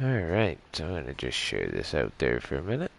Alright, so I'm going to just share this out there for a minute.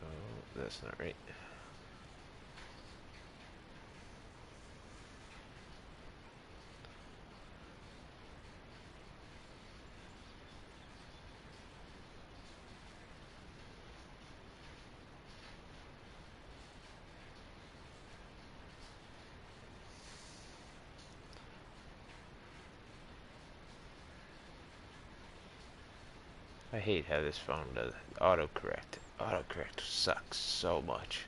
Oh, that's not right. I hate how this phone does autocorrect. Autocorrect sucks so much.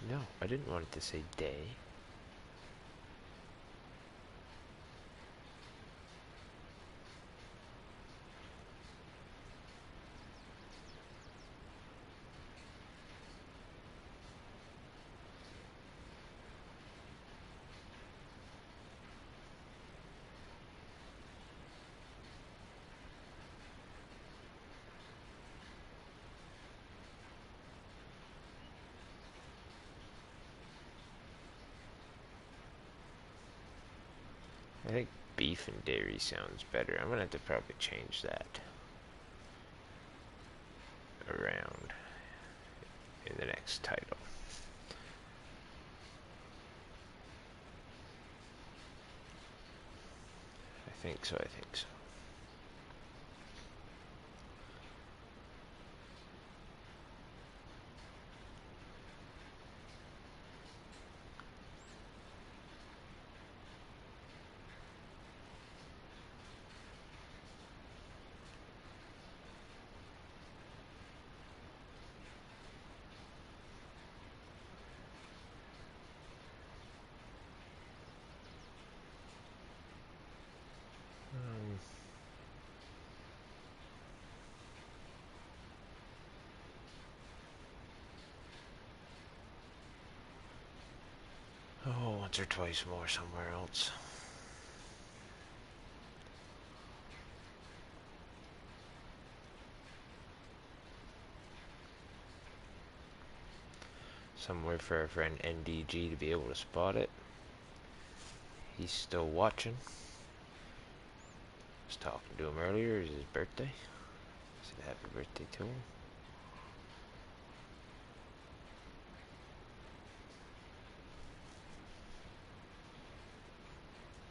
No, I didn't want it to say day. I think beef and dairy sounds better. I'm gonna have to probably change that around in the next title. I think so, I think so. Oh, once or twice more somewhere else. Somewhere for our friend NDG to be able to spot it. He's still watching. I was talking to him earlier. It's his birthday. I said happy birthday to him.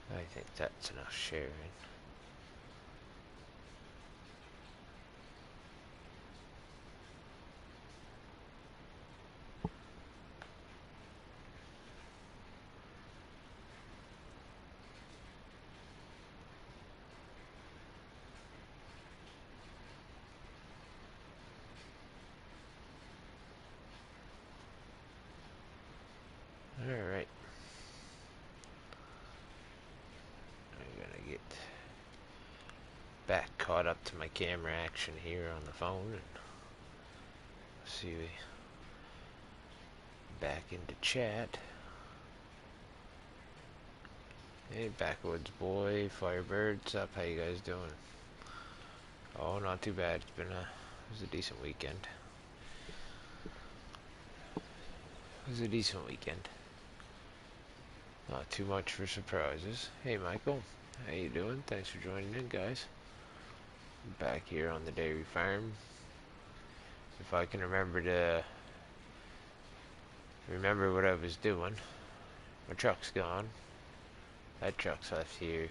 I think that's enough sharing. Alright. I'm gonna get caught up to my camera action here on the phone, and see we back into chat. Hey, Backwoods Boy, Firebird, what's up? How you guys doing? Oh, not too bad. It was a decent weekend. Not too much for surprises. Hey, Michael, how you doing? Thanks for joining in, guys. I'm back here on the dairy farm. If I can remember what I was doing. My truck's gone. That truck's left here.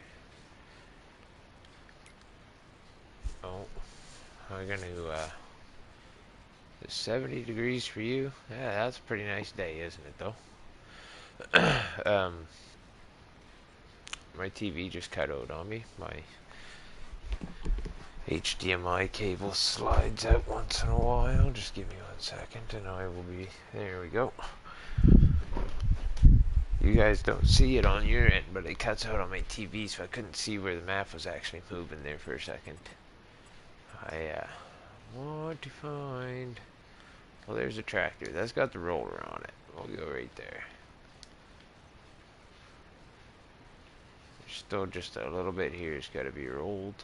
Oh, we're gonna it's 70 degrees for you. Yeah, that's a pretty nice day, isn't it, though? My TV just cut out on me. My HDMI cable slides out once in a while. Just give me 1 second and I will be... There we go. You guys don't see it on your end, but it cuts out on my TV, so I couldn't see where the map was actually moving there for a second. I want to find... Well, there's a tractor. That's got the roller on it. We'll go right there. There's still just a little bit here. It's got to be rolled.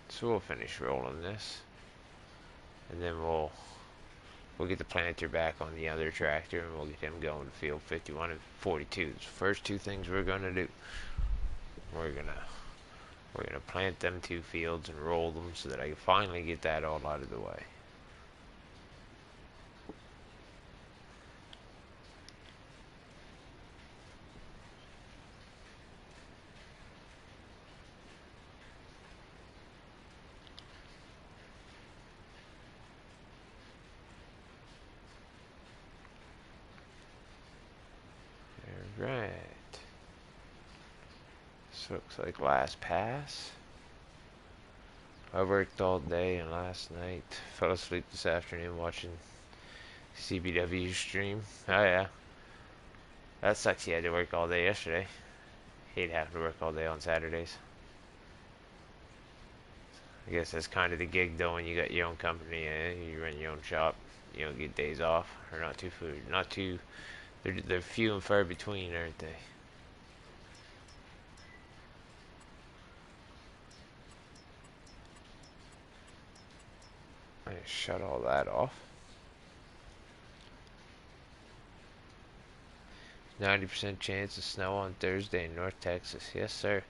So we'll finish rolling this. And then we'll get the planter back on the other tractor, and we'll get him going to field 51 and 42. The first two things we're going to do. We're gonna plant them 2 fields and roll them so that I can finally get that all out of the way. Alright. This looks like last pass. I worked all day and last night. Fell asleep this afternoon watching CBW stream. Oh yeah. That sucks. He had to work all day yesterday. He'd have to work all day on Saturdays. I guess that's kind of the gig though when you got your own company, you run your own shop. You don't get days off, or not too. They're few and far between, aren't they? I shut all that off. 90% chance of snow on Thursday in North Texas. Yes, sir.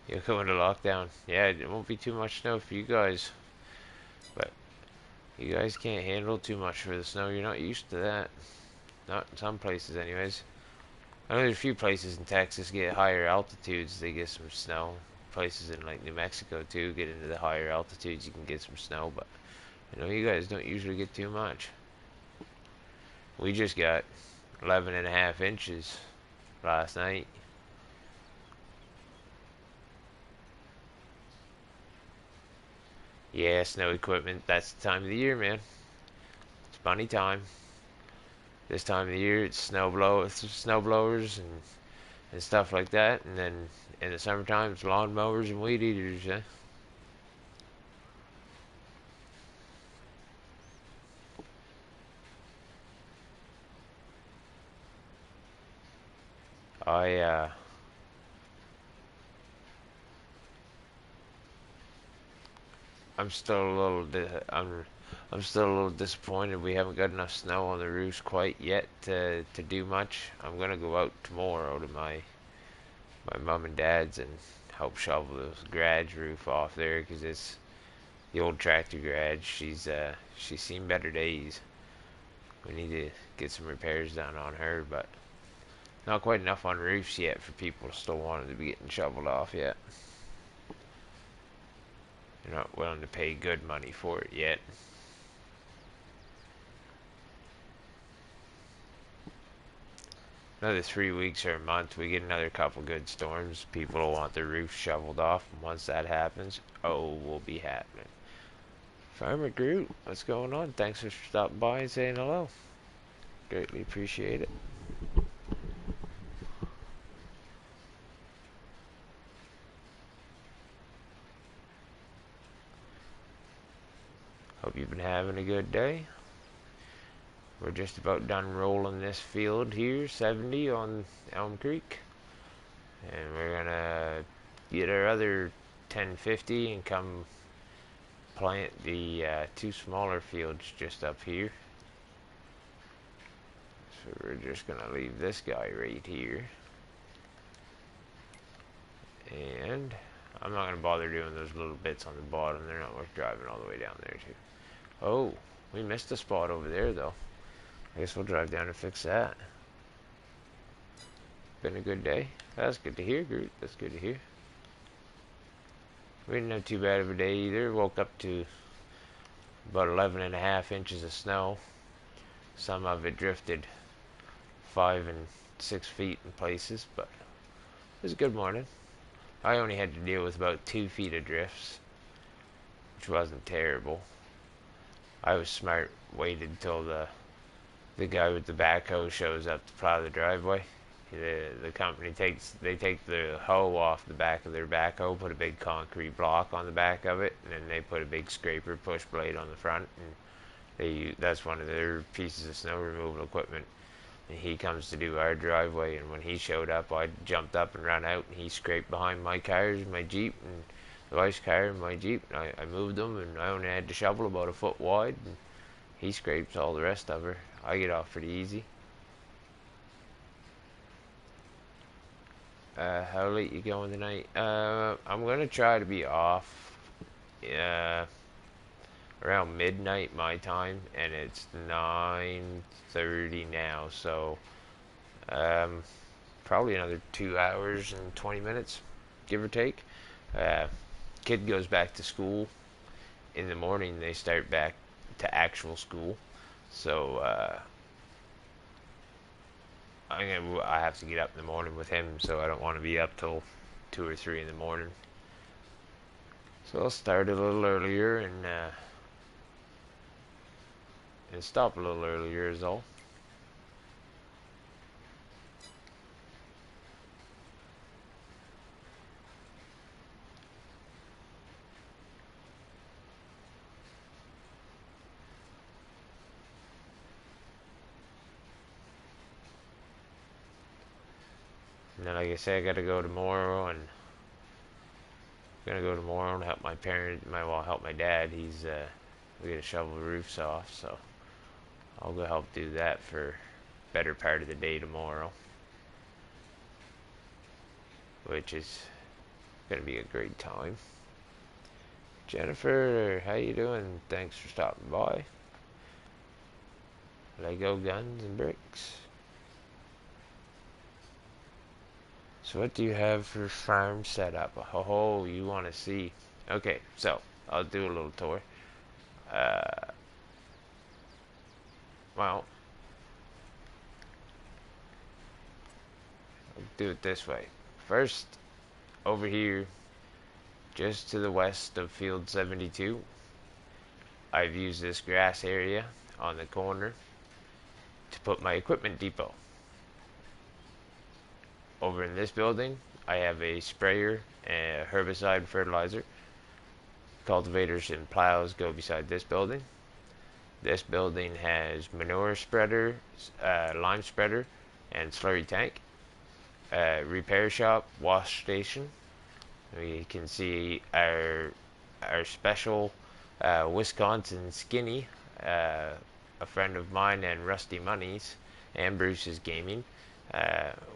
You'll go into lockdown. Yeah, it won't be too much snow for you guys. But you guys can't handle too much for the snow. You're not used to that. Not in some places, anyways. I know there's a few places in Texas get higher altitudes. They get some snow. Places in like New Mexico too get into the higher altitudes. You can get some snow, but I know you guys don't usually get too much. We just got 11.5 inches last night. Yeah, snow equipment. That's the time of the year, man. It's bunny time. This time of the year, it's snow blowers and stuff like that. And then in the summertime, it's lawn mowers and weed eaters. Eh? I'm still a I'm still a little disappointed we haven't got enough snow on the roofs quite yet to do much. I'm gonna go out tomorrow to my mom and dad's and help shovel the garage roof off there, because it's the old tractor garage. She's seen better days. We need to get some repairs done on her, but not quite enough on roofs yet for people still wanting to be getting shoveled off yet. They're not willing to pay good money for it yet. Another 3 weeks or a month, we get another couple good storms. People will want their roof shoveled off, and once that happens, oh, we'll be happening. Farmer Groot, what's going on? Thanks for stopping by and saying hello. Greatly appreciate it. Hope you've been having a good day. We're just about done rolling this field here, 70 on Elm Creek. And we're gonna get our other 1050 and come plant the two smaller fields just up here. So we're just gonna leave this guy right here. And I'm not gonna bother doing those little bits on the bottom. They're not worth driving all the way down there to. Oh, we missed a spot over there though. I guess we'll drive down and fix that. Been a good day. That's good to hear, Groot. That's good to hear. We didn't have too bad of a day either. Woke up to about 11.5 inches of snow. Some of it drifted 5 and 6 feet in places, but it was a good morning. I only had to deal with about 2 feet of drifts, which wasn't terrible. I was smart, waited till the guy with the backhoe shows up to plow the driveway. The company take the hoe off the back of their backhoe, put a big concrete block on the back of it, and then they put a big scraper push blade on the front, and that's one of their pieces of snow removal equipment. And he comes to do our driveway, and when he showed up, I jumped up and ran out, and he scraped behind my cars, my Jeep, and the wife's car and my Jeep, and I moved them, and I only had to shovel about a foot wide, and he scrapes all the rest of her. I get off pretty easy. How late you going tonight? I'm gonna try to be off around midnight my time, and it's 9:30 now, so probably another 2 hours and 20 minutes, give or take. Kid goes back to school in the morning. They start back to actual school, so I have to get up in the morning with him, so I don't want to be up till 2 or 3 in the morning. So I'll start a little earlier and stop a little earlier is all. And then, like I say, I gotta go tomorrow, and I'm gonna go tomorrow and help my parents. Help my dad. We gotta shovel the roofs off, so I'll go help do that for better part of the day tomorrow, which is gonna be a great time. Jennifer, how you doing? Thanks for stopping by. Lego guns and bricks. So what do you have for farm setup? Oh, you want to see? Okay, so I'll do a little tour. Well, I'll do it this way. First, over here, just to the west of field 72, I've used this grass area on the corner to put my equipment depot. Over in this building, I have a sprayer and herbicide fertilizer. Cultivators and plows go beside this building. This building has manure spreader, lime spreader, and slurry tank. Repair shop, wash station. We can see our special Wisconsin Skinny, a friend of mine and Rusty Money's, and Bruce's Gaming.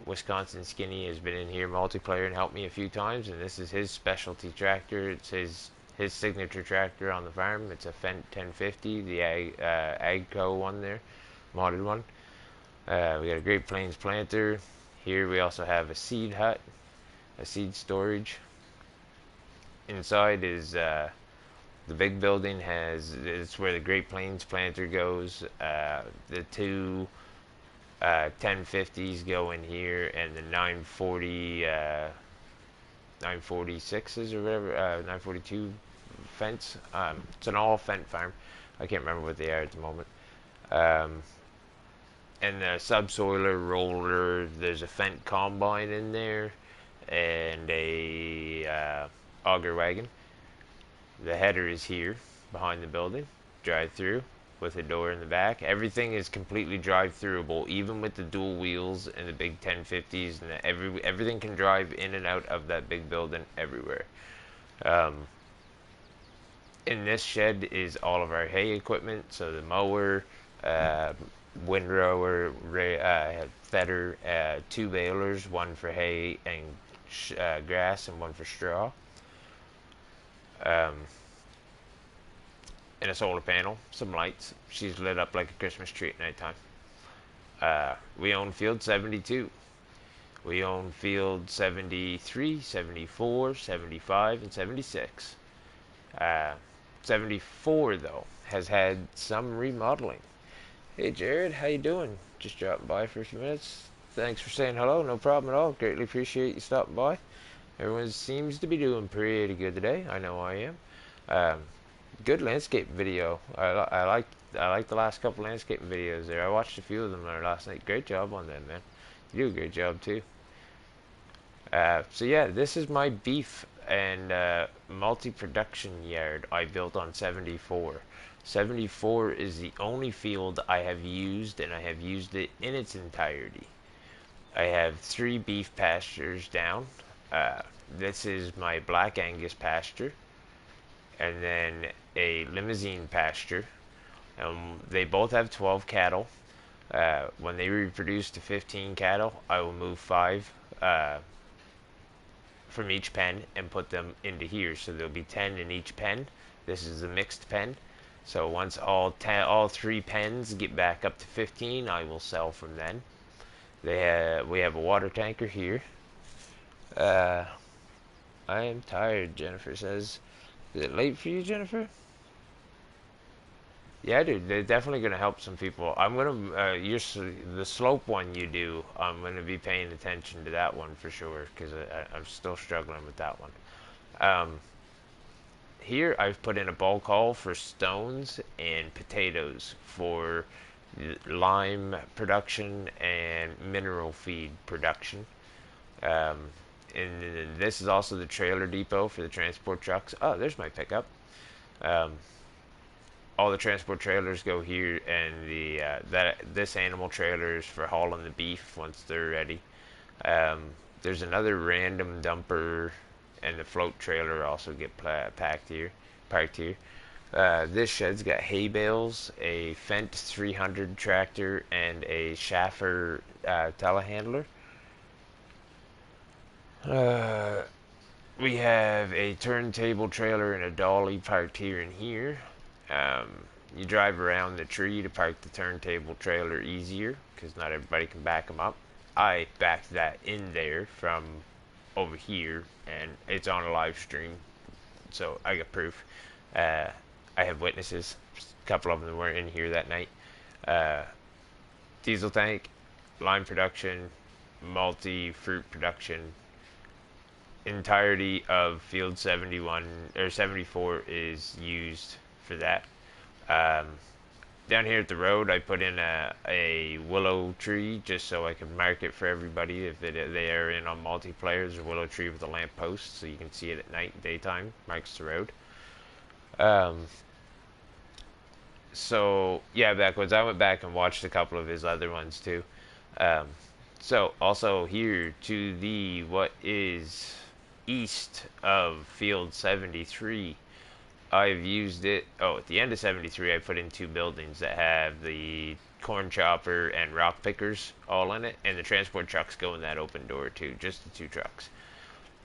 Wisconsin Skinny has been in here multiplayer and helped me a few times, and this is his specialty tractor. It's his signature tractor on the farm. It's a Fendt 1050, the Agco one there, modded one. We got a Great Plains planter. Here we also have a seed hut, a seed storage. Inside is the big building it's where the Great Plains planter goes. The two 1050s go in here, and the 946s or whatever, 942 fence. It's an all Fendt farm. I can't remember what they are at the moment. And the subsoiler roller. There's a Fendt combine in there, and a auger wagon. The header is here behind the building. drive-through with a door in the back. Everything is completely drive-throughable, even with the dual wheels and the big 1050s, and everything can drive in and out of that big building everywhere. Um, in this shed is all of our hay equipment, so the mower, uh, windrower, feather, two balers, one for hay and grass, and one for straw. Um, and a solar panel, some lights. She's lit up like a Christmas tree at nighttime. We own field 72. We own field 73, 74, 75, and 76. 74, though, has had some remodeling. Hey, Jared, how you doing? Just dropping by for a few minutes. Thanks for saying hello. No problem at all. Greatly appreciate you stopping by. Everyone seems to be doing pretty good today. I know I am. Um, Good landscape video. I like the last couple landscaping videos there. I watched a few of them there last night. Great job on them, man. You do a great job too. So yeah, this is my beef and multi-production yard I built on 74. 74 is the only field I have used, and I have used it in its entirety. I have 3 beef pastures down. This is my Black Angus pasture, and then a limousine pasture. They both have 12 cattle. When they reproduce to 15 cattle, I will move 5 from each pen and put them into here. So there'll be 10 in each pen. This is a mixed pen. So once all 3 pens get back up to 15, I will sell from then. We have a water tanker here. I am tired, Jennifer says. Is it late for you, Jennifer? Yeah, dude, they're definitely gonna help some people. I'm gonna the slope one you do. I'm gonna be paying attention to that one for sure because I'm still struggling with that one. Um, Here I've put in a bulk haul for stones and potatoes for lime production and mineral feed production. Um, and this is also the trailer depot for the transport trucks. Oh, there's my pickup. Um, all the transport trailers go here, and this animal trailer is for hauling the beef once they're ready. There's another random dumper, and the float trailer also get parked here. This shed's got hay bales, a Fendt 300 tractor, and a Schaffer telehandler. We have a turntable trailer and a dolly parked here and here. You drive around the tree to park the turntable trailer easier because not everybody can back them up. I backed that in there from over here, and it's on a live stream, so I got proof. I have witnesses. A couple of them weren't in here that night. Diesel tank, lime production, multi-fruit production. Entirety of field 71 or 74 is used for that. Down here at the road, I put in a willow tree just so I can mark it for everybody if they are in on multiplayer. There's a willow tree with a lamp post so you can see it at night, daytime, marks the road. So yeah, backwards. I went back and watched a couple of his other ones too. So also here to the what is east of field 73. I've used it. Oh, at the end of 73, I put in 2 buildings that have the corn chopper and rock pickers all in it, and the transport trucks go in that open door too, just the 2 trucks.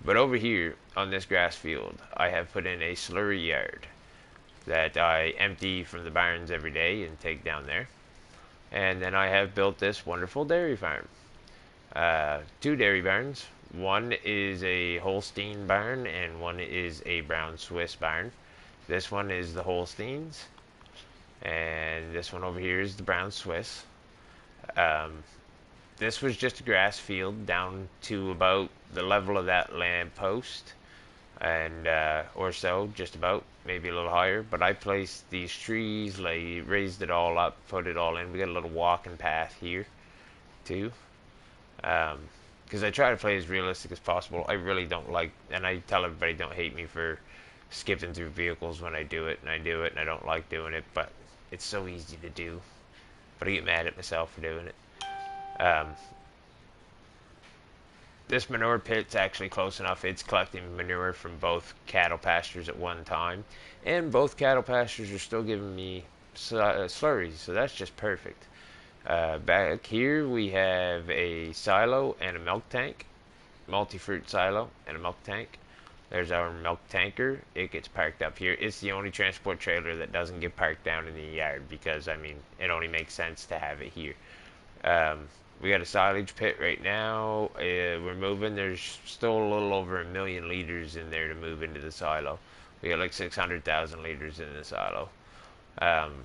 But over here on this grass field, I have put in a slurry yard that I empty from the barns every day and take down there. And then I have built this wonderful dairy farm. 2 dairy barns. One is a Holstein barn and one is a brown Swiss barn. This one is the Holsteins, and this one over here is the brown Swiss. This was just a grass field down to about the level of that lamp post, and or so, just about, maybe a little higher. But I placed these trees, raised it all up, put it all in. We got a little walking path here, too. Because I try to play as realistic as possible. I really don't like, and I tell everybody don't hate me for skipping through vehicles when I do it, and I do it, and I don't like doing it, but it's so easy to do. But I get mad at myself for doing it. This manure pit's actually close enough. It's collecting manure from both cattle pastures at one time, and both cattle pastures are still giving me slurries, so that's just perfect. Back here we have a silo and a milk tank, multi-fruit silo and a milk tank. There's our milk tanker. It gets parked up here. It's the only transport trailer that doesn't get parked down in the yard because, I mean, it only makes sense to have it here. We got a silage pit right now. We're moving. There's still a little over 1,000,000 liters in there to move into the silo. We got like 600,000 liters in the silo. Um,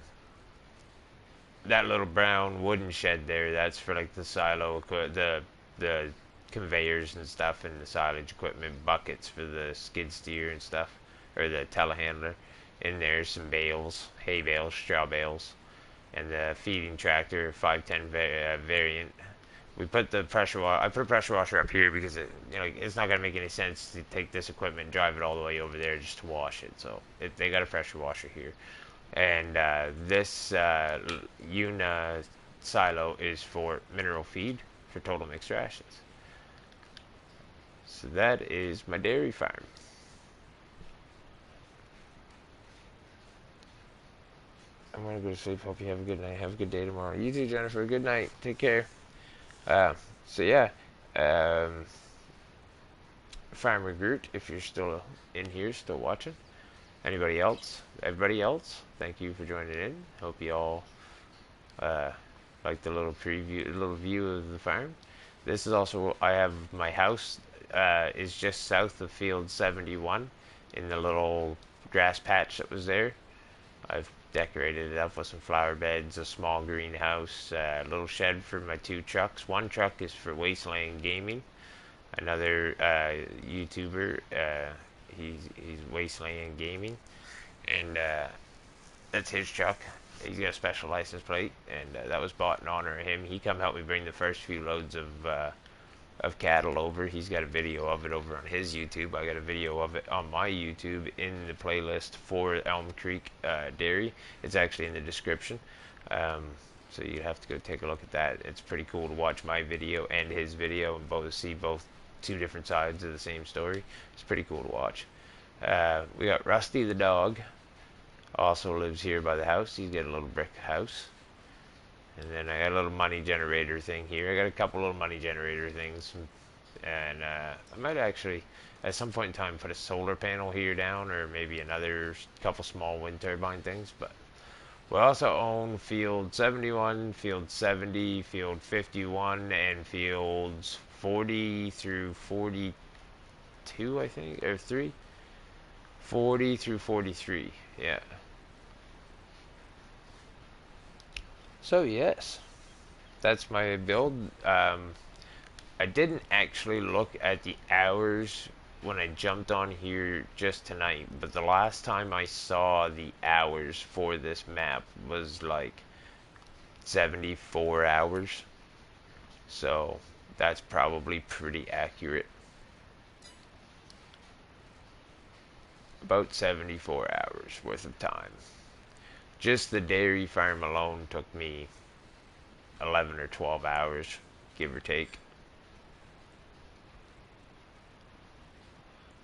that little brown wooden shed there, that's for like the silo, the conveyors and stuff, and the silage equipment, buckets for the skid steer and stuff, or the telehandler. In there's some bales, hay bales, straw bales, and the feeding tractor 510 variant. We put the pressure I put a pressure washer up here because it's not gonna make any sense to take this equipment and drive it all the way over there just to wash it. So they got a pressure washer here, and this Una silo is for mineral feed for total mixed rations. So that is my dairy farm. I'm gonna go to sleep. Hope you have a good night. Have a good day tomorrow. You too, Jennifer. Good night. Take care. So yeah, Farmer Groot, if you're still in here, still watching. Anybody else? Everybody else? Thank you for joining in. Hope you all like the little preview, little view of the farm. This is also, I have my house is just south of field 71 in the little grass patch that was there. I've decorated it up with some flower beds, a small greenhouse, a little shed for my 2 trucks. One truck is for Wasteland Gaming. Another YouTuber, he's Wasteland Gaming, and that's his truck. He's got a special license plate, and that was bought in honor of him. He come help me bring the first few loads of cattle over. He's got a video of it over on his YouTube. I got a video of it on my YouTube in the playlist for Elm Creek Dairy. It's actually in the description. So you have to go take a look at that. It's pretty cool to watch my video and his video and both see both 2 different sides of the same story. It's pretty cool to watch. We got Rusty the dog. Also lives here by the house. He's got a little brick house. And then I got a little money generator thing here. I got a couple little money generator things. And I might actually, at some point in time, put a solar panel here down, or maybe another couple small wind turbine things. But we also own field 71, field 70, field 51, and fields 40 through 42, I think, or 3? 40 through 43, yeah. So yes, that's my build. I didn't actually look at the hours when I jumped on here just tonight, but the last time I saw the hours for this map was like 74 hours. So that's probably pretty accurate. About 74 hours worth of time. Just the dairy farm alone took me 11 or 12 hours, give or take.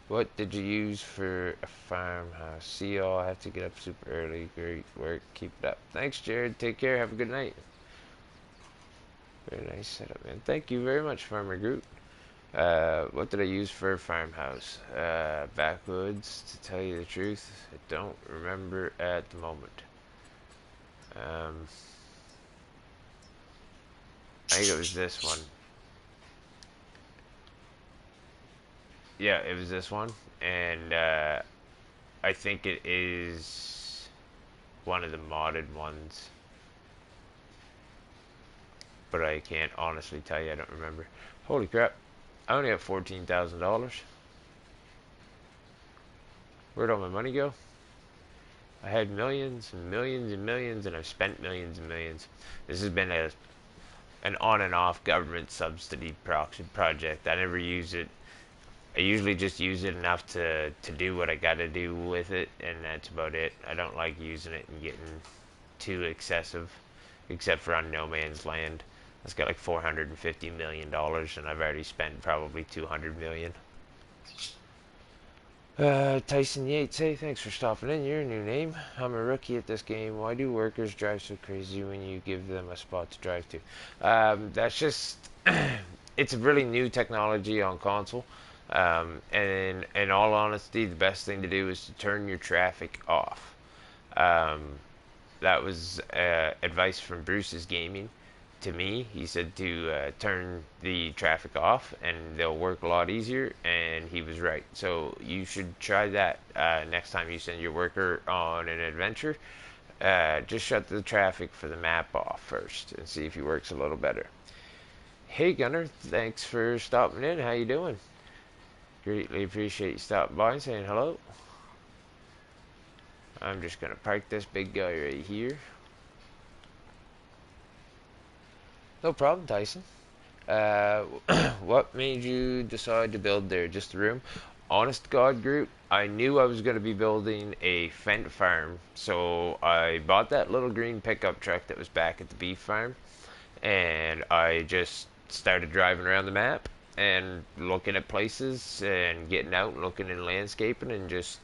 What did you use for a farmhouse? See y'all, I have to get up super early. Great work, keep it up. Thanks, Jared. Take care, have a good night. Very nice setup, man. Thank you very much, Farmer Groot. What did I use for a farmhouse? Backwoods, to tell you the truth. I don't remember at the moment. I think it was this one. Yeah, it was this one, and I think it is one of the modded ones, but I can't honestly tell you. I don't remember. Holy crap! I only have $14,000. Where'd all my money go? I had millions and millions and millions, and I've spent millions and millions. This has been an on and off government subsidy project. I never use it. usually just use it enough to do what I gotta do with it, and that's about it. I don't like using it and getting too excessive, except for on No Man's Land. It's got like $450 million, and I've already spent probably 200 million. Tyson Yates, hey, thanks for stopping in. You're a new name. I'm a rookie at this game. Why do workers drive so crazy when you give them a spot to drive to? That's just, it's a really new technology on console. And in all honesty, the best thing to do is to turn your traffic off. Um, that was advice from Bruce's Gaming to me. He said to turn the traffic off and they'll work a lot easier, and he was right. So you should try that next time you send your worker on an adventure. Just shut the traffic for the map off first and see if he works a little better. Hey Gunner, thanks for stopping in. How you doing? Greatly appreciate you stopping by and saying hello. I'm just gonna park this big guy right here. No problem, Tyson. Uh, what made you decide to build there? Just the room? Honest to God, Groot, I knew I was going to be building a Fent farm, so I bought that little green pickup truck that was back at the beef farm, and I just started driving around the map and looking at places and getting out and looking in landscaping, and just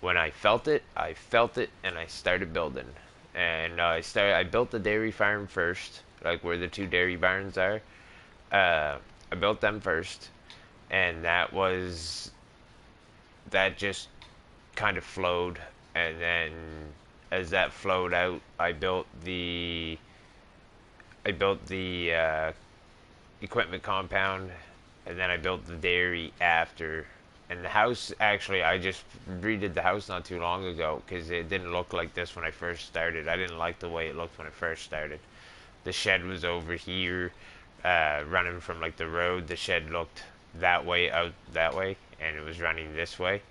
when I felt it, and I started building. And I built the dairy farm first, like where the two dairy barns are. I built them first, and that just kind of flowed. And then as that flowed out, I built the equipment compound, and then I built the dairy after. And the house, actually, I just redid the house not too long ago because it didn't look like this when I first started. I didn't like the way it looked when I first started. The shed was over here, running from like the road. The shed looked that way, out that way, and it was running this way,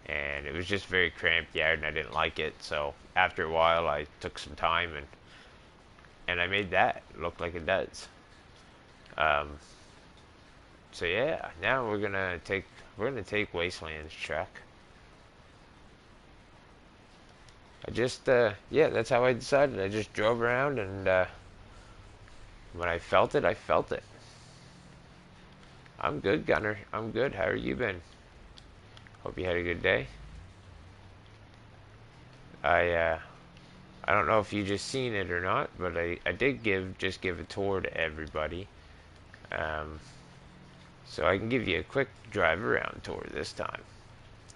and it was just very cramped yard, and I didn't like it. So after a while, I took some time and I made that look like it does. Um, so yeah, now we're gonna take Wasteland's truck. Yeah, that's how I decided. I just drove around, and when I felt it, I felt it. I'm good, Gunner. I'm good. How are you been? Hope you had a good day. I uh, I don't know if you just seen it or not, but I did give a tour to everybody. Um, so I can give you a quick drive around tour this time,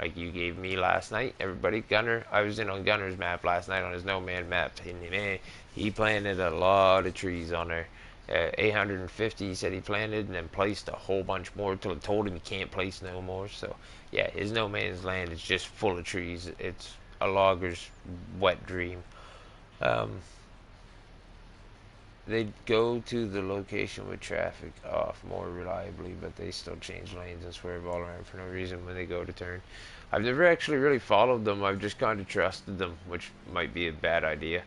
like you gave me last night. Everybody, Gunner, I was in on Gunner's map last night on his No Man map, and man, he planted a lot of trees on there. 850 he said he planted, and then placed a whole bunch more till it told him he can't place no more. So yeah, his No Man's Land is just full of trees. It's a logger's wet dream. Um, They'd go to the location with traffic off more reliably, but they still change lanes and swerve all around for no reason when they go to turn. I've never actually really followed them. I've just kind of trusted them, which might be a bad idea.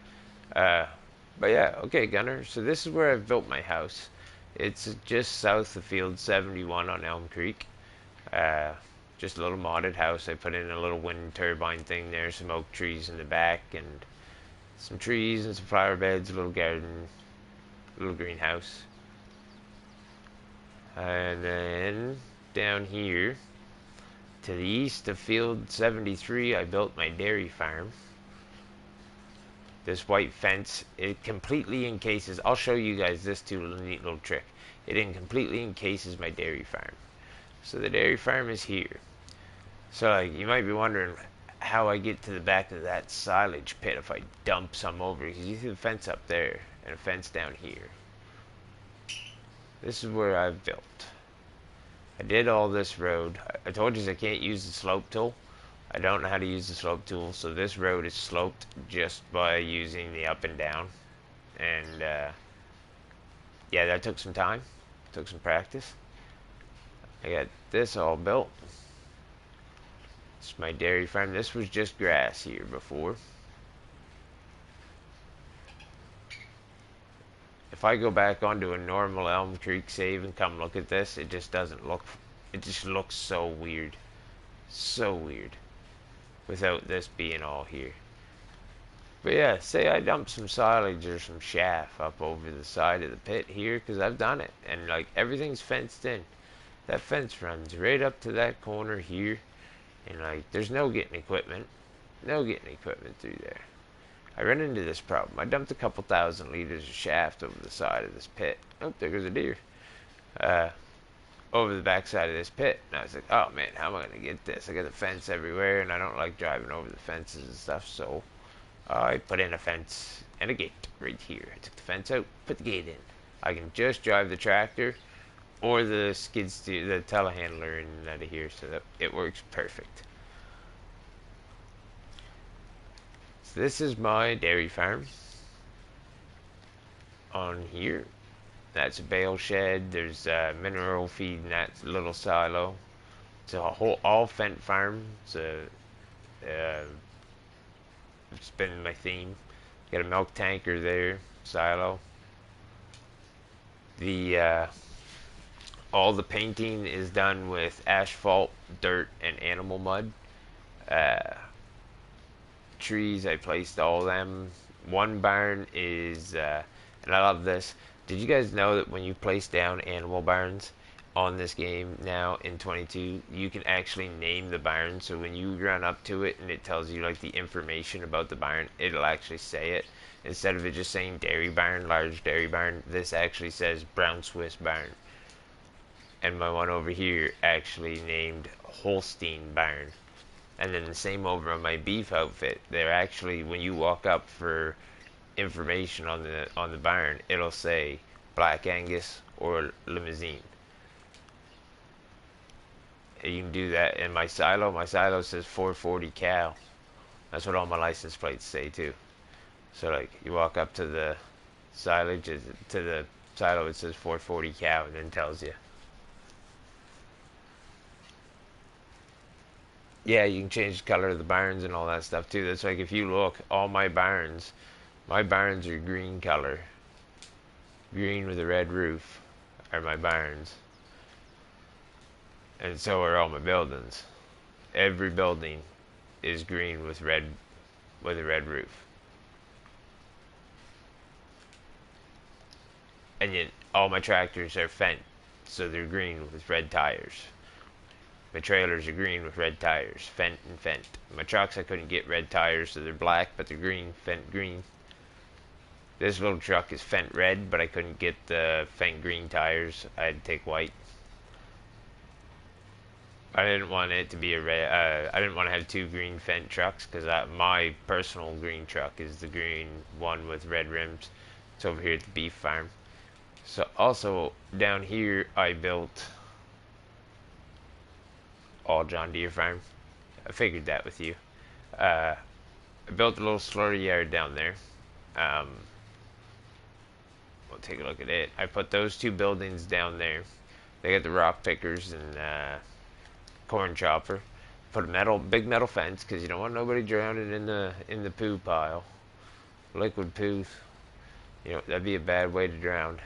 Uh, but yeah, okay, Gunner. So this is where I've built my house. It's just south of Field 71 on Elm Creek. Uh, just a little modded house. I put in a little wind turbine thing there, some oak trees in the back, and some trees and some flower beds, a little garden, little greenhouse. And then down here to the east of Field 73, I built my dairy farm. This white fence, it completely encases. I'll show you guys this too, a neat little trick. It completely encases my dairy farm. So the dairy farm is here. So like, you might be wondering how I get to the back of that silage pit if I dump some over, because you see the fence up there and a fence down here. This is where I've built. I did all this road. I told you I can't use the slope tool. I don't know how to use the slope tool, so this road is sloped just by using the up and down. And yeah, that took some time, took some practice. I got this all built. It's my dairy farm. This was just grass here before. If I go back onto a normal Elm Creek save and come look at this, it just doesn't look It just looks so weird. So weird. Without this being all here. But yeah, say I dump some silage or some chaff up over the side of the pit here, because I've done it. And like everything's fenced in. That fence runs right up to that corner here. And like there's no getting equipment. No getting equipment through there. I ran into this problem. I dumped a couple thousand liters of shaft over the side of this pit. Oh, there goes a deer. Uh, Over the backside of this pit. And I was like, oh man, how am I going to get this? I got a fence everywhere, and I don't like driving over the fences and stuff, so I put in a fence and a gate right here. I took the fence out, put the gate in. I can just drive the tractor or the skid steer, the telehandler in and out of here, so that it works perfect. So this is my dairy farm on here. That's a bale shed. There's mineral feed in that little silo. It's a whole all Fent farm. It's been my theme. Got a milk tanker there, silo. The all the painting is done with asphalt, dirt, and animal mud. Trees, I placed all of them. One barn is, and I love this. Did you guys know that when you place down animal barns on this game now in 22, you can actually name the barn? So when you run up to it and it tells you like the information about the barn, it'll actually say it. Instead of it just saying dairy barn, large dairy barn, this actually says brown Swiss barn. And my one over here actually named Holstein barn. And then the same over on my beef outfit. They're actually, when you walk up for information on the barn, it'll say Black Angus or Limousine. And you can do that in my silo. My silo says 440 cow. That's what all my license plates say too. So like you walk up to the silage, to the silo, it says 440 cow, and then tells you. Yeah, you can change the color of the barns and all that stuff too. That's like if you look, all my barns are green color. Green with a red roof are my barns. And so are all my buildings. Every building is green with a red roof. And yet all my tractors are Fent, so they're green with red tires. My trailers are green with red tires, Fent and Fent. My trucks I couldn't get red tires, so they're black, but they're green, Fent green. This little truck is Fent red, but I couldn't get the Fent green tires. I had to take white. I didn't want it to be a red. I didn't want to have two green Fent trucks because my personal green truck is the green one with red rims. It's over here at the beef farm. So also down here I built all John Deere farm. I figured that with you. I built a little slurry yard down there. We'll take a look at it. I put those two buildings down there. They got the rock pickers and corn chopper. Put a big metal fence because you don't want nobody drowning in the poo pile. Liquid poo. You know, that'd be a bad way to drown.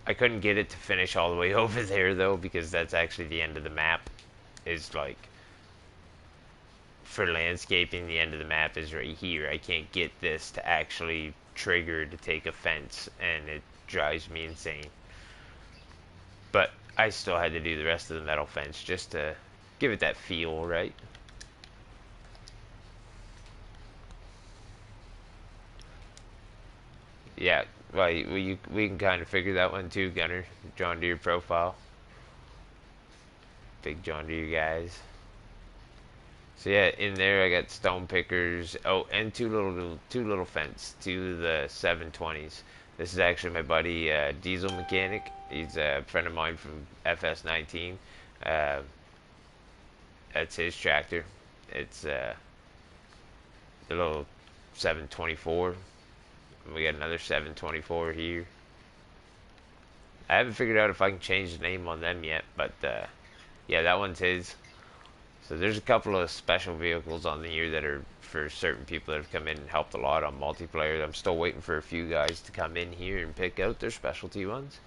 I couldn't get it to finish all the way over there though, because that's actually the end of the map. Is like for landscaping, the end of the map is right here. I can't get this to actually trigger to take a fence, and it drives me insane. But I still had to do the rest of the metal fence just to give it that feel, right? Yeah, well, we can kind of figure that one too, Gunner. John Deere profile. Big John Deere guys. So yeah, in there I got stone pickers. Oh, and two little fence, two of the 720s. This is actually my buddy Diesel Mechanic. He's a friend of mine from FS19. That's his tractor. It's the little 724. We got another 724 here. I haven't figured out if I can change the name on them yet, but yeah, that one's his. So there's a couple of special vehicles on the year that are for certain people that have come in and helped a lot on multiplayer. I'm still waiting for a few guys to come in here and pick out their specialty ones.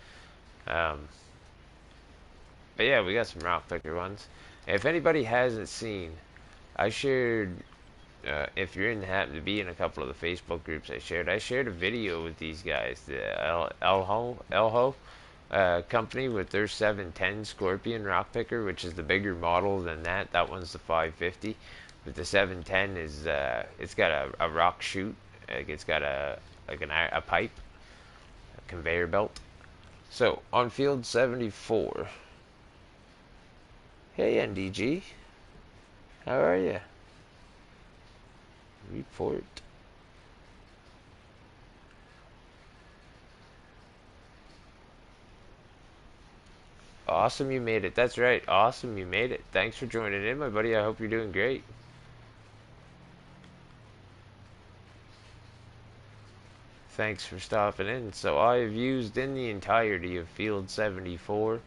But yeah, we got some rock picker ones. If anybody hasn't seen, I shared. If you're in happen to be in a couple of the Facebook groups I shared a video with these guys, the Elho company with their 710 Scorpion rock picker, which is the bigger model than that. That one's the 550, but the 710 is it's got a rock chute, like it's got a pipe, a conveyor belt. So on field 74, hey NDG, how are you? Report. Awesome, you made it. That's right. Awesome, you made it. Thanks for joining in, my buddy. I hope you're doing great. Thanks for stopping in. So I have used in the entirety of Field 74,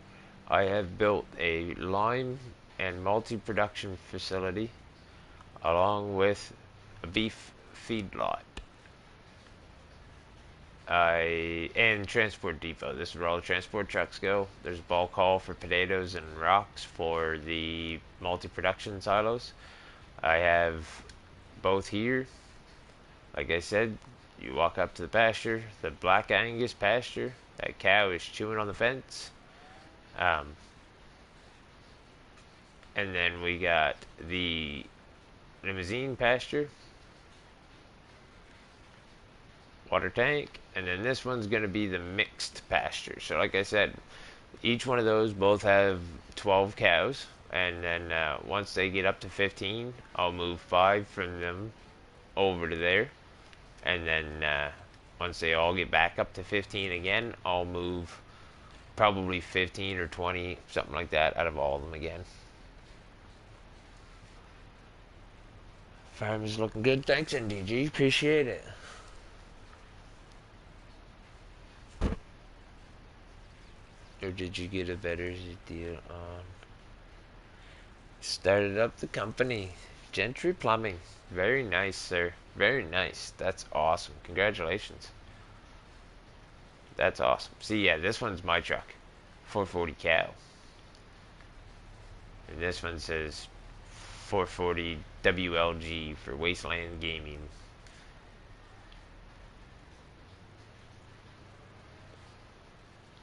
I have built a lime and multi-production facility along with a beef feedlot. And transport depot. This is where all the transport trucks go. There's a bulk haul for potatoes and rocks for the multi-production silos. I have both here. Like I said, you walk up to the pasture, the Black Angus pasture. That cow is chewing on the fence. Um, and then we got the limousine pasture, water tank, and then this one's going to be the mixed pasture. So like I said, each one of those both have 12 cows, and then once they get up to 15, I'll move 5 from them over to there, and then once they all get back up to 15 again, I'll move probably 15 or 20, something like that, out of all of them again. Farm is looking good. Thanks, NDG. Appreciate it. Or did you get a better deal on? Started up the company. Gentry Plumbing. Very nice, sir. Very nice. That's awesome. Congratulations. That's awesome. See, yeah, this one's my truck. 440 cow. And this one says 440 WLG for Wasteland Gaming.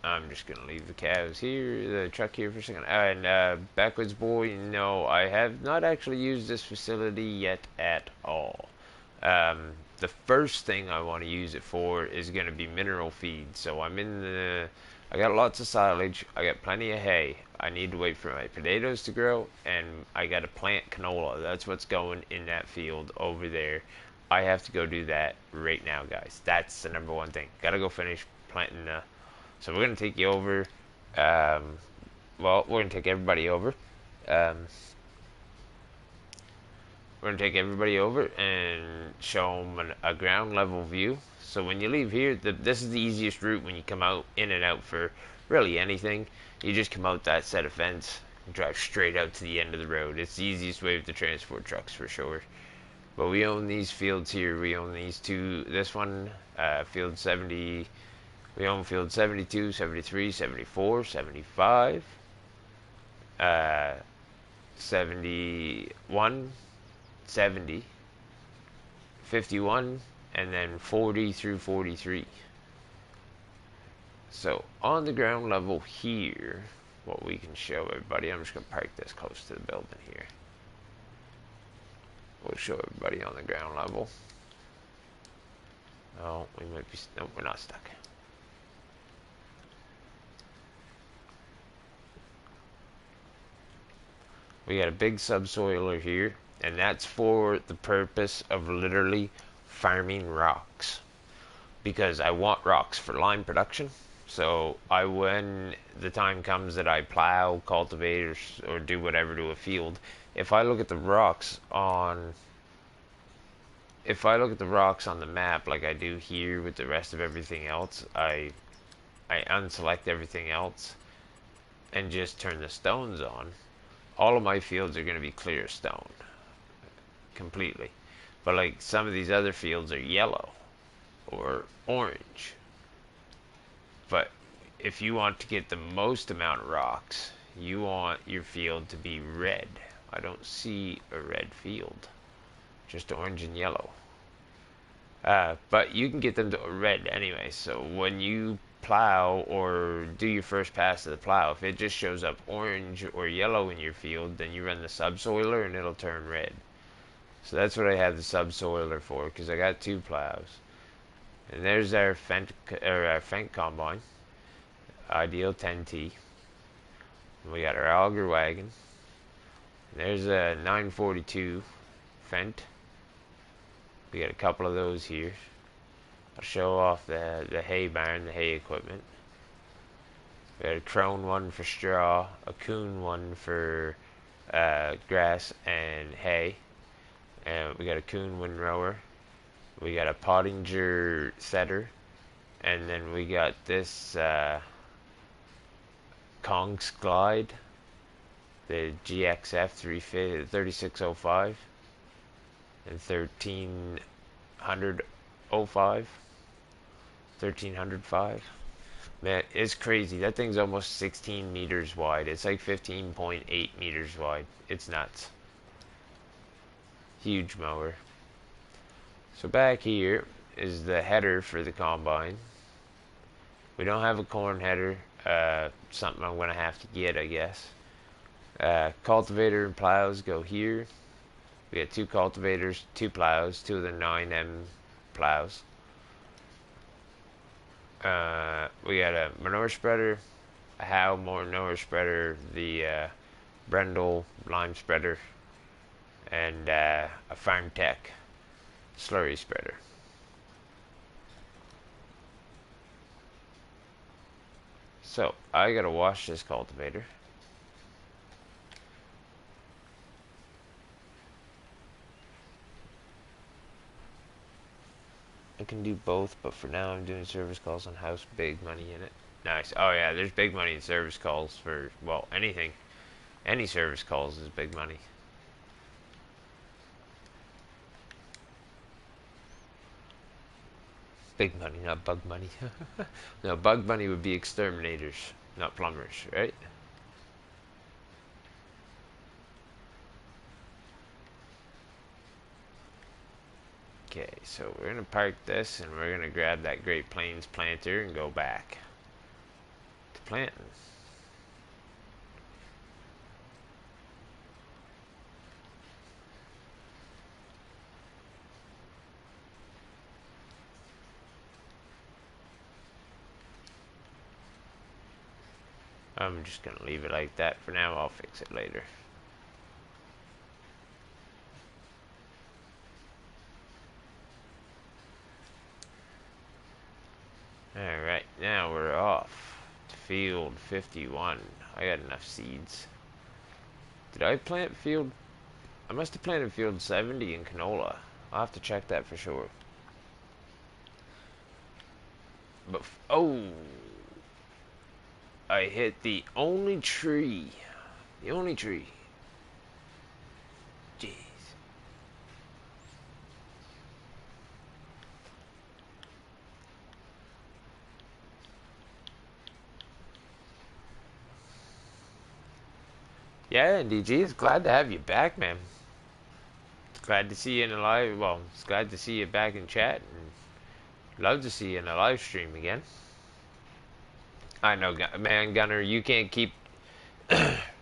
I'm just gonna leave the cows here, the truck here for a second. And Backwoods Boy, no, I have not actually used this facility yet at all. The first thing I want to use it for is gonna be mineral feed. So I got lots of silage, I got plenty of hay. I need to wait for my potatoes to grow, and I got to plant canola. That's what's going in that field over there. I have to go do that right now, guys. That's the number one thing. Gotta go finish planting the. So we're gonna take you over. Well, we're gonna take everybody over. Um, we're gonna take everybody over and show them a ground level view. So when you leave here, this is the easiest route when you come out in and out for really anything. You just come out that set of fence and drive straight out to the end of the road. It's the easiest way with the transport trucks for sure. But we own these fields here. We own these two. This one, field 70. We own field 72, 73, 74, 75, 71, 70, 51, and then 40 through 43. So on the ground level here, what we can show everybody, I'm just going to park this close to the building here. We'll show everybody on the ground level. Oh, we might be, no, we're not stuck. We got a big subsoiler here, and that's for the purpose of literally farming rocks. Because I want rocks for lime production. So when the time comes that I plow, cultivate, or do whatever to a field, if I look at the rocks on the map like I do here with the rest of everything else, I unselect everything else and just turn the stones on. All of my fields are going to be clear stone completely. But like some of these other fields are yellow or orange. But if you want to get the most amount of rocks, You want your field to be red. I don't see a red field, just orange and yellow. But you can get them to red anyway. So when you plow or do your first pass of the plow, if it just shows up orange or yellow in your field, then you run the subsoiler and it'll turn red. So that's what I have the subsoiler for, because I got 2 plows. And there's our Fendt combine, Ideal 10T. And we got our auger wagon. And there's a 942 Fendt. We got a couple of those here. I'll show off the hay barn, the hay equipment. We got a Crone one for straw, a Kuhn one for grass and hay. And we got a Kuhn windrower. We got a Pottinger setter. And then we got this Kongs Glide, the GXF 3605 and 1305. Man, it's crazy. That thing's almost 16 meters wide. It's like 15.8 meters wide. It's nuts. Huge mower. So back here is the header for the combine. We don't have a corn header. Something I'm going to have to get, I guess. Cultivator and plows go here. We got 2 cultivators, 2 plows, 2 of the 9M plows. We got a manure spreader, a Howe manure spreader, the Brendel lime spreader, and a Farm Tech slurry spreader. So I gotta wash this cultivator. I can do both, but for now I'm doing service calls on house. Big money in it. Nice. Oh yeah, there's big money in service calls for, well, anything. Any service calls is big money. Big money, not bug money. No, bug money would be exterminators, not plumbers, right? Okay, so we're gonna park this and we're gonna grab that Great Plains planter and go back to planting. I'm just gonna leave it like that for now. I'll fix it later. Alright, now we're off to field 51. I got enough seeds. Did I plant field? I must have planted field 70 in canola. I'll have to check that for sure. But, oh! I hit the only tree. The only tree. Jeez. Yeah, DG, it's glad to have you back, man. It's glad to see you in a live. Well, it's glad to see you back in chat, and love to see you in a live stream again. I know, man, Gunner, you can't keep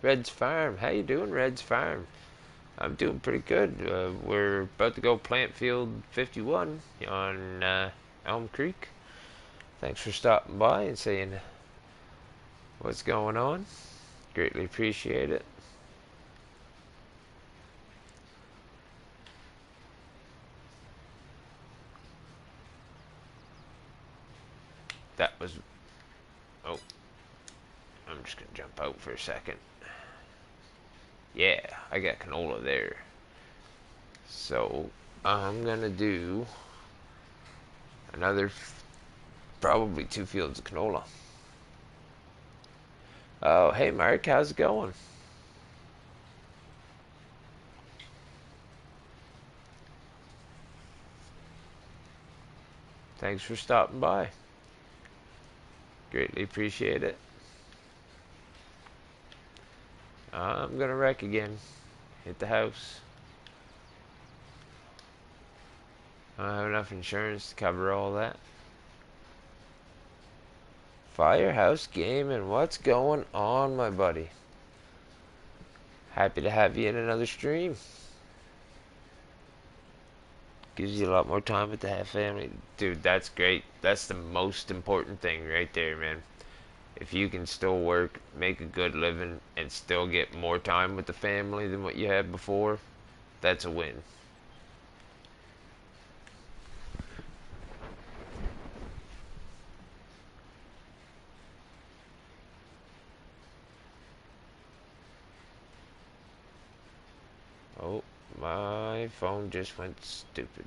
Red's Farm. How you doing, Red's Farm? I'm doing pretty good. We're about to go plant field 51 on Elm Creek. Thanks for stopping by and saying what's going on. Greatly appreciate it. That was... Oh. I'm just going to jump out for a second. Yeah, I got canola there. So, I'm going to do another, probably 2 fields of canola. Oh, hey Mark, how's it going? Thanks for stopping by. Greatly appreciate it. I'm gonna wreck again. Hit the house. I don't have enough insurance to cover all that. Firehouse Gaming, what's going on, my buddy? Happy to have you in another stream. Gives you a lot more time with the family. Dude, that's great. That's the most important thing right there, man. If you can still work, make a good living, and still get more time with the family than what you had before, that's a win. Oh, my phone just went stupid.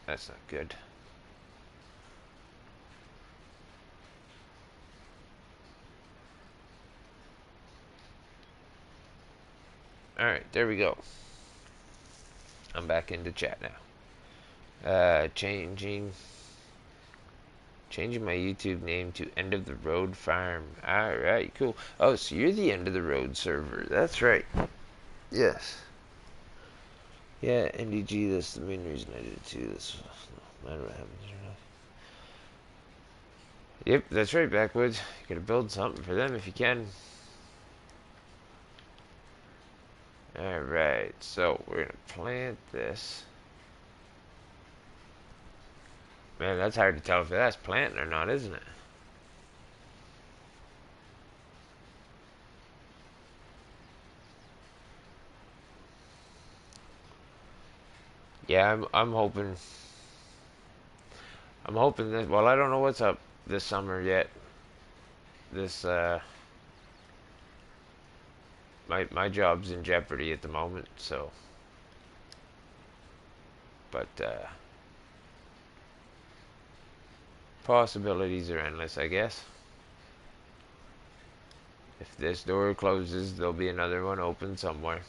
That's not good. Alright, there we go. I'm back into chat now. Changing my YouTube name to End of the Road Farm. Alright, cool. Oh, so you're the End of the Road server. That's right. Yes. Yeah, NDG, that's the main reason I did it too. That's no matter what happens or not. Yep, that's right, Backwoods. You gotta build something for them if you can. Alright, so we're gonna plant this. Man, that's hard to tell if that's planting or not, isn't it? Yeah, I'm hoping that, well, I don't know what's up this summer yet. This my job's in jeopardy at the moment, so but possibilities are endless, I guess. If this door closes, there'll be another one open somewhere.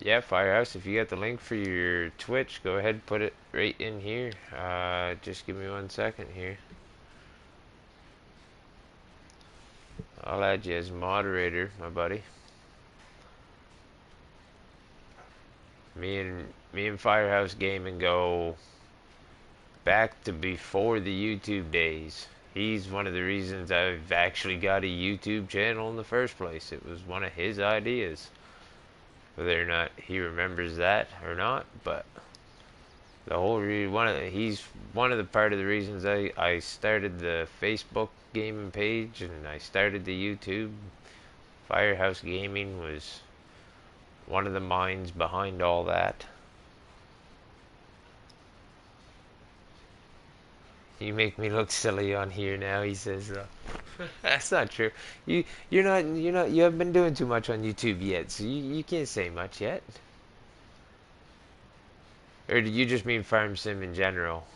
Yeah, Firehouse, if you got the link for your Twitch, go ahead and put it right in here. Just give me 1 second here. I'll add you as moderator, my buddy. Me and Firehouse Gaming go back to before the YouTube days. He's one of the reasons I've actually got a YouTube channel in the first place. It was one of his ideas. Whether or not he remembers that or not, but the whole he's one of the part of the reasons I started the Facebook gaming page and I started the YouTube. Firehouse Gaming was one of the minds behind all that. You make me look silly on here now, he says. That's not true. You haven't been doing too much on YouTube yet, so you can't say much yet. Or did you just mean Farm Sim in general?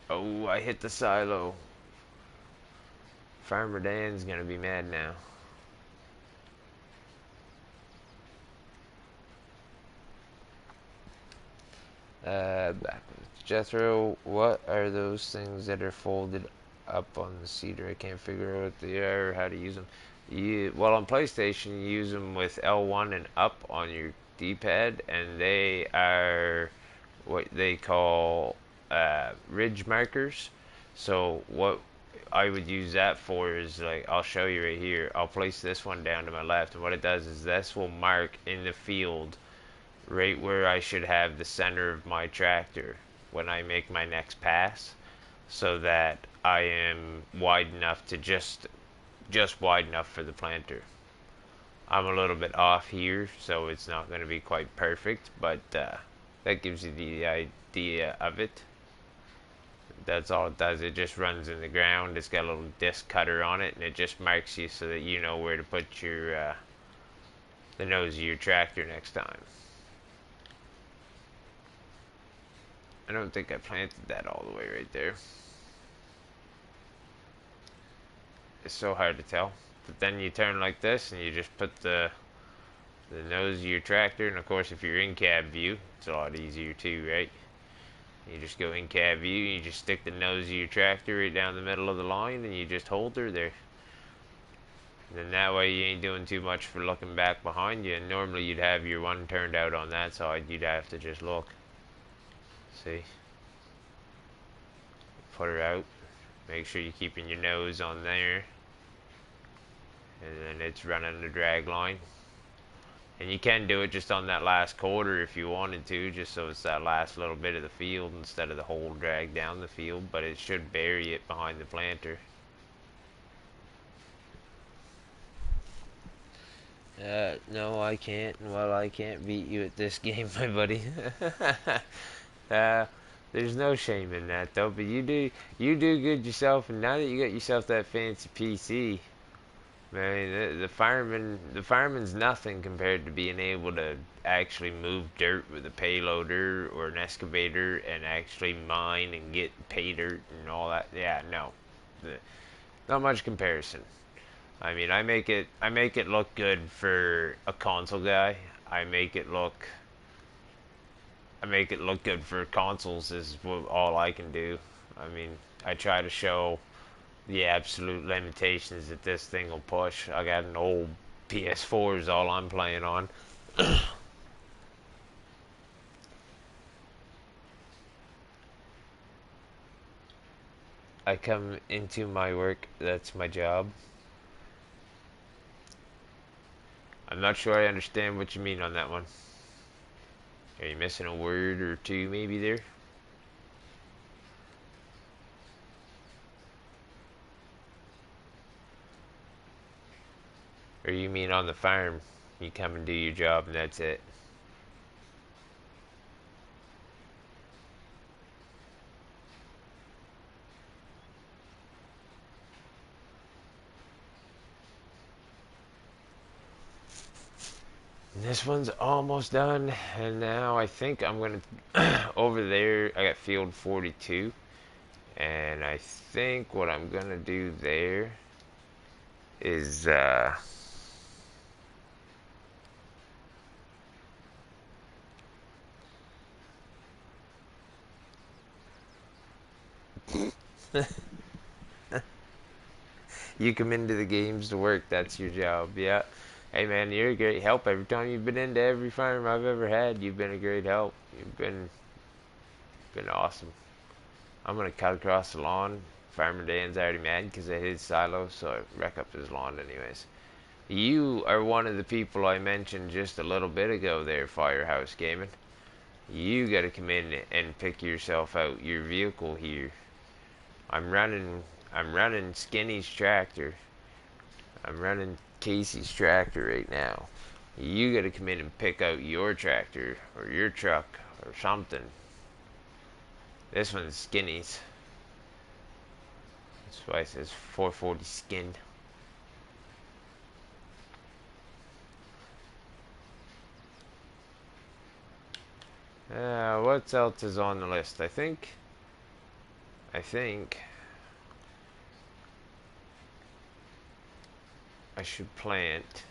Oh, I hit the silo. Farmer Dan's gonna be mad now. Back with Jethro. What are those things that are folded up on the cedar? I can't figure out what they are or how to use them. Well, on PlayStation, you use them with L1 and up on your D-pad, and they are what they call ridge markers. So what I would use that for is, like, I'll show you right here. I'll place this one down to my left, and what it does is this will mark in the field right where I should have the center of my tractor when I make my next pass, so that I am wide enough to just wide enough for the planter. I'm a little bit off here, so it's not going to be quite perfect, but that gives you the idea of it. That's all it does. It just runs in the ground. It's got a little disc cutter on it, and it just marks you so that you know where to put your the nose of your tractor next time. I don't think I planted that all the way right there. It's so hard to tell. But then you turn like this and you just put the nose of your tractor, and of course if you're in cab view, it's a lot easier too, right? You just go in cab view, and you just stick the nose of your tractor right down the middle of the line, and you just hold her there. And then that way you ain't doing too much for looking back behind you, and normally you'd have your one turned out on that side, you'd have to just look. See? Put her out. Make sure you're keeping your nose on there. And then it's running the drag line. And you can do it just on that last quarter if you wanted to, just so it's that last little bit of the field instead of the whole drag down the field, but it should bury it behind the planter. No, I can't. Well, I can't beat you at this game, my buddy. uh, there's no shame in that, though. But you do good yourself, and now that you got yourself that fancy PC, man, the fireman's nothing compared to being able to actually move dirt with a payloader or an excavator and actually mine and get pay dirt and all that. Yeah, no, not much comparison. I mean, I make it look good for a console guy. I make it look, I make it look good for consoles is all I can do. I mean, I try to show the absolute limitations that this thing will push. I got an old PS4 is all I'm playing on. I come into my work, that's my job. I'm not sure I understand what you mean on that one. Are you missing a word or two maybe there? Or you mean on the farm, you come and do your job and that's it? This one's almost done, and now I think I'm gonna over there. I got field 42, and I think what I'm gonna do there is you come into the games to work. That's your job. Yeah. Hey man, you're a great help. Every time you've been into every farm I've ever had, you've been a great help. You've been awesome. I'm gonna cut across the lawn. Farmer Dan's already mad because I hit his silo, so I wreck up his lawn anyways. You are one of the people I mentioned just a little bit ago there, Firehouse Gaming. You gotta come in and pick yourself out your vehicle here. I'm running Skinny's tractor. I'm running Casey's tractor right now. You gotta come in and pick out your tractor or your truck or something. This one's Skinny's. That's why it says 440 skin. What else is on the list? I think I should plant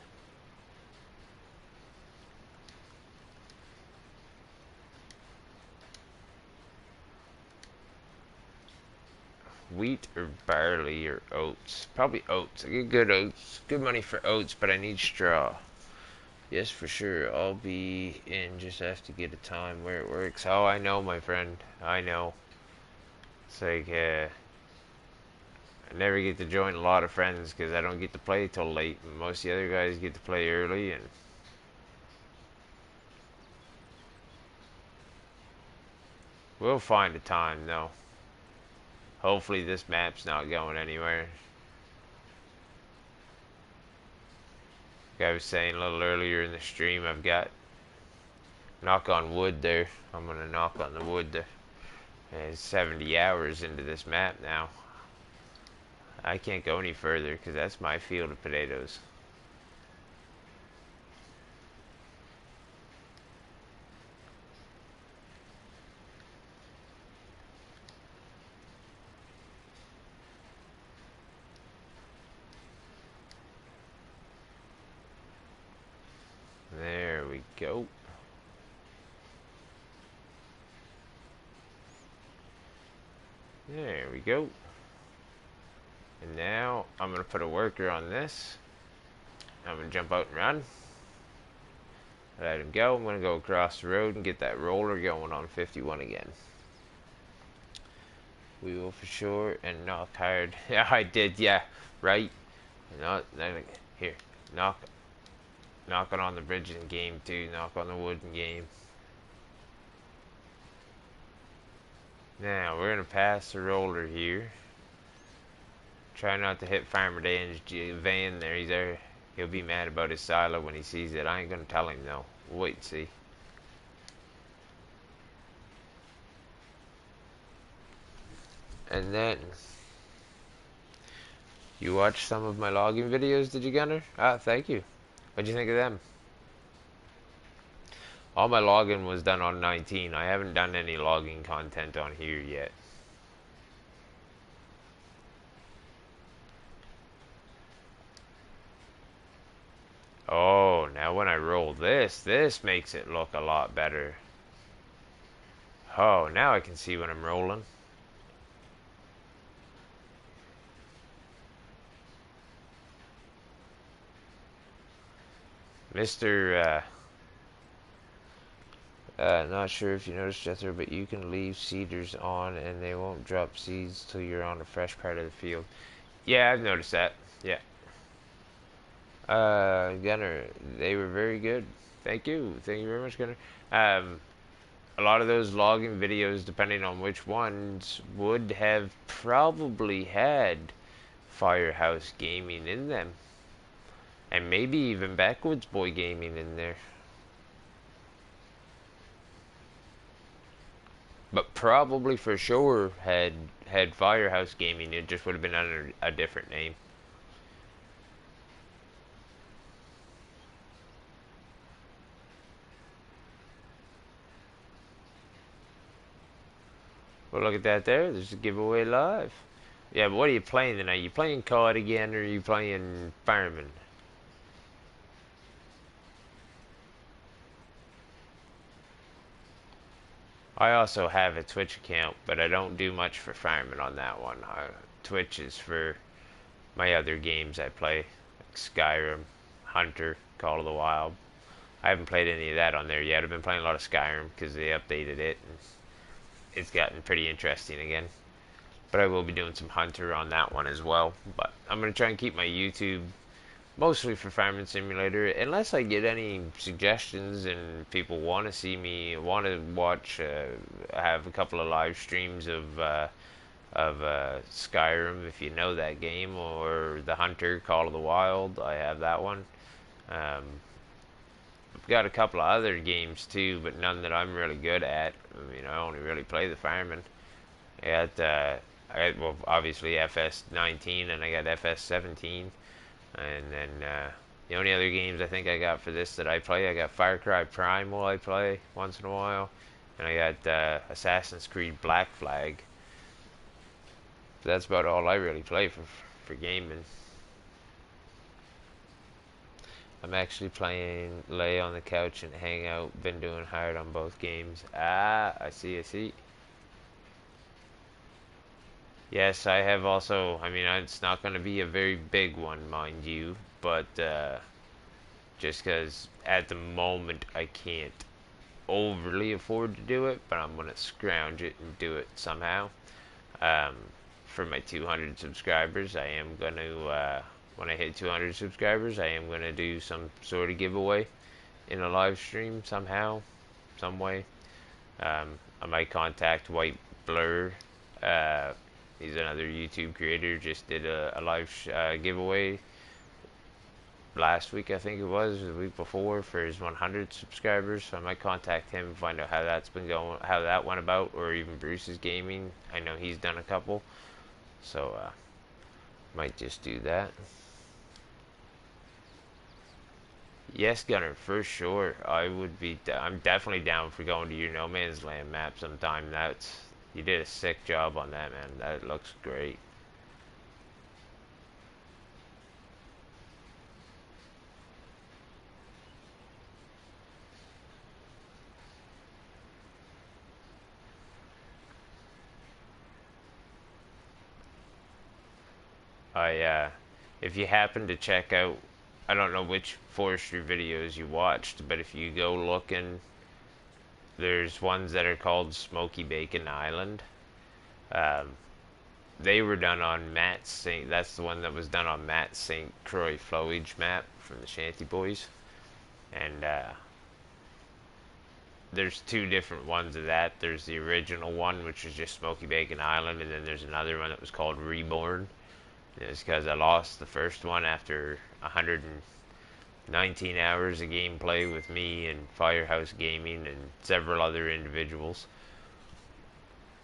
wheat or barley or oats. Probably oats. I get good oats. Good money for oats, but I need straw. Yes, for sure. I'll be in. Just have to get a time where it works. Oh, I know, my friend. I know. It's like, I never get to join a lot of friends because I don't get to play till late. And most of the other guys get to play early, and we'll find a time, though. Hopefully this map's not going anywhere. Like I was saying a little earlier in the stream, I've got knock on wood there. I'm gonna knock on the wood there. And it's 70 hours into this map now. I can't go any further because that's my field of potatoes. go. There we go. And now I'm going to put a worker on this. I'm going to jump out and run. Let him go. I'm going to go across the road and get that roller going on 51 again. We will for sure and knock hard. Yeah, I did. Yeah, right. Not here. Knocking on the bridge in game 2. Knock on the wood in game. Now we're gonna pass the roller here. Try not to hit Farmer Dan's van there. He's there. He'll be mad about his silo when he sees it. I ain't gonna tell him though. We'll wait and see. And then you watched some of my logging videos, did you, Gunner? Ah, thank you. What'd you think of them? All my logging was done on 19. I haven't done any logging content on here yet. Oh, now when I roll this makes it look a lot better. Oh, now I can see when I'm rolling. Mr. Not sure if you noticed, Jethro, but you can leave seeders on and they won't drop seeds till you're on a fresh part of the field. Yeah, I've noticed that. Yeah. Gunner, they were very good. Thank you. Thank you very much, Gunner. A lot of those logging videos, depending on which ones, would have probably had Firehouse Gaming in them. And maybe even Backwoods Boy Gaming in there. But probably for sure had Firehouse Gaming. It just would have been under a different name. Well, look at that there. There's a giveaway live. Yeah, but what are you playing tonight? You playing COD again, or are you playing Fireman? I also have a Twitch account, but I don't do much for Fireman on that one. Twitch is for my other games I play, like Skyrim, Hunter, Call of the Wild. I haven't played any of that on there yet. I've been playing a lot of Skyrim because they updated it, and it's gotten pretty interesting again. But I will be doing some Hunter on that one as well. But I'm going to try and keep my YouTube mostly for Farming Simulator, unless I get any suggestions and people want to see me, want to watch, have a couple of live streams of Skyrim, if you know that game, or the Hunter, Call of the Wild. I have that one. I've got a couple of other games too, but none that I'm really good at. I mean, I only really play the Fireman. I got well, obviously FS19 and I got FS17. And then the only other games I think I got for this that I play, I got Far Cry Primal I play once in a while, and I got Assassin's Creed Black Flag. So that's about all I really play for gaming. I'm actually playing lay on the couch and hang out. Been doing hard on both games. Ah, I see. Yes, I have also. I mean, it's not going to be a very big one, mind you, but just because at the moment I can't overly afford to do it, but I'm going to scrounge it and do it somehow. For my 200 subscribers, I am going to, when I hit 200 subscribers, I am going to do some sort of giveaway in a live stream somehow, some way. I might contact White Blur. He's another YouTube creator. Just did a live giveaway last week, I think it was, the week before, for his 100 subscribers. So I might contact him and find out how that's been going, how that went about, or even Bruce's Gaming. I know he's done a couple, so might just do that. Yes, Gunner, for sure. I would be. I'm definitely down for going to your No Man's Land map sometime. You did a sick job on that, man. That looks great. If you happen to check out, I don't know which forestry videos you watched, but if you go looking, there's ones that are called Smoky Bacon Island. Um, they were done on Matt St. That's the one that was done on Matt St. Croix Flowage map from the Shanty Boys, and there's two different ones of that. There's the original one, which was just Smoky Bacon Island, and then there's another one that was called Reborn. It's because I lost the first one after 119 hours of gameplay with me and Firehouse Gaming and several other individuals.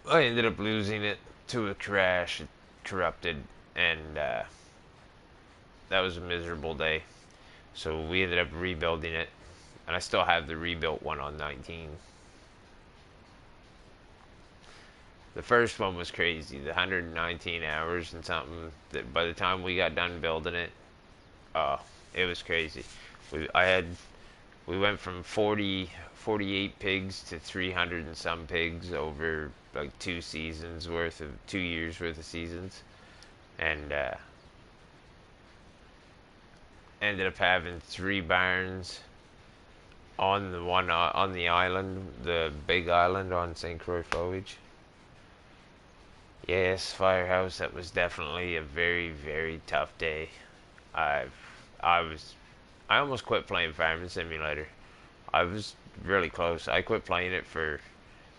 I ended up losing it to a crash. It corrupted, and that was a miserable day. So we ended up rebuilding it, and I still have the rebuilt one on 19. The first one was crazy. The 119 hours and something. That by the time we got done building it, oh, it was crazy. We went from 48 pigs to 300 and some pigs over like 2 years worth of seasons, and ended up having 3 barns on the one on the island, the big island on St. Croix Flowage. Yes, Firehouse, that was definitely a very, very tough day. I I was I almost quit playing Farming Simulator. I was really close. I quit playing it for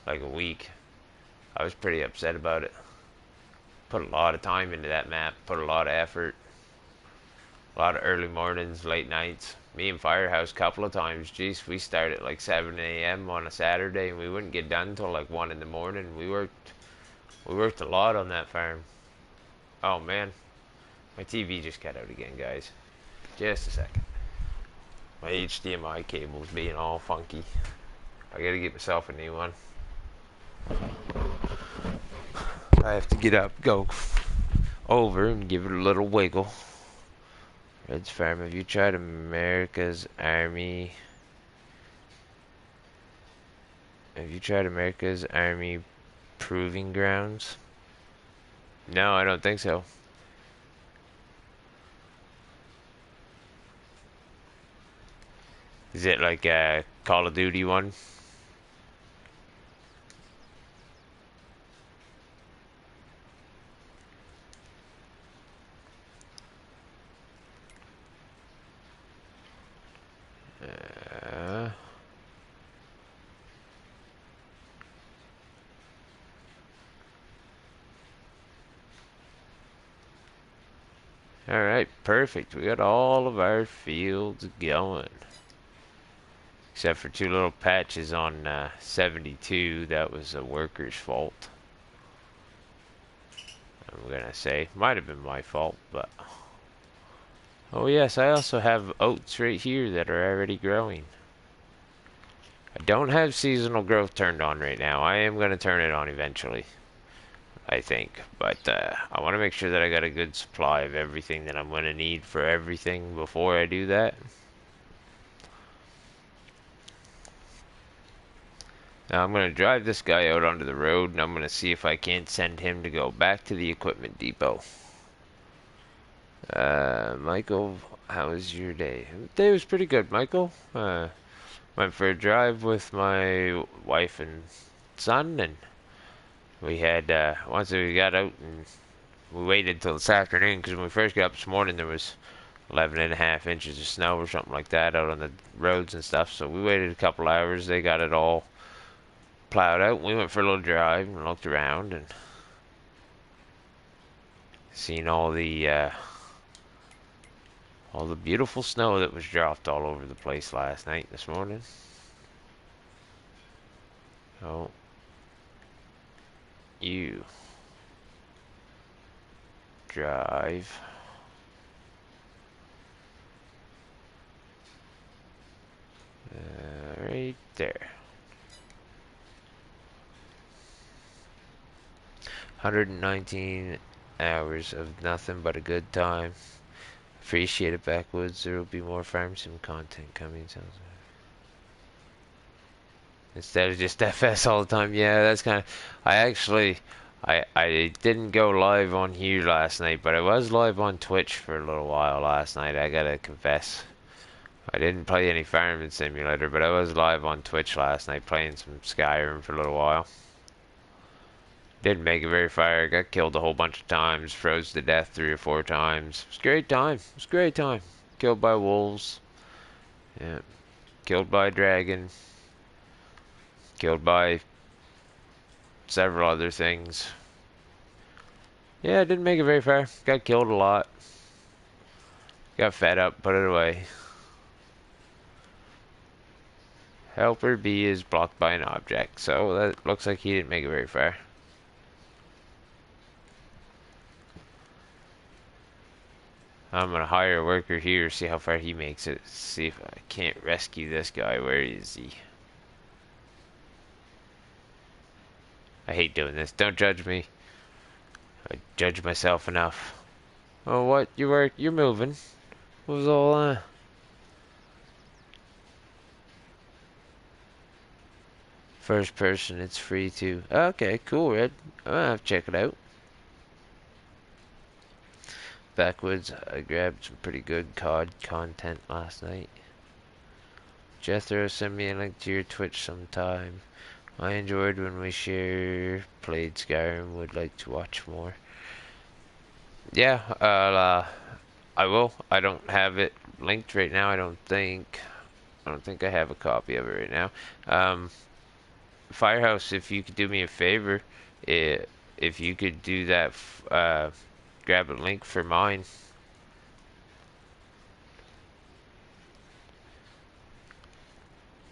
like a week. I was pretty upset about it. Put a lot of time into that map, put a lot of effort, a lot of early mornings, late nights. Me and Firehouse a couple of times. Jeez, we started at like 7 a.m. on a Saturday and we wouldn't get done until like 1 in the morning. We worked a lot on that farm. Oh man, my TV just cut out again, guys. Just a second. My HDMI cable's being all funky. I gotta get myself a new one. I have to get up, go over, and give it a little wiggle. Red's Farm, have you tried America's Army? Have you tried America's Army Proving Grounds? No, I don't think so. Is it like a Call of Duty one? Alright, perfect. We got all of our fields going. Except for 2 little patches on 72. That was a worker's fault. I'm gonna say. Might have been my fault, but... Oh yes, I also have oats right here that are already growing. I don't have seasonal growth turned on right now. I am gonna turn it on eventually, I think. But I want to make sure that I got a good supply of everything that I'm going to need for everything before I do that. Now I'm going to drive this guy out onto the road, and I'm going to see if I can't send him to go back to the equipment depot. Michael, how was your day? The day was pretty good, Michael. Went for a drive with my wife and son, and we had, once we got out, and we waited till this afternoon, because when we first got up this morning, there was 11.5 inches of snow or something like that out on the roads and stuff, so we waited a couple hours. They got it all plowed out. We went for a little drive and looked around and seen all the beautiful snow that was dropped all over the place last night and this morning. Oh, you drive right there. 119 hours of nothing but a good time. Appreciate it, Backwoods. There will be more Farm Sim content coming. Instead of just FS all the time. Yeah, that's kind of... I didn't go live on here last night, but I was live on Twitch for a little while last night. I gotta confess. I didn't play any Farming Simulator, but I was live on Twitch last night playing some Skyrim for a little while. Didn't make it very far. Got killed a whole bunch of times. Froze to death 3 or 4 times. It was a great time. It was a great time. Killed by wolves. Yeah. Killed by a dragon. Killed by several other things. Yeah, I didn't make it very far. Got killed a lot. Got fed up, put it away. Helper B is blocked by an object, so that looks like he didn't make it very far. I'm gonna hire a worker here, see how far he makes it. See if I can't rescue this guy. Where is he? I hate doing this. Don't judge me. I judge myself enough. Oh, what? You're moving. What was all that? First person, it's free too. Okay, cool, Red. I'll have to check it out. Backwoods, I grabbed some pretty good COD content last night. Jethro, send me a link to your Twitch sometime. I enjoyed when we played Skyrim. Would like to watch more. Yeah, I will. I don't have it linked right now. I don't think I have a copy of it right now. Firehouse, if you could do me a favor, if you could do that, grab a link for mine.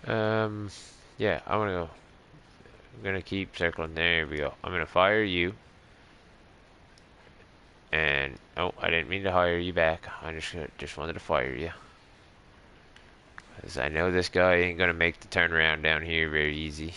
Yeah, I'm gonna keep circling. There we go. I'm gonna fire you. And oh, I didn't mean to hire you back. I just wanted to fire you. Because I know this guy ain't gonna make the turnaround down here very easy.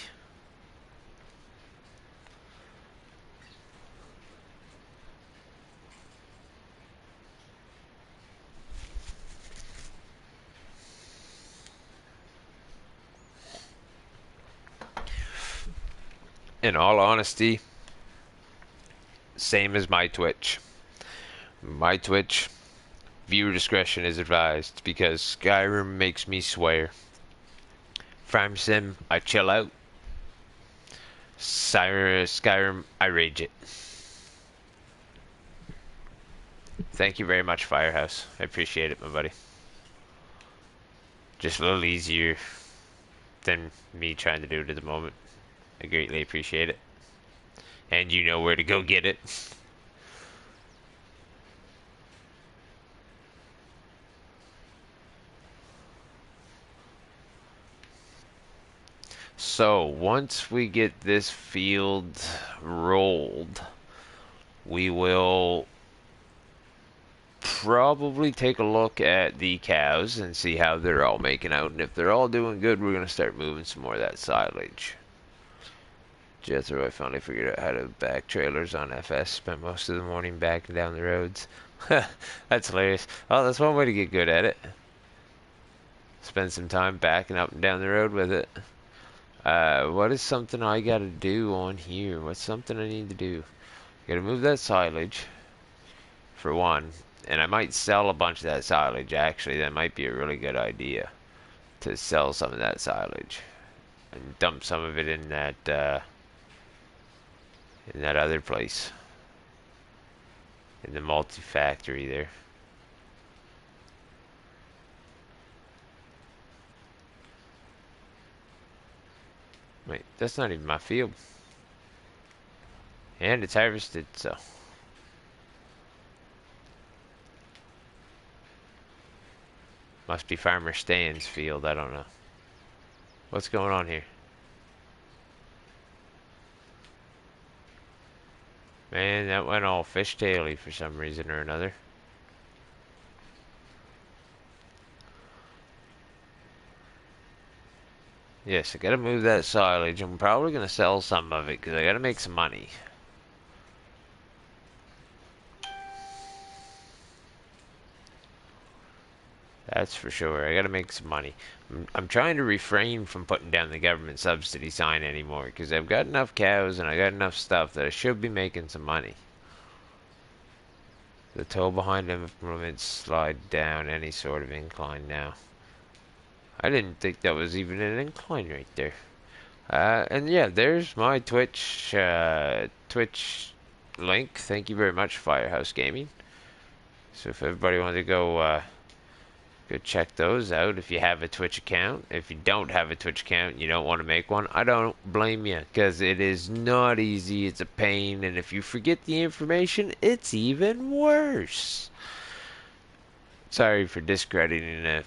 In all honesty, same as my Twitch. My Twitch, viewer discretion is advised because Skyrim makes me swear. Farm Sim, I chill out. Skyrim, I rage it. Thank you very much, Firehouse. I appreciate it, my buddy. Just a little easier than me trying to do it at the moment. I greatly appreciate it. And you know where to go get it. So, once we get this field rolled, we will probably take a look at the cows and see how they're all making out. And if they're all doing good, we're going to start moving some more of that silage. Jethro, I finally figured out how to back trailers on FS. Spent most of the morning backing down the roads. That's hilarious. Oh, that's one way to get good at it. Spend some time backing up and down the road with it. What is something I gotta do on here? What's something I need to do? Gotta move that silage, for one. And I might sell a bunch of that silage, actually. That might be a really good idea. To sell some of that silage. And dump some of it in that other place. In the multi-factory there. Wait, that's not even my field. And it's harvested, so. Must be Farmer Stan's field, I don't know. What's going on here? Man, that went all fishtaily for some reason or another. Yes, I gotta move that silage. I'm probably gonna sell some of it because I gotta make some money. That's for sure. I gotta make some money. I'm trying to refrain from putting down the government subsidy sign anymore because I've got enough cows and I got enough stuff that I should be making some money. The toe behind implements slide down any sort of incline now. I didn't think that was even an incline right there. And yeah, there's my Twitch link. Thank you very much, Firehouse Gaming. So if everybody wanted to go check those out if you have a Twitch account. If you don't have a Twitch account and you don't want to make one, I don't blame you because it is not easy. It's a pain, and if you forget the information, it's even worse. Sorry for discrediting a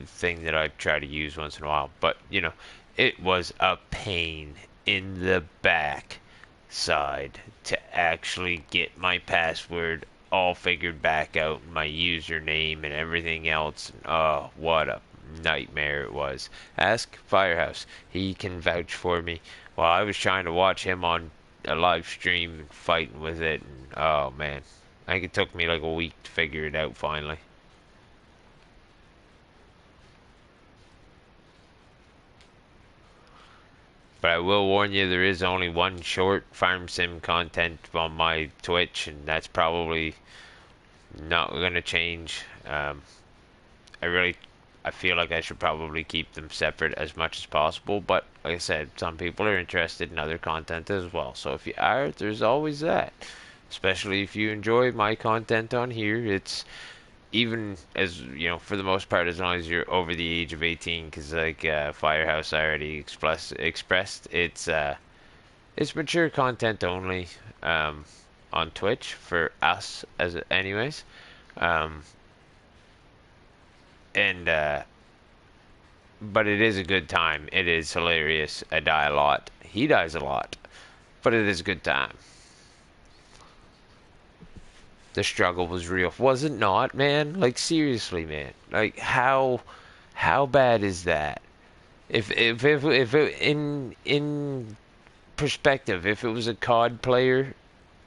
thing that I try to use once in a while, but you know, it was a pain in the back side to actually get my password all figured back out, my username and everything else. And, oh, what a nightmare it was. Ask Firehouse. He can vouch for me. While I was trying to watch him on a live stream and fighting with it, and oh man, I think it took me like a week to figure it out finally. But I will warn you, there is only one short farm sim content on my Twitch, and that's probably not going to change. I feel like I should probably keep them separate as much as possible. But like I said, some people are interested in other content as well. So if you are, there's always that. Especially if you enjoy my content on here, it's even as you know, for the most part, as long as you're over the age of 18, because like Firehouse already expressed, it's mature content only on Twitch for us as anyways, um, and but it is a good time. It is hilarious. I die a lot. He dies a lot, but it is a good time. The struggle was real. Was it not, man? Like seriously, man. Like how bad is that? If it, in perspective, if it was a COD player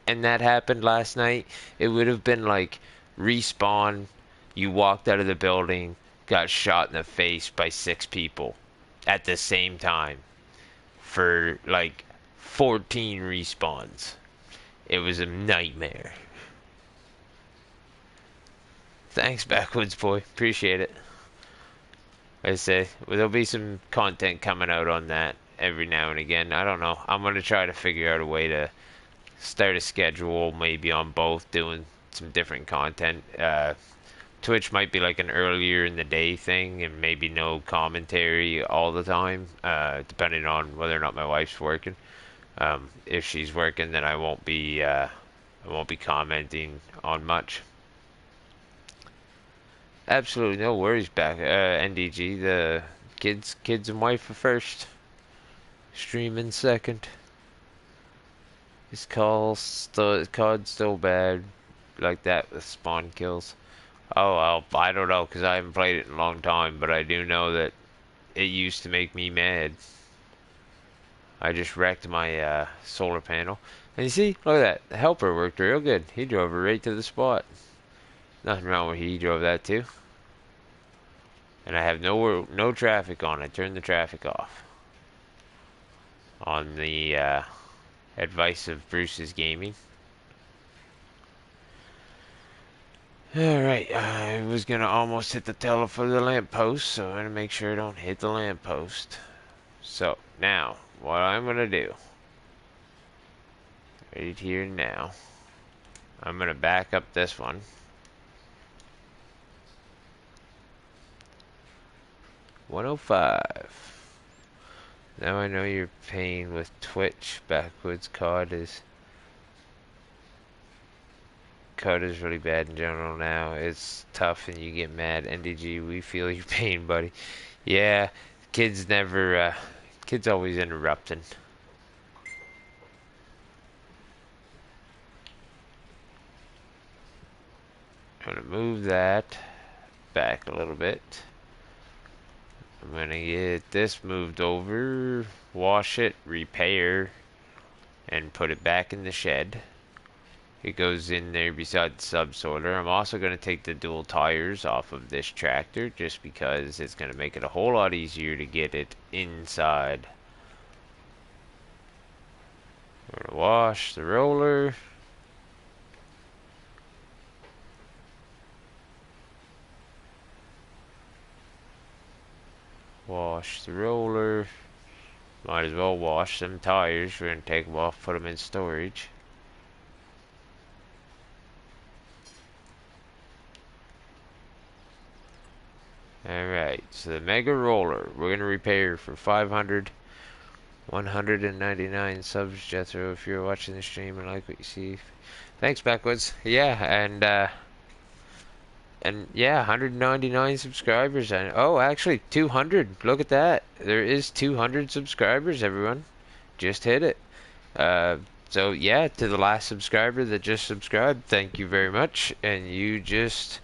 and that happened last night, it would have been like respawn, you walked out of the building, got shot in the face by 6 people at the same time for like 14 respawns. It was a nightmare. Thanks, Backwoods Boy. Appreciate it. I say, well, there'll be some content coming out on that every now and again. I don't know. I'm going to try to figure out a way to start a schedule maybe on both, doing some different content. Twitch might be like an earlier in the day thing and maybe no commentary all the time, depending on whether or not my wife's working. If she's working, then I won't be commenting on much. Absolutely no worries back. NDG, the kids and wife are first. Streaming second. His COD's still bad like that with spawn kills. Oh, well, I don't know because I haven't played it in a long time, but I do know that it used to make me mad. I just wrecked my solar panel. And you see, look at that. The helper worked real good. He drove her right to the spot. Nothing wrong with he drove that too. And I have no traffic on. I turned the traffic off. On the advice of Bruce's Gaming. Alright, I was gonna almost hit the lamppost, so I'm gonna make sure I don't hit the lamppost. So, now, what I'm gonna do, right here now, I'm gonna back up this one. $105. Now I know your pain with Twitch. Backwoods COD is really bad in general now. It's tough and you get mad. NDG, we feel your pain, buddy. Yeah, kids never, kids always interrupting. I'm gonna move that back a little bit. I'm gonna get this moved over, wash it, repair, and put it back in the shed. It goes in there beside the subsoiler. I'm also going to take the dual tires off of this tractor just because it's going to make it a whole lot easier to get it inside. We're going to wash the roller. Wash the roller. Might as well wash them tires. We're going to take them off, put them in storage. Alright, so the Mega Roller, we're going to repair for 199 subs, Jethro, if you're watching the stream and like what you see. Thanks, Backwoods. Yeah, and yeah, 199 subscribers, and oh, actually 200. Look at that. There is 200 subscribers, everyone. Just hit it. So yeah, to the last subscriber that just subscribed, thank you very much. And you just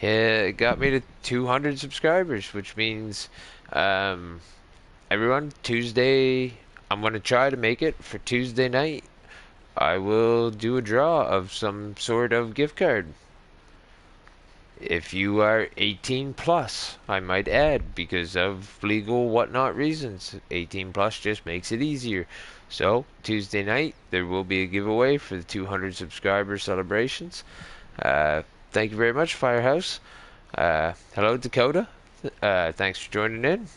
got me to 200 subscribers, which means, everyone, Tuesday, I'm going to try to make it for Tuesday night. I will do a draw of some sort of gift card. If you are 18 plus, I might add, because of legal whatnot reasons. 18 plus just makes it easier. So, Tuesday night, there will be a giveaway for the 200 subscriber celebrations. Thank you very much, Firehouse. Hello, Dakota. Thanks for joining in.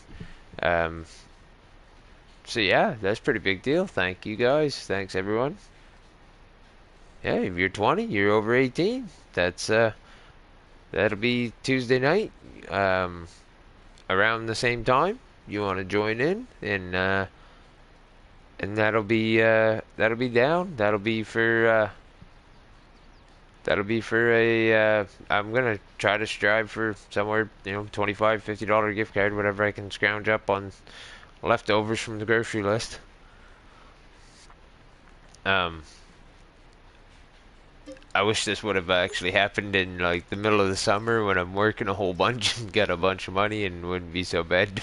So yeah, that's a pretty big deal. Thank you guys. Thanks everyone. Yeah, if you're 20, you're over 18. That's that'll be Tuesday night, around the same time. You want to join in, and that'll be down. That'll be for I'm gonna try to strive for somewhere, $25, $50 gift card, whatever I can scrounge up on leftovers from the grocery list. I wish this would have actually happened in like the middle of the summer when I'm working a whole bunch and got a bunch of money and wouldn't be so bad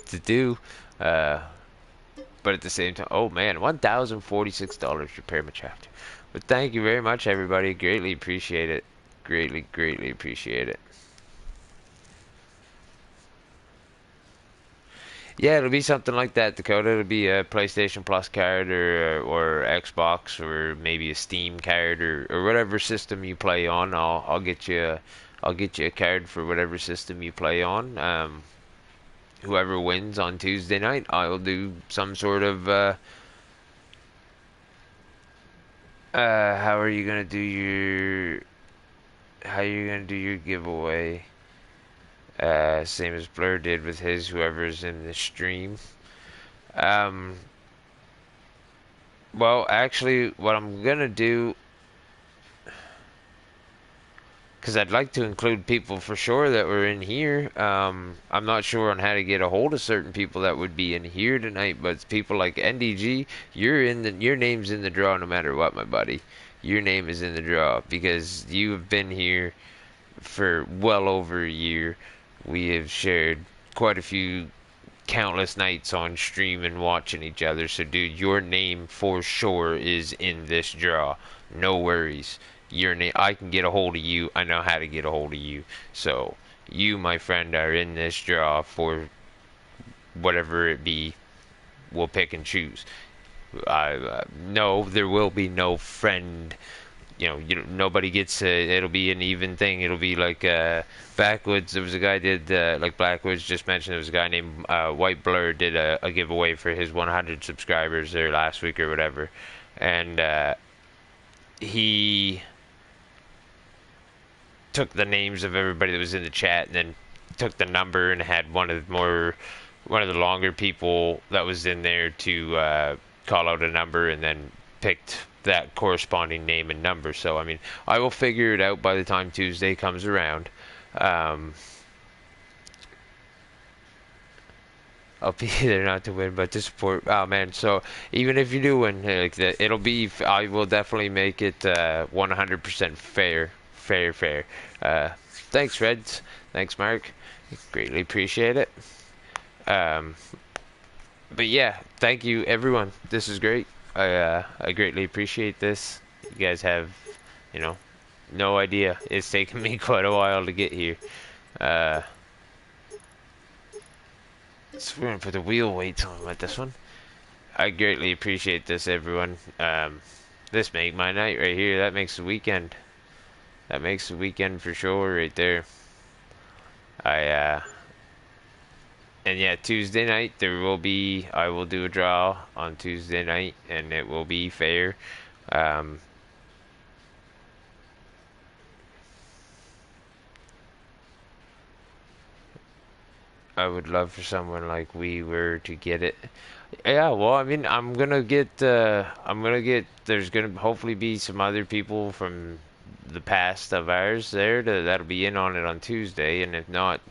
to do. But at the same time, oh man, $1,046 repair my chapter. But thank you very much, everybody. Greatly appreciate it. Greatly, greatly appreciate it. Yeah, it'll be something like that, Dakota. It'll be a PlayStation Plus card or Xbox or maybe a Steam card or whatever system you play on. I'll get you a card for whatever system you play on. Whoever wins on Tuesday night, I'll do some sort of how are you gonna do your giveaway? Same as Blur did with his, whoever's in the stream. Well, actually, what I'm gonna do, because I'd like to include people for sure that were in here. I'm not sure on how to get a hold of certain people that would be in here tonight, but people like NDG, your name's in the draw no matter what, my buddy. Your name is in the draw because you have been here for well over a year. We have shared quite a few countless nights on stream and watching each other. So, dude, your name for sure is in this draw. No worries. Your name, I can get a hold of you. I know how to get a hold of you. So, you, my friend, are in this draw for whatever it be. We'll pick and choose. No, there will be no friend. Nobody gets it'll be an even thing. It'll be like Backwoods. There was a guy did like Blackwoods just mentioned. There was a guy named White Blur did a giveaway for his 100 subscribers there last week or whatever, and he took the names of everybody that was in the chat and then took the number and had one of the longer people that was in there to call out a number and then picked that corresponding name and number. So I mean, I will figure it out by the time Tuesday comes around. I'll be there not to win, but to support. Oh man! So even if you do win, like that, it'll be. I will definitely make it 100% fair. Thanks, Reds. Thanks, Mark. Greatly appreciate it. But yeah, thank you, everyone. This is great. I greatly appreciate this. You guys have, you know, no idea. It's taken me quite a while to get here. Uh, so we're gonna put the wheel weights on with this one. I greatly appreciate this, everyone. This make my night right here. That makes the weekend. That makes the weekend for sure, right there. I and yeah, Tuesday night I will do a draw on Tuesday night, and it will be fair. Um, I would love for someone like we were to get it. Yeah, well, I mean, there's gonna hopefully be some other people from the past of ours there that'll be in on it on Tuesday, and if not,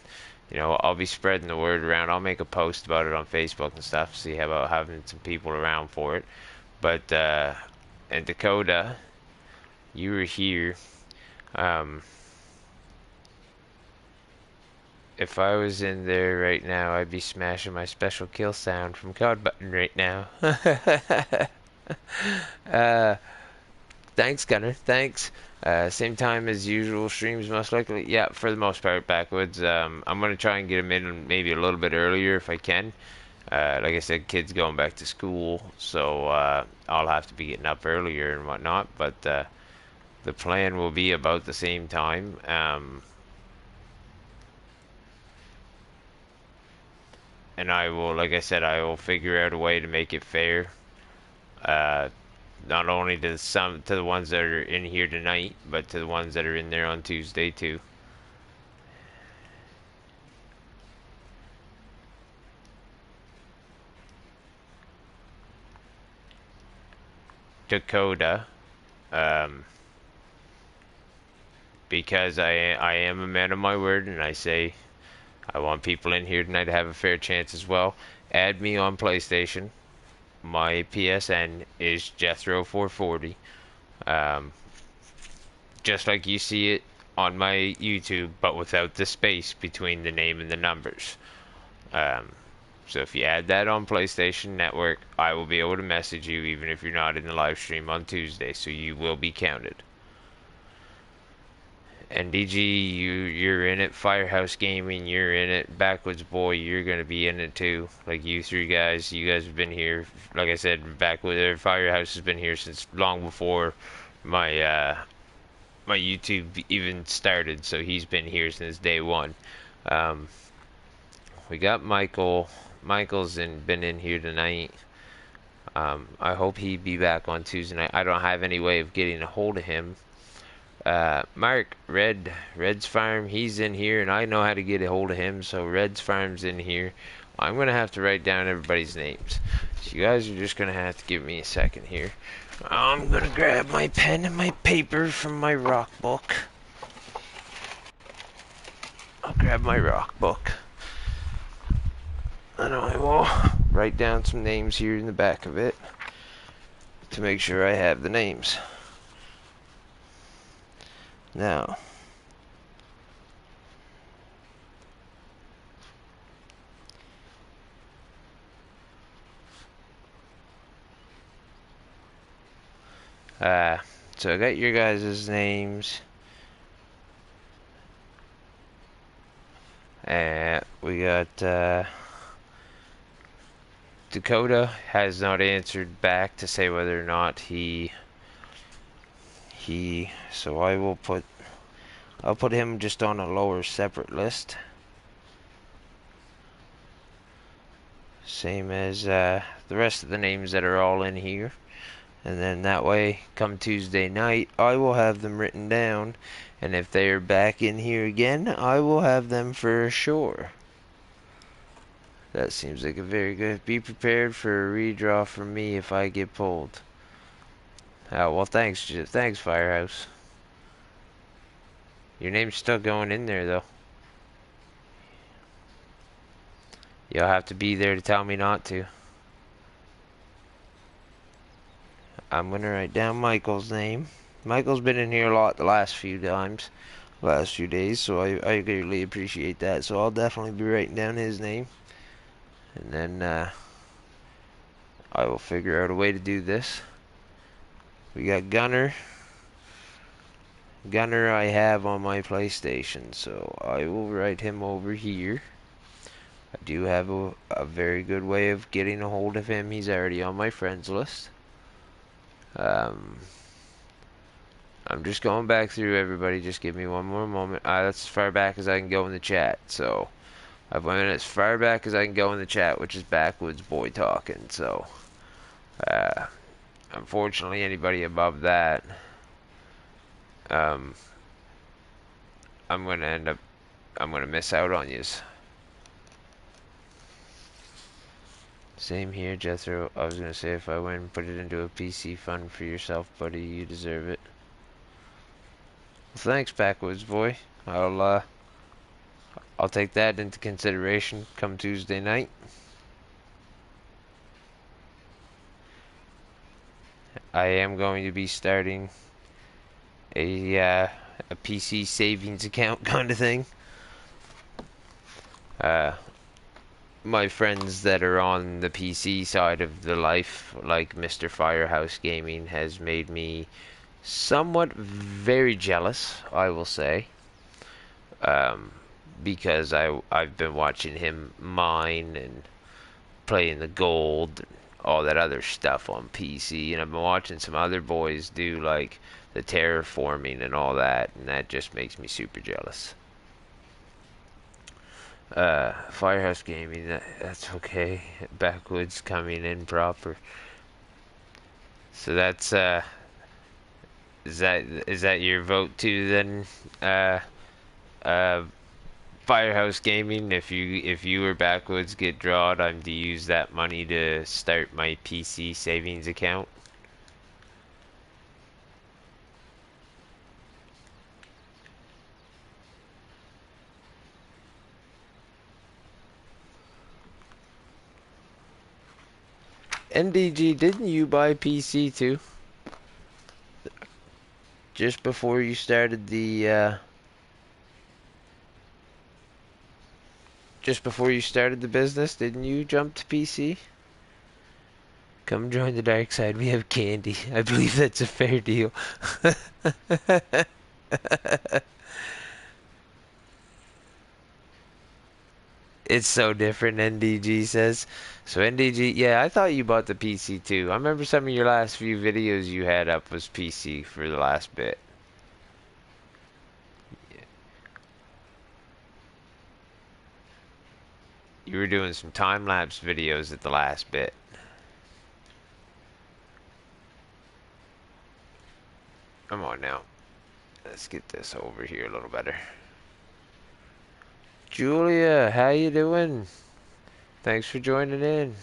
I'll be spreading the word around. I'll make a post about it on Facebook and stuff, see how about having some people around for it. But, and Dakota, you were here. Um, if I was in there right now, I'd be smashing my special kill sound from COD Button right now. uh, Thanks, Gunner. Thanks. Same time as usual streams, most likely. Yeah, for the most part, backwoods. I'm gonna try and get them in maybe a little bit earlier if I can. Like I said, kids going back to school, so I'll have to be getting up earlier and whatnot. But the plan will be about the same time. And I will, like I said, I will figure out a way to make it fair. Uh, Not only to the ones that are in here tonight, but to the ones that are in there on Tuesday too. Dakota, um, because I am a man of my word, and I say I want people in here tonight to have a fair chance as well. Add me on PlayStation. My PSN is Jethro440. Um, just like you see it on my YouTube, but without the space between the name and the numbers. Um, so if you add that on PlayStation Network, I will be able to message you even if you're not in the live stream on Tuesday, so you will be counted. And DG, you're in it. Firehouse Gaming, you're in it. Backwoods Boy, you're gonna be in it too. Like you three guys, you guys have been here. Like I said, Firehouse has been here since long before my YouTube even started. So he's been here since day one. We got Michael. Michael's been in here tonight. I hope he'd be back on Tuesday night. I don't have any way of getting a hold of him. Mark, Red's Farm, he's in here, and I know how to get a hold of him, so Red's Farm's in here. I'm going to have to write down everybody's names. So you guys are just going to have to give me a second here. I'm going to grab my pen and my paper from my rock book. I'll grab my rock book. And I will write down some names here in the back of it to make sure I have the names. Now, so I got your guys' names. We got, Dakota has not answered back to say whether or not so I'll put him just on a lower separate list. Same as, the rest of the names that are all in here. And then that way, come Tuesday night, I will have them written down. And if they are back in here again, I will have them for sure. That seems like a very good. Be prepared for a redraw from me if I get pulled. Oh, well, thanks, Firehouse. Your name's still going in there, though. You'll have to be there to tell me not to. I'm gonna write down Michael's name. Michael's been in here a lot the last few days, so I greatly appreciate that. So I'll definitely be writing down his name. And then, I will figure out a way to do this. We got Gunner. Gunner I have on my PlayStation, so I will write him over here. I do have a very good way of getting a hold of him. He's already on my friends list. I'm just going back through everybody. Just give me one more moment. That's as far back as I can go in the chat. So I've went as far back as I can go in the chat, which is Backwoods Boy talking. So unfortunately, anybody above that, I'm gonna miss out on yous. Same here, Jethro. I was gonna say if I went and put it into a PC fund for yourself, buddy, you deserve it. Well, thanks, Backwoods Boy. I'll take that into consideration come Tuesday night. I am going to be starting a PC savings account kind of thing. My friends that are on the PC side of the life, like Mr. Firehouse Gaming, has made me somewhat very jealous, I will say. Because I've been watching him mine and playing the gold and all that other stuff on PC, and I've been watching some other boys do like the terraforming and all that, and that just makes me super jealous. Firehouse Gaming, that's okay. Backwoods coming in proper. So that's is that your vote too then? Firehouse Gaming, if you or Backwoods get drawed, I'm to use that money to start my PC savings account. NDG, didn't you buy PC too? Just before you started the business, didn't you jump to PC? Come join the dark side. We have candy. I believe that's a fair deal. It's so different, NDG says. So NDG, yeah, I thought you bought the PC too. I remember some of your last few videos you had up was PC for the last bit. You were doing some time-lapse videos at the last bit. Come on now. Let's get this over here a little better. Julia, how you doing? Thanks for joining in.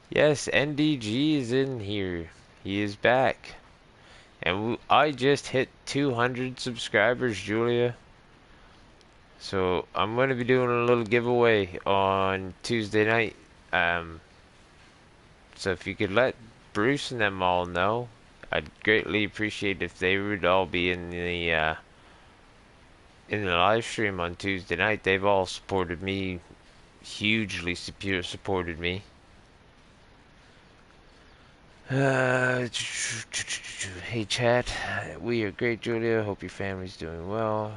Yes, NDG is in here. He is back. And I just hit 200 subscribers, Julia. So I'm going to be doing a little giveaway on Tuesday night. So if you could let Bruce and them all know, I'd greatly appreciate if they would all be in the live stream on Tuesday night. They've all supported me, hugely supported me. Hey chat, we are great, Julia. Hope your family's doing well.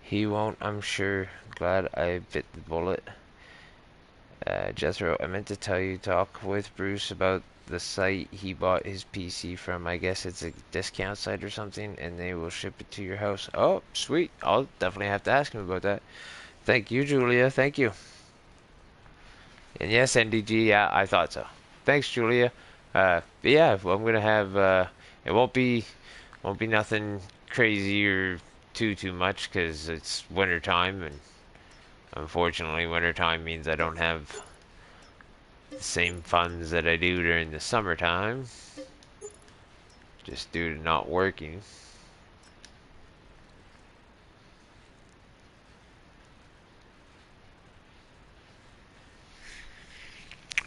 He won't, I'm sure. Glad I bit the bullet. Jethro, I meant to tell you, talk with Bruce about the site he bought his PC from. I guess it's a discount site or something, and they will ship it to your house. Oh, sweet. I'll definitely have to ask him about that. Thank you, Julia. Thank you. And yes, NDG, yeah, I thought so. Thanks, Julia. But yeah, well, I'm gonna have it won't be nothing crazy or too much because it's winter time, and unfortunately winter time means I don't have the same funds that I do during the summertime, just due to not working.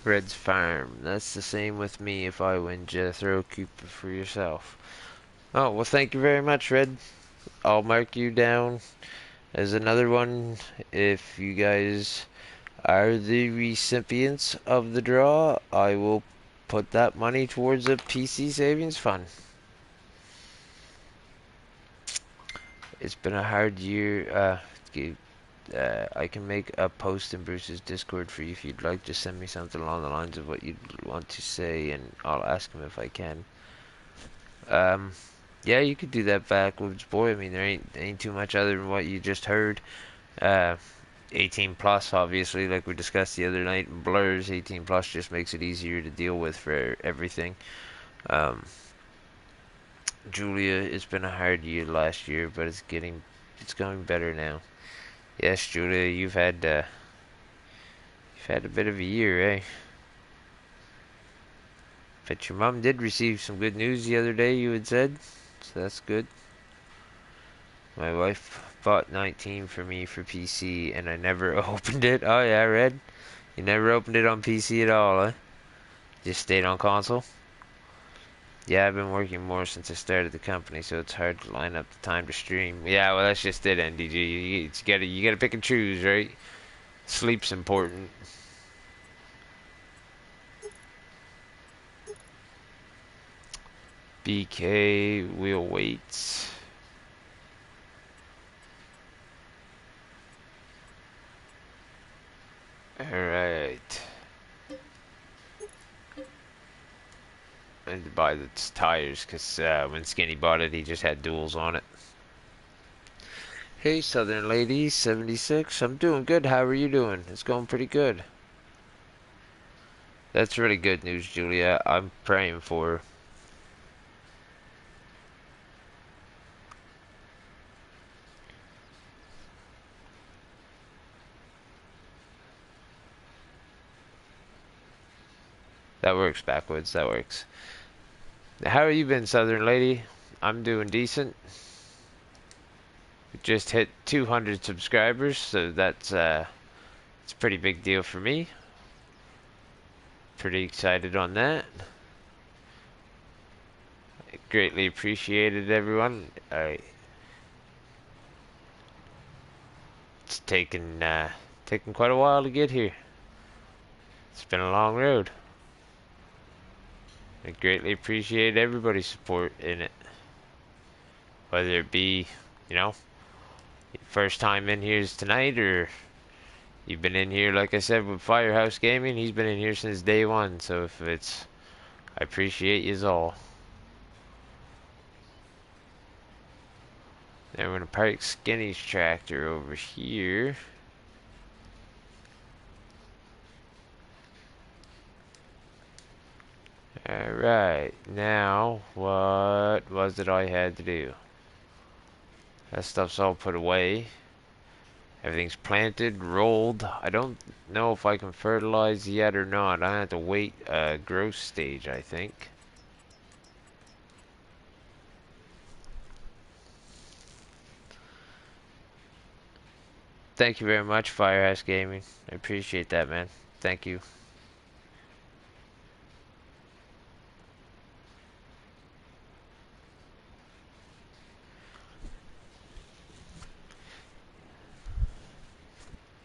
Red's Farm. That's the same with me if I win, Jethro. Keep it for yourself. Oh, well, thank you very much, Red. I'll mark you down as another one if you guys are the recipients of the draw, I will put that money towards a PC savings fund. It's been a hard year. I can make a post in Bruce's Discord for you if you'd like. Just send me something along the lines of what you'd want to say, and I'll ask him if I can. Um, yeah, you could do that backwards, boy. I mean, there ain't too much other than what you just heard. Uh, 18 plus, obviously, like we discussed the other night. Blurs 18 plus just makes it easier to deal with for everything. Um, Julia, it's been a hard year last year, but it's going better now. Yes, Julia, you've had a bit of a year, eh? But your mom did receive some good news the other day, you had said, so that's good. My wife bought 19 for me for PC, and I never opened it. Oh yeah, Red, you never opened it on PC at all, eh? Just stayed on console. Yeah, I've been working more since I started the company, so it's hard to line up the time to stream. Yeah, well, that's just it, NDG. You gotta pick and choose, right? Sleep's important. BK, we'll wait. Alright. I had to buy the tires because when Skinny bought it, he just had duals on it. Hey, Southern Lady, 76. I'm doing good. How are you doing? It's going pretty good. That's really good news, Julia. I'm praying for her. That works backwards. That works. How have you been, Southern Lady? I'm doing decent. We just hit 200 subscribers, so it's a pretty big deal for me. Pretty excited on that. I greatly appreciated everyone. It's taken quite a while to get here. It's been a long road. I greatly appreciate everybody's support in it. Whether it be, you know, first time in here is tonight, or you've been in here, like I said, with Firehouse Gaming. He's been in here since day one, so I appreciate yous all. Then we're gonna park Skinny's tractor over here. Alright, now, what was it I had to do? That stuff's all put away. Everything's planted, rolled. I don't know if I can fertilize yet or not. I have to wait growth stage, I think. Thank you very much, Firehouse Gaming. I appreciate that, man. Thank you.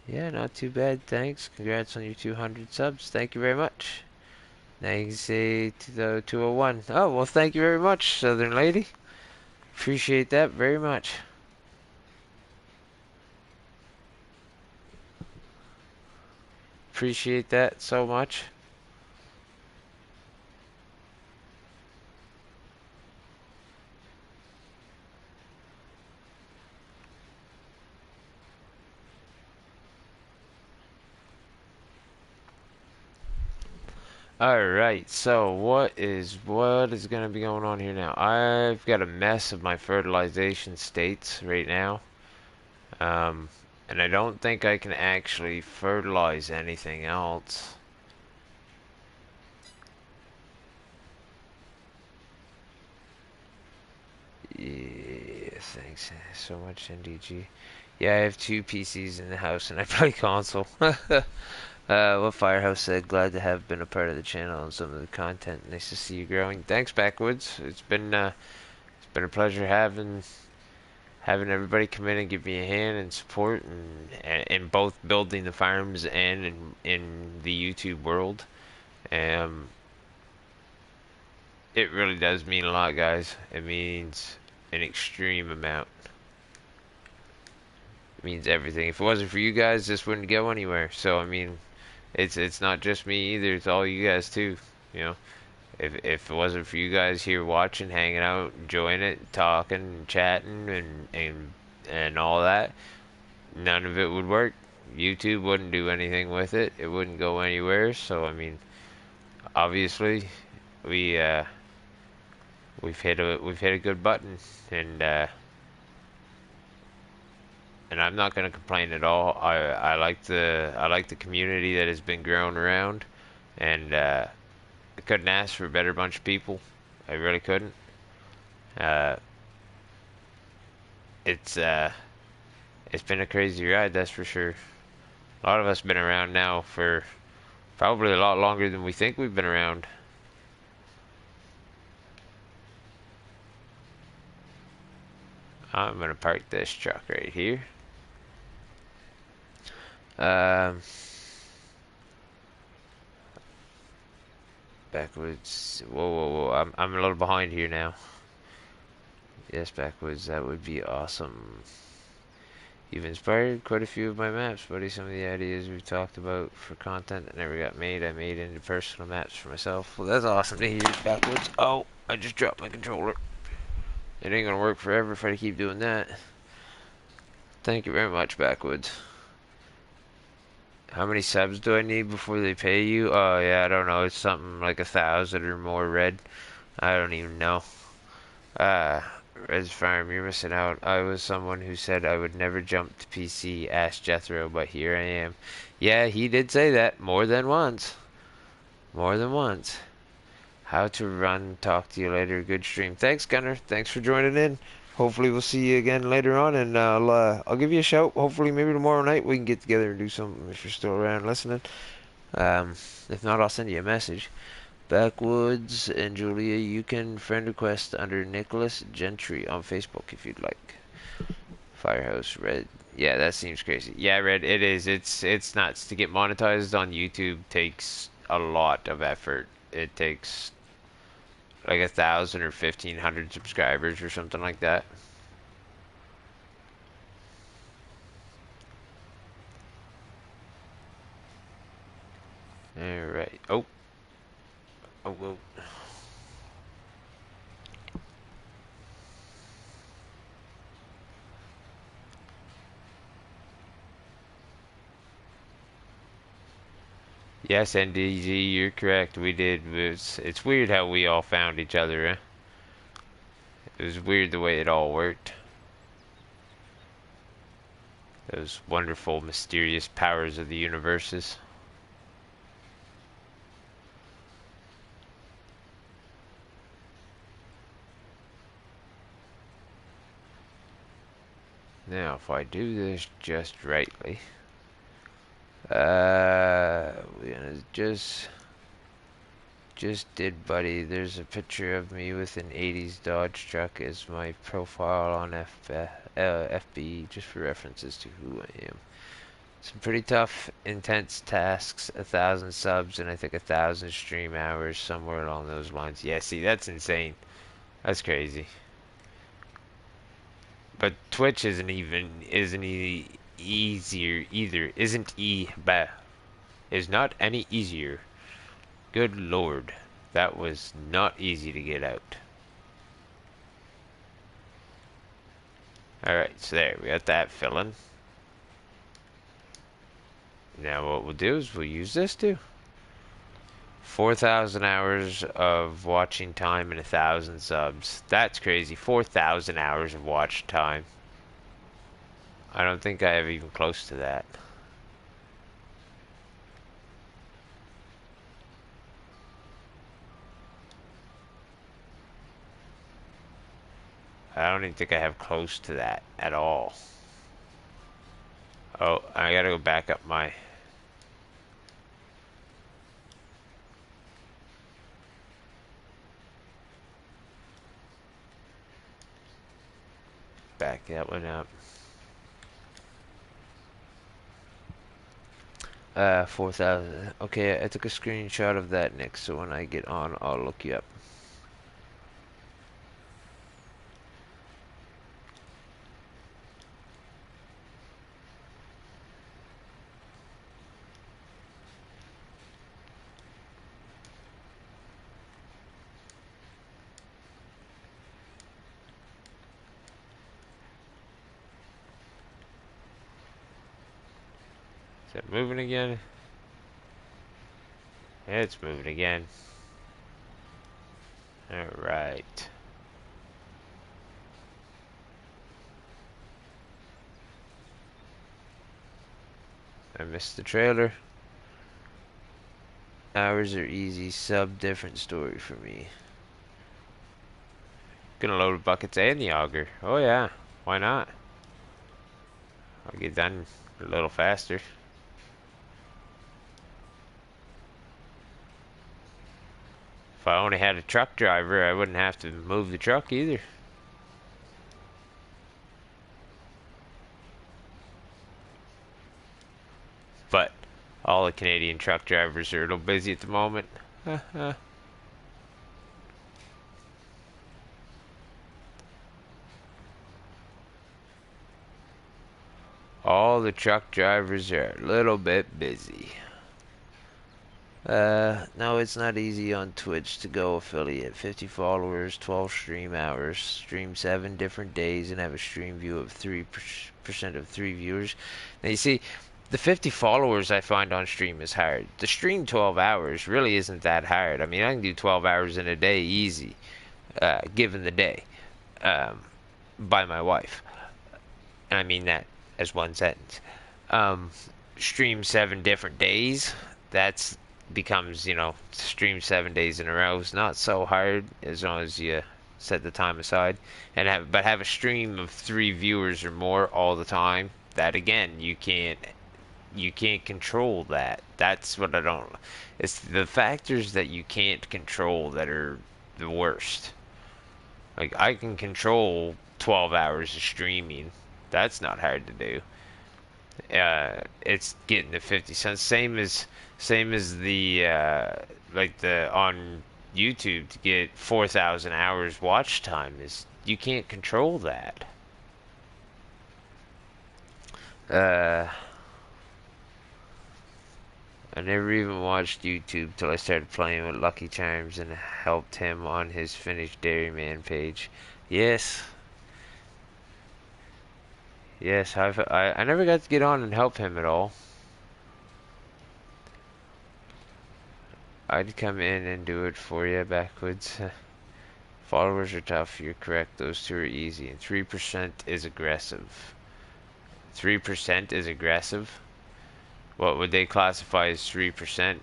Yeah, not too bad, thanks. Congrats on your 200 subs. Thank you very much. Now you can say to the 201. Oh, well, thank you very much, Southern Lady. Appreciate that very much. Appreciate that so much. Alright, so what is gonna be going on here now? I've got a mess of my fertilization states right now. And I don't think I can actually fertilize anything else. Yeah, thanks so much, NDG. Yeah, I have two PCs in the house and I play console. What Firehouse said, glad to have been a part of the channel and some of the content. Nice to see you growing. Thanks, Backwoods. It's been a pleasure having everybody come in and give me a hand and support, and both building the farms and in the YouTube world. Um, it really does mean a lot, guys. It means an extreme amount. It means everything. If it wasn't for you guys, this wouldn't go anywhere. So I mean, it's not just me either. It's all you guys too. You know, if it wasn't for you guys here watching, hanging out, enjoying it, talking, chatting, and all that, none of it would work. YouTube wouldn't do anything with it. It wouldn't go anywhere. So I mean, obviously, we we've hit a good button, and and I'm not gonna complain at all. I like the community that has been growing around, and I couldn't ask for a better bunch of people. I really couldn't. Uh, it's it's been a crazy ride, that's for sure. A lot of us been around now for probably a lot longer than we think we've been around. I'm gonna park this truck right here. Um, Backwards. Whoa, whoa, whoa! I'm a little behind here now. Yes, backwards. That would be awesome. You've inspired quite a few of my maps, buddy. Some of the ideas we've talked about for content that never got made, I made into personal maps for myself. Well, that's awesome to hear. Backwards. Oh, I just dropped my controller. It ain't gonna work forever if I keep doing that. Thank you very much, Backwoods. How many subs do I need before they pay you? Oh, yeah, I don't know. It's something like 1,000 or more, Red. I don't even know. Red's Farm, you're missing out. I was someone who said I would never jump to PC, asked Jethro, but here I am. Yeah, he did say that more than once. More than once. How to run, talk to you later. Good stream. Thanks, Gunner. Thanks for joining in. Hopefully we'll see you again later on, and I'll give you a shout. Hopefully maybe tomorrow night we can get together and do something if you're still around listening. If not, I'll send you a message. Backwoods and Julia, you can friend request under Nicholas Gentry on Facebook if you'd like. Firehouse Red. Yeah, that seems crazy. Yeah, Red, it is. It's nuts. To get monetized on YouTube takes a lot of effort. It takes like 1,000 or 1,500 subscribers or something like that. Alright. Oh. Oh, whoa. Yes, NDZ, you're correct. We did. It's weird how we all found each other, eh? It was weird the way it all worked. Those wonderful, mysterious powers of the universes. Now, if I do this just rightly, we're gonna just did, buddy. There's a picture of me with an 80s Dodge truck as my profile on FB, just for references to who I am. Some pretty tough, intense tasks, 1,000 subs, and I think 1,000 stream hours, somewhere along those lines. Yeah, see, that's insane. That's crazy. But Twitch isn't easier either. Is not any easier. Good lord, that was not easy to get out. Alright, so there, we got that filling. Now what we'll do is we'll use this too. 4,000 hours of watching time and 1,000 subs. That's crazy. 4,000 hours of watch time. I don't think I have even close to that. I don't even think I have close to that at all. Oh, I gotta go back up my... Heck, that went up. 4,000. Okay, I took a screenshot of that, Nick, so when I get on, I'll look you up. Is it moving again? It's moving again. Alright. I missed the trailer. Hours are easy, sub different story for me. Gonna load the buckets and the auger. Oh yeah, why not? I'll get done a little faster. If I only had a truck driver, I wouldn't have to move the truck either. But all the Canadian truck drivers are a little busy at the moment. All the truck drivers are a little bit busy. No, it's not easy on Twitch to go affiliate. 50 followers, 12 stream hours, stream 7 different days, and have a stream view of 3% of 3 viewers. Now you see, the 50 followers I find on stream is hard. The stream 12 hours really isn't that hard. I mean, I can do 12 hours in a day easy, given the day, by my wife. And I mean that as one sentence. Stream 7 different days, that's becomes, you know, stream 7 days in a row is not so hard as long as you set the time aside and have a stream of 3 viewers or more all the time. That again, you can't control that. That's what I don't. It's the factors that you can't control that are the worst. Like I can control 12 hours of streaming. That's not hard to do. It's getting to 50 cents. Same as the like the on YouTube to get 4,000 hours watch time is you can't control that. I never even watched YouTube till I started playing with Lucky Charms and helped him on his Finished Dairyman page. Yes. Yes, I never got to get on and help him at all. I'd come in and do it for you backwards. Followers are tough, you're correct. Those two are easy. And 3% is aggressive. 3% is aggressive? What would they classify as 3%?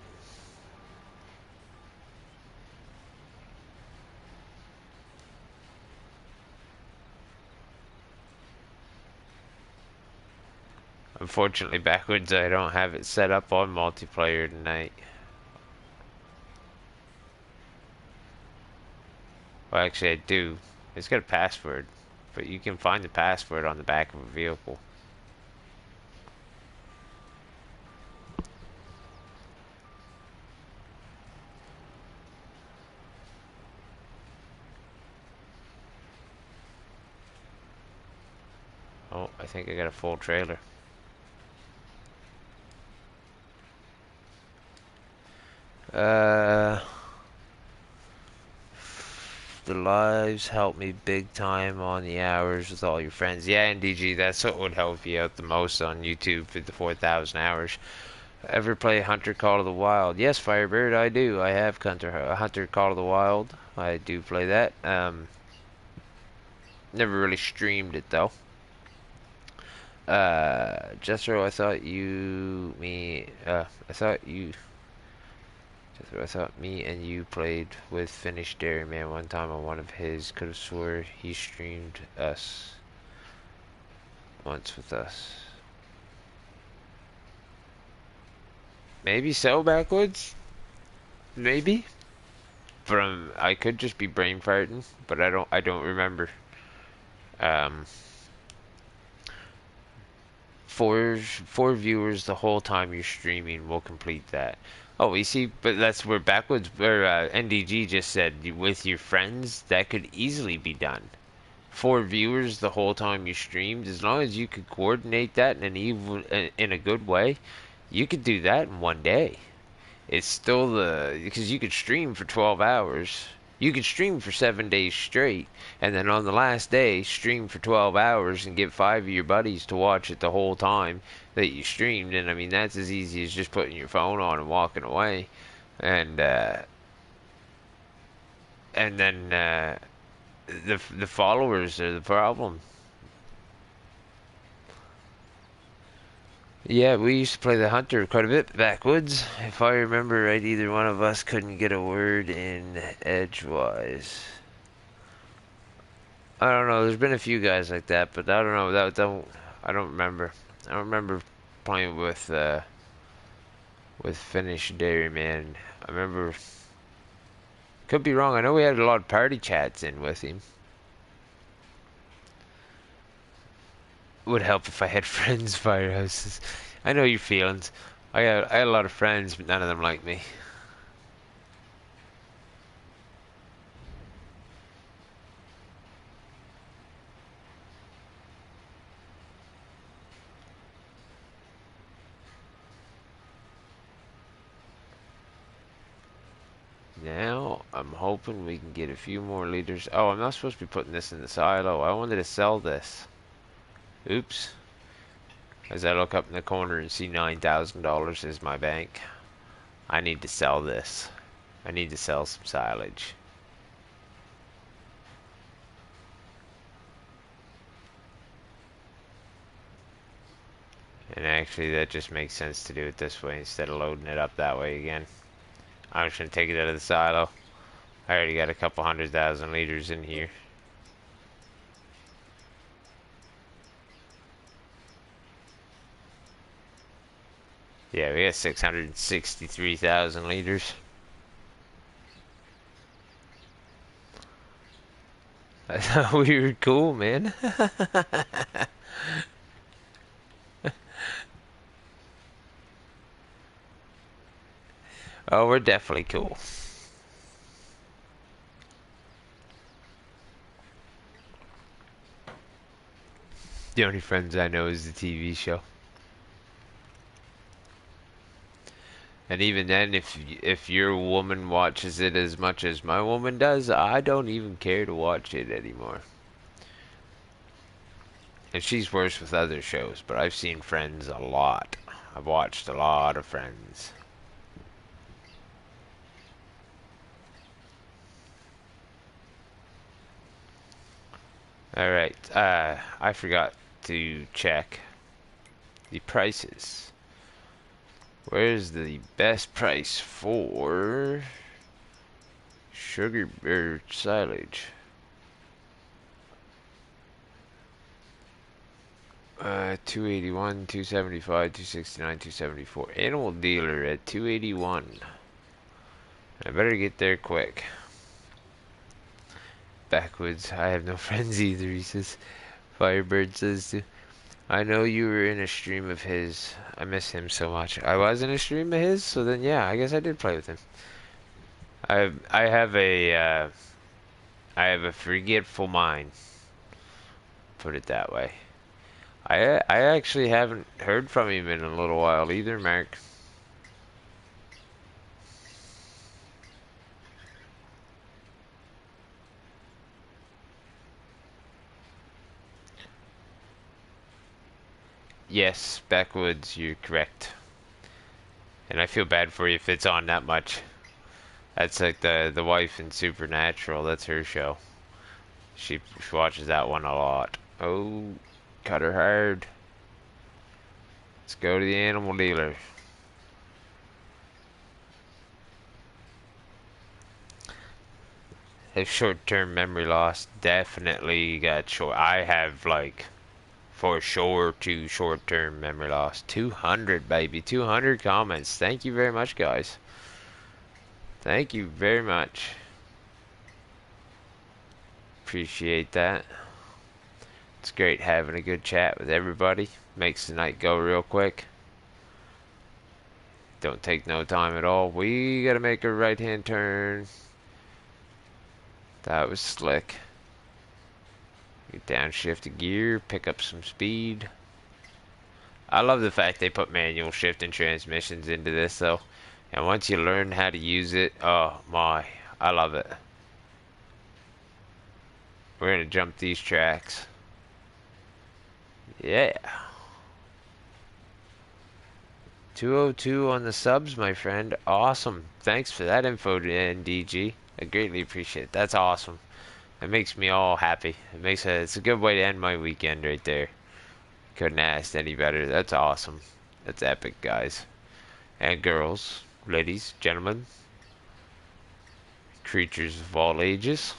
Unfortunately, backwards, I don't have it set up on multiplayer tonight. Well, actually, I do. It's got a password, but you can find the password on the back of a vehicle. Oh, I think I got a full trailer. The lives help me big time on the hours with all your friends. Yeah, and DG, that's what would help you out the most on YouTube for the 4,000 hours. Ever play Hunter Call of the Wild? Yes, Firebird, I do. I have Hunter Call of the Wild. I do play that. Never really streamed it though. Jethro, I thought me and you played with Finished Dairyman one time on one of his. Could have swore he streamed us once with us. Maybe so, backwoods. Maybe. I could just be brain farting, but I don't remember. four viewers the whole time you're streaming will complete that. Oh, you see, but that's where backwards where NDG just said with your friends that could easily be done. Four viewers the whole time you streamed, as long as you could coordinate that in a good way, you could do that in one day. It's still because you could stream for 12 hours. You could stream for 7 days straight, and then on the last day, stream for 12 hours and get five of your buddies to watch it the whole time that you streamed. And I mean, that's as easy as just putting your phone on and walking away. And then the followers are the problem. Yeah, we used to play the Hunter quite a bit backwoods. If I remember right, either one of us couldn't get a word in edgewise. I don't know. There's been a few guys like that, but I don't know. I don't remember. I don't remember playing with Finnish Dairyman. I remember. Could be wrong. I know we had a lot of party chats in with him. Would help if I had friends, firehouses. I know your feelings. I had a lot of friends, but none of them like me. Now, I'm hoping we can get a few more liters. Oh, I'm not supposed to be putting this in the silo. I wanted to sell this. Oops. As I look up in the corner and see $9,000 is my bank. I need to sell this. I need to sell some silage. And actually that just makes sense to do it this way instead of loading it up that way again. I'm just going to take it out of the silo. I already got a couple 100,000 liters in here. Yeah, we got 663,000 liters. I thought we were cool, man. Oh, we're definitely cool. The only friends I know is the TV show. And even then, if your woman watches it as much as my woman does, I don't even care to watch it anymore. And she's worse with other shows, but I've seen Friends a lot. I've watched a lot of Friends. Alright, I forgot to check the prices. Where's the best price for sugar or silage? 281, 275, 269, 274. Animal dealer at 281. I better get there quick. Backwoods. I have no friends either, he says. Firebird says too. I know you were in a stream of his. I miss him so much. I was in a stream of his, so then yeah, I guess I did play with him. I have a forgetful mind. Put it that way. I actually haven't heard from him in a little while either, Mark. Yes, Backwoods, you're correct. And I feel bad for you if it's on that much. That's like the wife in Supernatural. That's her show. She watches that one a lot. Oh, cut her hard. Let's go to the animal dealer. Have short-term memory loss. Definitely got short. I have like for sure to short-term memory loss. 200, baby. 200 comments. Thank you very much, guys. Thank you very much. Appreciate that. It's great having a good chat with everybody. Makes the night go real quick. Don't take no time at all. We gotta make a right-hand turn. That was slick. You downshift a gear, pick up some speed. I love the fact they put manual shift and transmissions into this though. And once you learn how to use it, oh my, I love it. We're gonna jump these tracks. Yeah. 202 on the subs, my friend. Awesome. Thanks for that info, NDG. I greatly appreciate it. That's awesome. It makes me all happy. It's a good way to end my weekend right there. Couldn't ask any better. That's awesome. That's epic, guys. And girls, ladies, gentlemen, creatures of all ages.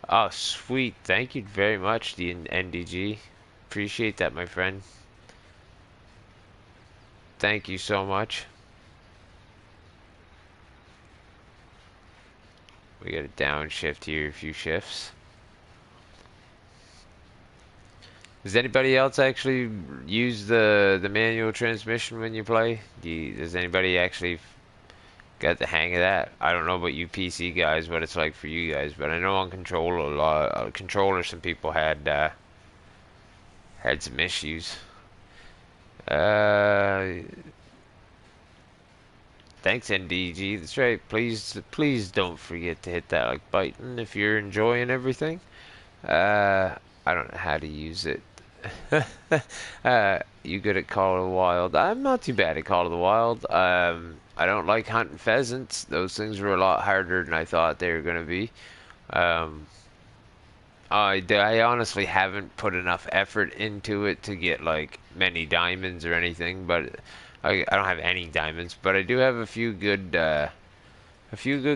Oh, sweet. Thank you very much, the NDG. Appreciate that, my friend. Thank you so much. We got a downshift here, a few shifts. Does anybody else actually use the manual transmission when you play? Does anybody actually got the hang of that? I don't know about you PC guys, what it's like for you guys, but I know on controller some people had some issues. Thanks NDG. That's right. Please don't forget to hit that like button if you're enjoying everything. I don't know how to use it. You good at Call of the Wild? I'm not too bad at Call of the Wild. I don't like hunting pheasants. Those things were a lot harder than I thought they were gonna be. I honestly haven't put enough effort into it to get like many diamonds or anything, but I don't have any diamonds, but I do have a few good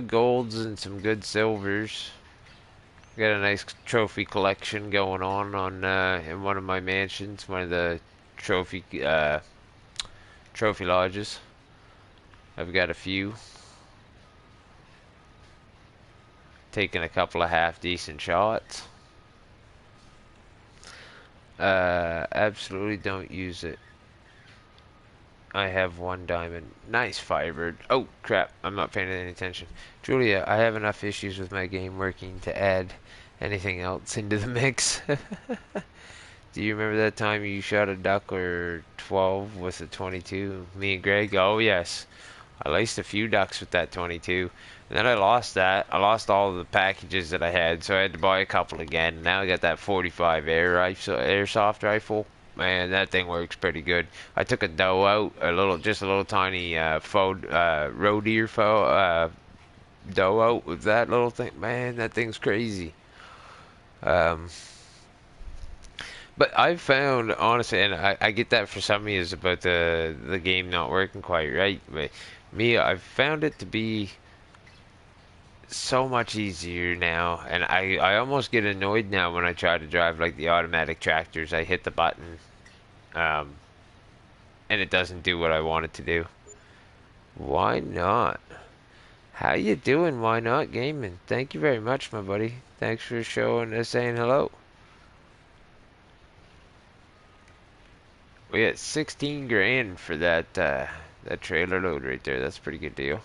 golds and some good silvers. Got a nice trophy collection going on in one of my mansions, one of the trophy lodges. I've got a few. Taking a couple of half decent shots. Absolutely don't use it. I have one diamond. Nice, Firebird. Oh, crap. I'm not paying any attention. Julia, I have enough issues with my game working to add anything else into the mix. Do you remember that time you shot a duck or 12 with a 22? Me and Greg? Oh, yes. I laced a few ducks with that 22. And then I lost that. I lost all of the packages that I had, so I had to buy a couple again. Now I got that 45 airsoft rifle. Man, that thing works pretty good. I took a doe out, just a little tiny roe deer doe out with that little thing. Man, that thing's crazy. But I've found, honestly, and I get that for some of you is about the game not working quite right. But me, I've found it to be so much easier now, and I almost get annoyed now when I try to drive like the automatic tractors. I hit the button, and it doesn't do what I want it to do. Why not? How you doing? Why not gaming? Thank you very much, my buddy. Thanks for saying hello. We got 16 grand for that trailer load right there. That's a pretty good deal.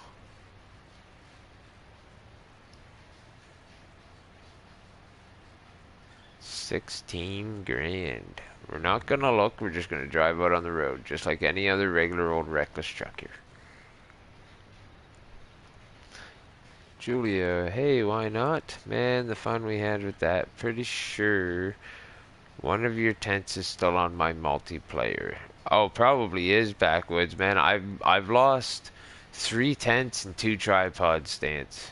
$16 grand. We're not gonna look, we're just gonna drive out on the road, just like any other regular old reckless trucker. Julia, hey, why not? Man, the fun we had with that. Pretty sure one of your tents is still on my multiplayer. Oh, probably is, Backwoods, man. I've lost 3 tents and 2 tripod stands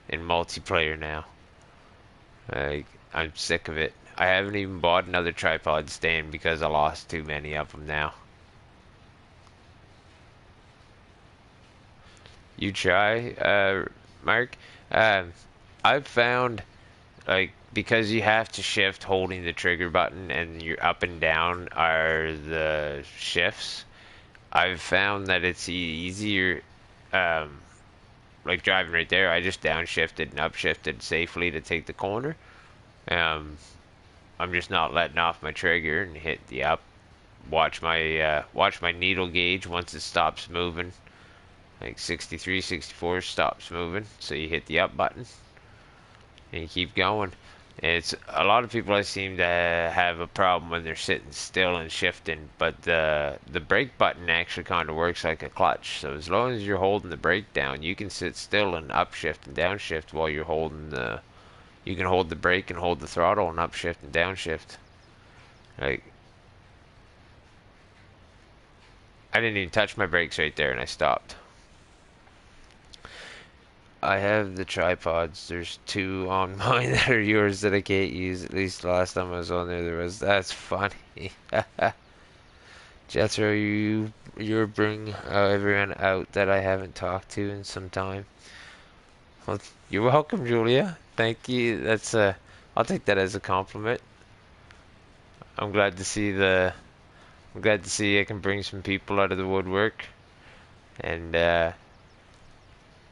in multiplayer now. Like, I'm sick of it. I haven't even bought another tripod stand because I lost too many of them now. You try, Mark? I've found, like, because you have to shift holding the trigger button and your up and down are the shifts, I've found that it's easier, like driving right there, I just downshifted and upshifted safely to take the corner. I'm just not letting off my trigger and hit the up. Watch my needle gauge once it stops moving. Like 63, 64 stops moving. So you hit the up button and you keep going. And it's a lot of people I seem to have a problem when they're sitting still and shifting, but the brake button actually kind of works like a clutch. So as long as you're holding the brake down, you can sit still and upshift and downshift while you're holding the. You can hold the brake and hold the throttle and upshift and downshift. Like I didn't even touch my brakes right there and I stopped. I have the tripods. There's two on mine that are yours that I can't use. At least last time I was on there was. That's funny. Jethro, you're bringing everyone out that I haven't talked to in some time. Well, you're welcome, Julia. Thank you. I'll take that as a compliment. I'm glad to see I'm glad to see I can bring some people out of the woodwork, and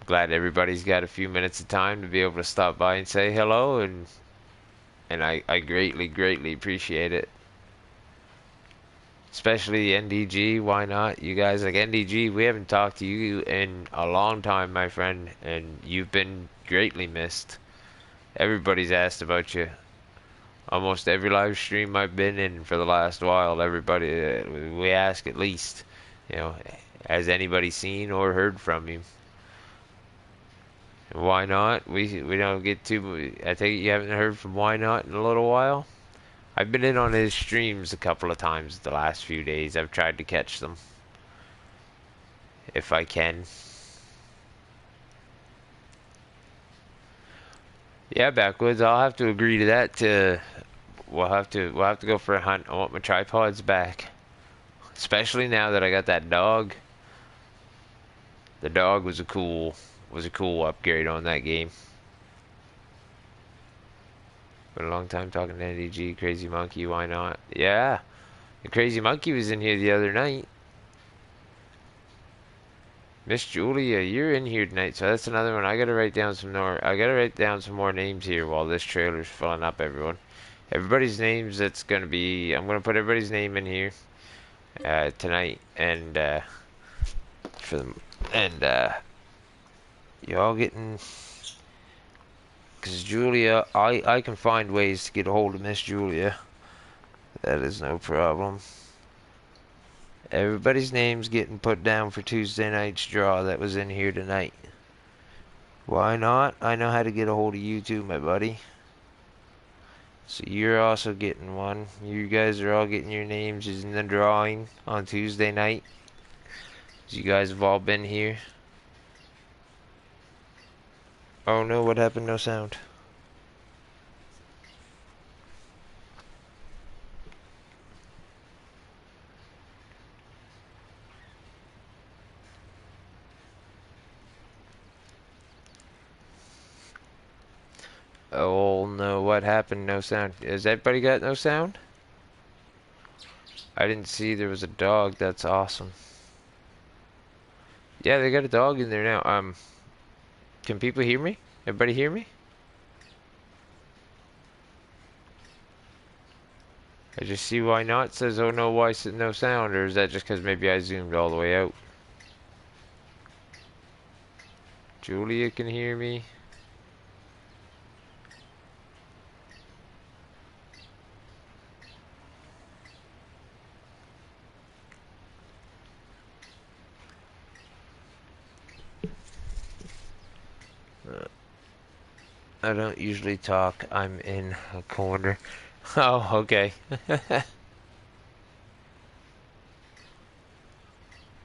glad everybody's got a few minutes of time to be able to stop by and say hello, and I greatly appreciate it. Especially NDG, why not? You guys, like NDG, we haven't talked to you in a long time, my friend, and you've been greatly missed. Everybody's asked about you. Almost every live stream I've been in for the last while, everybody, we ask at least, has anybody seen or heard from you? Why not? We don't get too. I think you haven't heard from Why Not in a little while. I've been in on his streams a couple of times the last few days. I've tried to catch them if I can. Yeah, backwoods. I'll have to agree to that. We'll have to go for a hunt. I want my tripods back, especially now that I got that dog. The dog was a cool upgrade on that game. Been a long time talking to NDG, Crazy Monkey, why not? Yeah, the Crazy Monkey was in here the other night. Miss Julia, you're in here tonight, so that's another one. I gotta write down some more. I gotta write down some more names here while this trailer's filling up. Everybody's names. That's gonna be. I'm gonna put everybody's name in here tonight, and for them, and y'all getting. Because Julia, I can find ways to get a hold of Miss Julia. That is no problem. Everybody's name's getting put down for Tuesday night's draw that was in here tonight. Why not? I know how to get a hold of you too, my buddy. So you're also getting one. You guys are all getting your names in the drawing on Tuesday night. You guys have all been here. Oh no, what happened? No sound. Oh no, what happened? No sound. Has everybody got no sound? I didn't see there was a dog. That's awesome. Yeah, they got a dog in there now. Can people hear me? Everybody hear me? I just see why not. It says, oh no, why is no sound? Or is that just because maybe I zoomed all the way out? Julia can hear me. I don't usually talk. I'm in a corner. Oh, okay.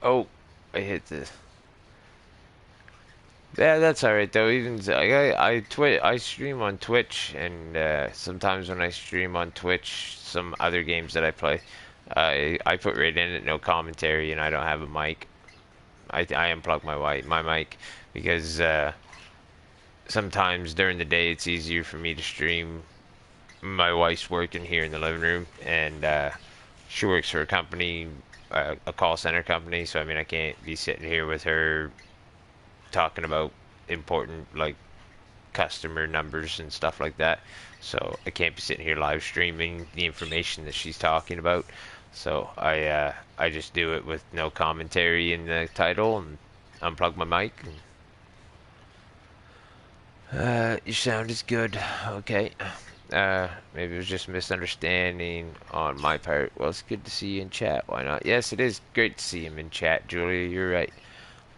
Oh, I hit this. Yeah, that's alright though. Even I stream on Twitch, and sometimes when I stream on Twitch, some other games that I play, I put right in it, no commentary, and I don't have a mic. I unplug my mic because sometimes during the day it's easier for me to stream. My wife's working here in the living room, and she works for a company, a call center company. So I mean, I can't be sitting here with her talking about important, like, customer numbers and stuff like that. So I can't be sitting here live streaming the information that she's talking about. So I just do it with no commentary in the title and unplug my mic. Your sound is good. Okay. Maybe it was just misunderstanding on my part. Well, it's good to see you in chat. Why not? Yes, it is great to see him in chat, Julia. You're right.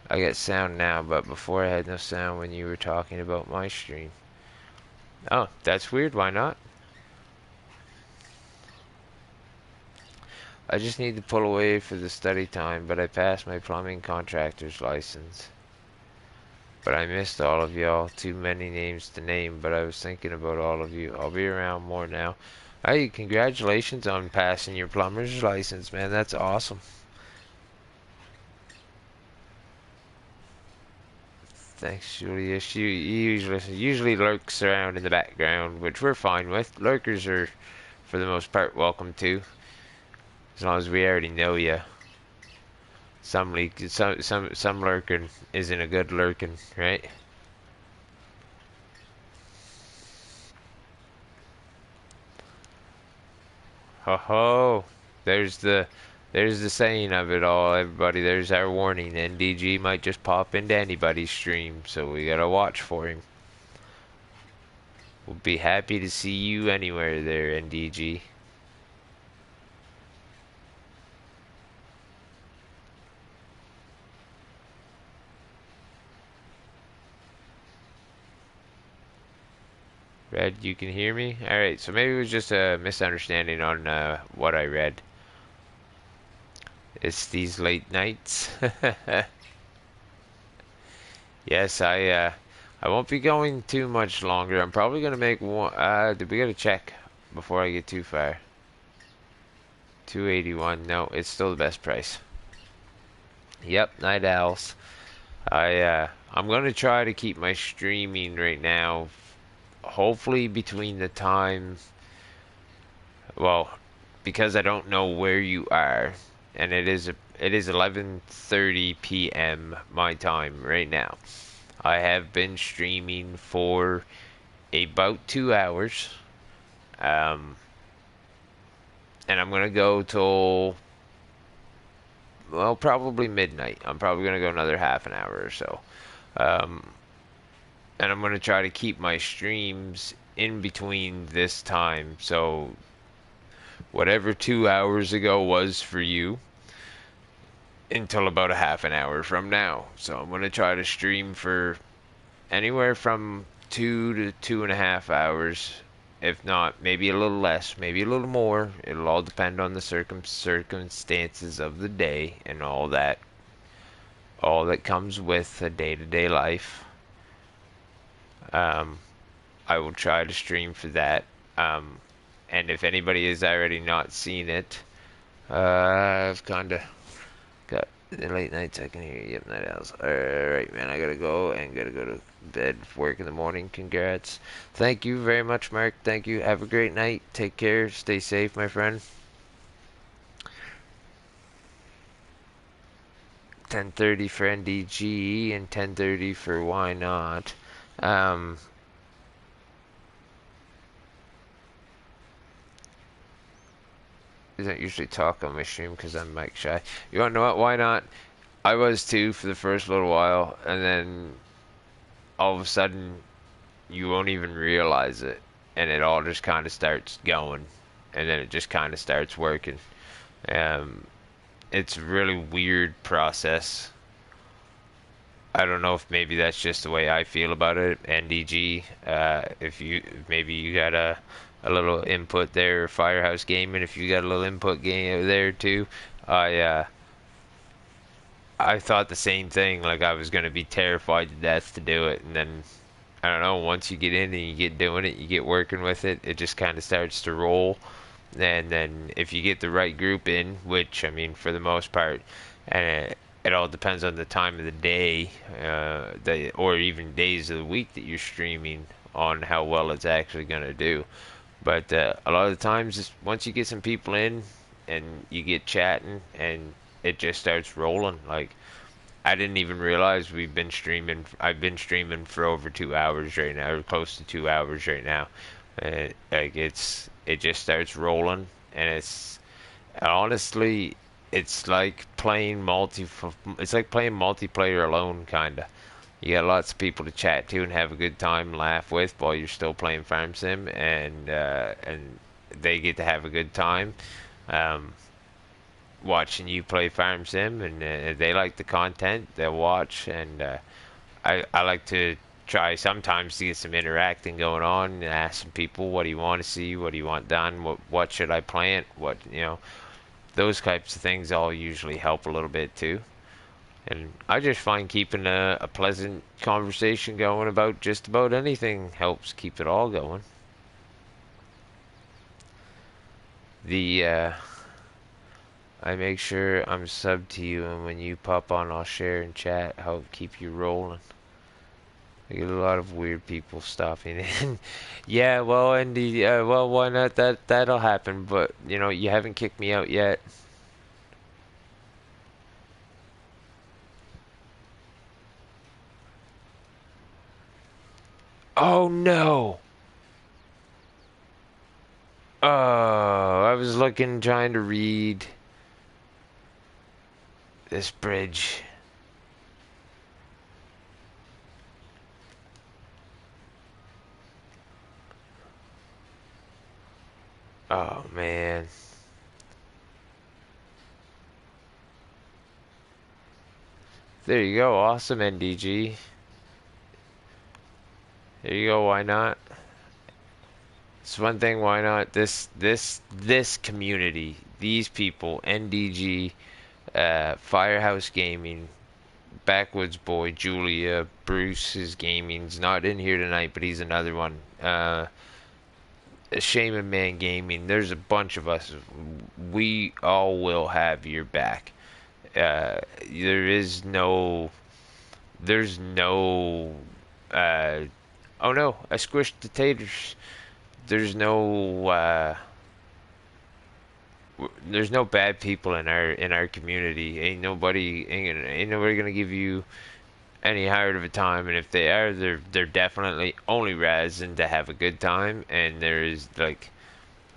I got sound now, but before I had no sound when you were talking about my stream. Oh, that's weird. Why not? I just need to pull away for the study time, but I passed my plumbing contractor's license. But I missed all of y'all. Too many names to name, but I was thinking about all of you. I'll be around more now. Hey, congratulations on passing your plumber's license, man. That's awesome. Thanks, Julia. She usually lurks around in the background, which we're fine with. Lurkers are, for the most part, welcome to, as long as we already know you. Some lurking isn't a good lurking, right? Ho ho! There's the saying of it all, everybody. There's our warning. NDG might just pop into anybody's stream, so we gotta watch for him. We'll be happy to see you anywhere there, NDG. Red, you can hear me? Alright, so maybe it was just a misunderstanding on what I read. It's these late nights. Yes, I won't be going too much longer. I'm probably gonna make one. Did we gotta check before I get too far? 281. No, it's still the best price. Yep, Night Owls. I'm gonna try to keep my streaming right now. Hopefully between the time. Well, because I don't know where you are, and it is 11:30 p.m. my time right now. I have been streaming for about 2 hours, and I'm gonna go till, well, probably midnight. I'm probably gonna go another half an hour or so, and I'm gonna try to keep my streams in between this time. So whatever 2 hours ago was for you, until about a half an hour from now. So I'm gonna try to stream for anywhere from 2 to 2.5 hours, if not maybe a little less, maybe a little more. It'll all depend on the circumstances of the day and all that comes with a day-to-day life. I will try to stream for that. And if anybody has already not seen it, I've kinda got the late nights. I can hear you. Yep, Night Owls. Alright, man, I gotta go to bed, work in the morning. Congrats. Thank you very much, Mark. Thank you. Have a great night. Take care. Stay safe, my friend. 10:30 for NDG and 10:30 for Why Not. I don't usually talk on my stream because I'm mic shy. You wanna know what? Why not? I was too for the first little while, and then all of a sudden you won't even realize it, and it all just kind of starts going, and then it just kind of starts working. It's a really weird process. I don't know if maybe that's just the way I feel about it. NDG, if maybe you got a little input there, Firehouse Gaming, if you got a little input game there too. I thought the same thing, like I was gonna be terrified to death to do it, and then I don't know, once you get in and you get doing it, you get working with it, it just kind of starts to roll. And then if you get the right group in, which I mean for the most part, and it all depends on the time of the day, or even days of the week that you're streaming, on how well it's actually gonna do. But a lot of the times, once you get some people in and you get chatting and it just starts rolling, like I didn't even realize we've been streaming. I've been streaming for over 2 hours right now, or close to 2 hours right now. Like it just starts rolling, and it's honestly, it's like playing multi. It's like playing multiplayer alone, kinda. You got lots of people to chat to and have a good time, laugh with while you're still playing Farm Sim, and they get to have a good time. Um, Watching you play Farm Sim, and they like the content they'll watch, and I like to try sometimes to get some interacting going on and ask some people, what do you want to see, what do you want done, what should I plant, what, those types of things all usually help a little bit too. And I just find keeping a pleasant conversation going about just about anything helps keep it all going. The I make sure I'm sub to you, and when you pop on, I'll share and chat, help keep you rolling. I get a lot of weird people stopping in. Yeah, well, Andy, well, why not? That'll happen, but you haven't kicked me out yet. Oh no! Oh, I was looking, trying to read this bridge. Oh man. There you go, awesome NDG. There you go, why not? It's one thing, why not? This community, these people, NDG, Firehouse Gaming, Backwoods Boy, Julia, Bruce's Gaming's not in here tonight, but he's another one. Shaman Man Gaming. There's a bunch of us. We all will have your back. There is no. There's no. Oh no! I squished the taters. There's no. There's no bad people in our community. Ain't nobody gonna give you any hard of a time, and if they are, they're definitely only razzing to have a good time. And there is like,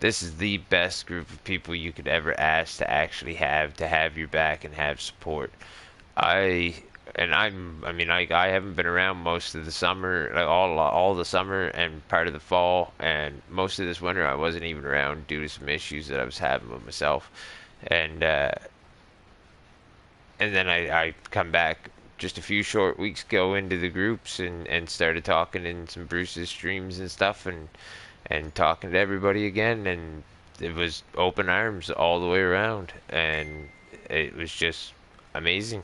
this is the best group of people you could ever ask to actually have your back and have support. I I mean, I haven't been around most of the summer, like all the summer and part of the fall, and most of this winter I wasn't even around due to some issues that I was having with myself, and then I come back just a few short weeks ago into the groups, and started talking in some Bruce's streams and stuff, and talking to everybody again, and it was open arms all the way around, and it was just amazing.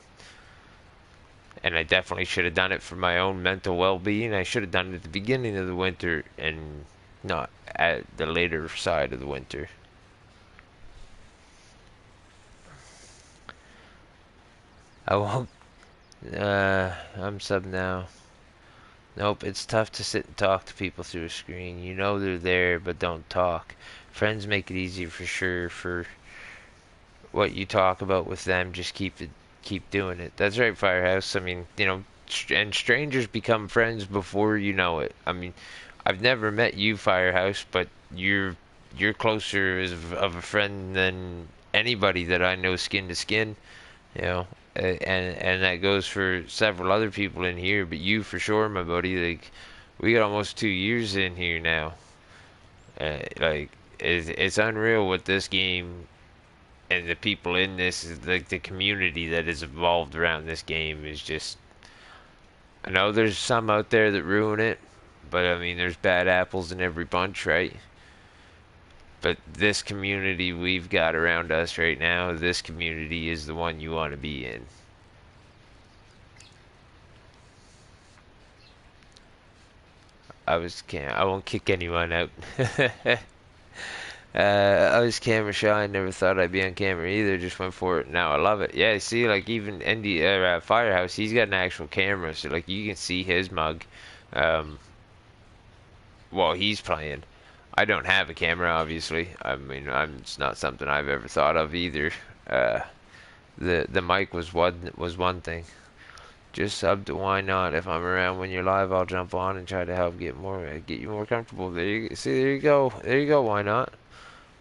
And I definitely should have done it for my own mental well-being. I should have done it at the beginning of the winter and not at the later side of the winter. I won't. I'm sub now. Nope, it's tough to sit and talk to people through a screen. You know they're there, but don't talk. Friends make it easier for sure. For what you talk about with them, just keep doing it. That's right, Firehouse. I mean, and strangers become friends before you know it. I mean, I've never met you, Firehouse, but you're closer of a friend than anybody that I know skin to skin. You know, and that goes for several other people in here, but you for sure, my buddy. Like, we got almost 2 years in here now. Like, it's unreal what this game and the people in this, like the community that is evolved around this game, is just. I know there's some out there that ruin it, but I mean, there's bad apples in every bunch, right? But this community we've got around us right now, this community is the one you want to be in. I won't kick anyone out. I was camera shy. I never thought I'd be on camera either. Just went for it. Now I love it. Yeah, see, like even Andy Firehouse, he's got an actual camera, so like you can see his mug um, while he's playing. I don't have a camera, obviously. I mean, it's not something I've ever thought of either. Uh, the mic was one thing. Just sub to Why Not. If I'm around when you're live, I'll jump on and try to help get you more comfortable. There you go. There you go. Why not?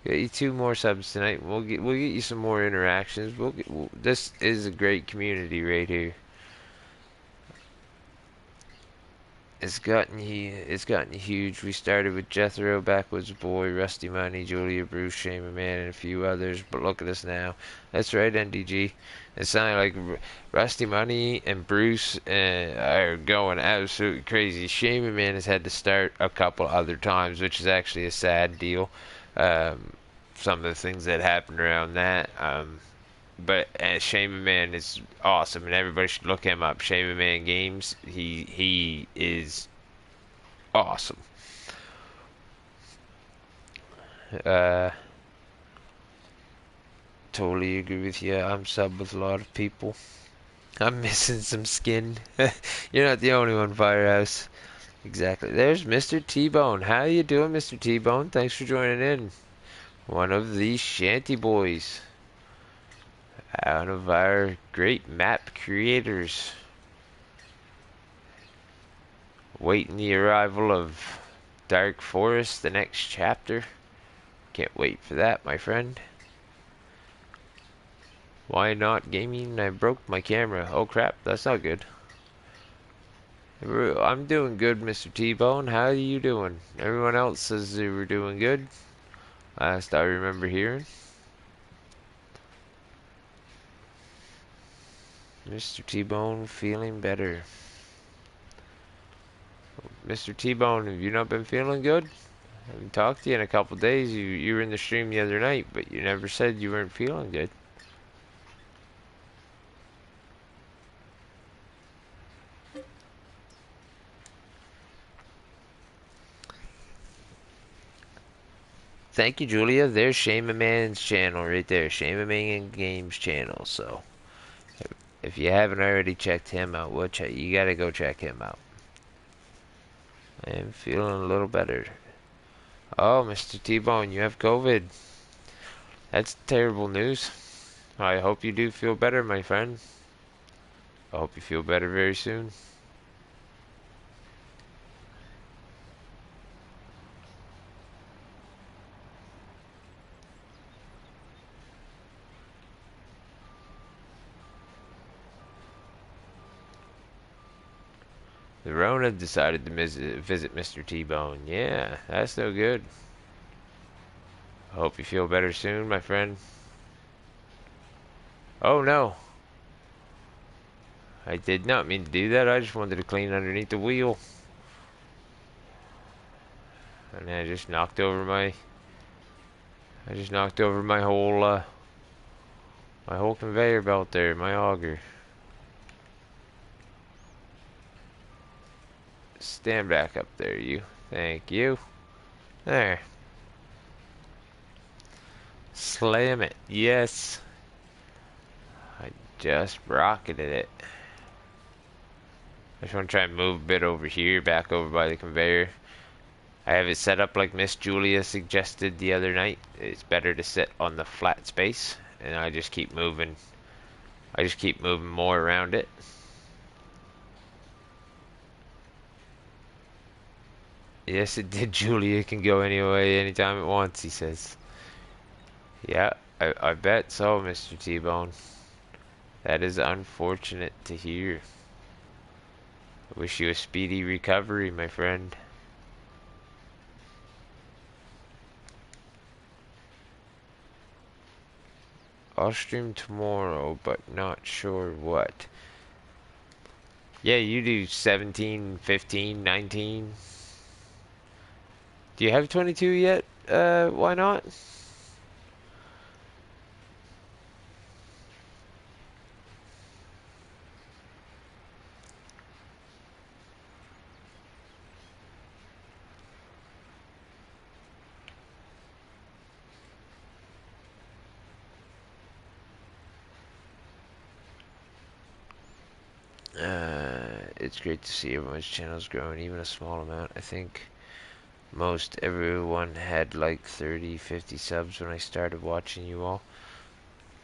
Get you 2 more subs tonight. We'll get you some more interactions. This is a great community right here. It's gotten huge. We started with Jethro, Backwoods Boy, Rusty Money, Julia, Bruce, Shaman Man, and a few others. But look at us now. That's right, NDG. It sounded like Rusty Money and Bruce are going absolutely crazy. Shaman Man has had to start a couple other times, which is actually a sad deal. Some of the things that happened around that. But Shaman Man is awesome, and everybody should look him up. Shaman Man Games. He is awesome. Uh, totally agree with you. I'm sub with a lot of people. I'm missing some skin. You're not the only one, Firehouse. Exactly. There's Mr. T-Bone. How you doing, Mr. T-Bone? Thanks for joining in. One of the Shanty Boys. One of our great map creators. Waiting the arrival of Dark Forest, the next chapter. Can't wait for that, my friend. Why not gaming? I broke my camera. Oh crap, that's not good. I'm doing good, Mr. T-Bone. How are you doing? Everyone else says they were doing good. Last I remember hearing. Mr. T-Bone feeling better. Mr. T-Bone, have you not been feeling good? I haven't talked to you in a couple days. You were in the stream the other night, but you never said you weren't feeling good. Thank you, Julia. There's Shaman Man's channel right there. Shaman Man Games channel. So, if you haven't already checked him out, you gotta go check him out. I am feeling a little better. Oh, Mr. T-Bone, you have COVID. That's terrible news. I hope you do feel better, my friend. I hope you feel better very soon. The Rona decided to visit Mr. T-Bone. Yeah, that's no good. I hope you feel better soon, my friend. Oh no. I did not mean to do that. I just wanted to clean underneath the wheel. And I just knocked over my my whole conveyor belt there, my auger. Stand back up there, you. Thank you. There. Slam it. Yes. I just rocketed it. I just want to try and move a bit over here, back over by the conveyor. I have it set up like Miss Julia suggested the other night. It's better to sit on the flat space, and I just keep moving. I just keep moving more around it. Yes, it did, Julia. It can go anyway, anytime it wants, he says. Yeah, I bet so, Mr. T-Bone. That is unfortunate to hear. I wish you a speedy recovery, my friend. I'll stream tomorrow, but not sure what. Yeah, you do 17, 15, 19. Do you have 22 yet? Why not? It's great to see everyone's channels growing, even a small amount. I think most everyone had like 30, 50 subs when I started watching you all.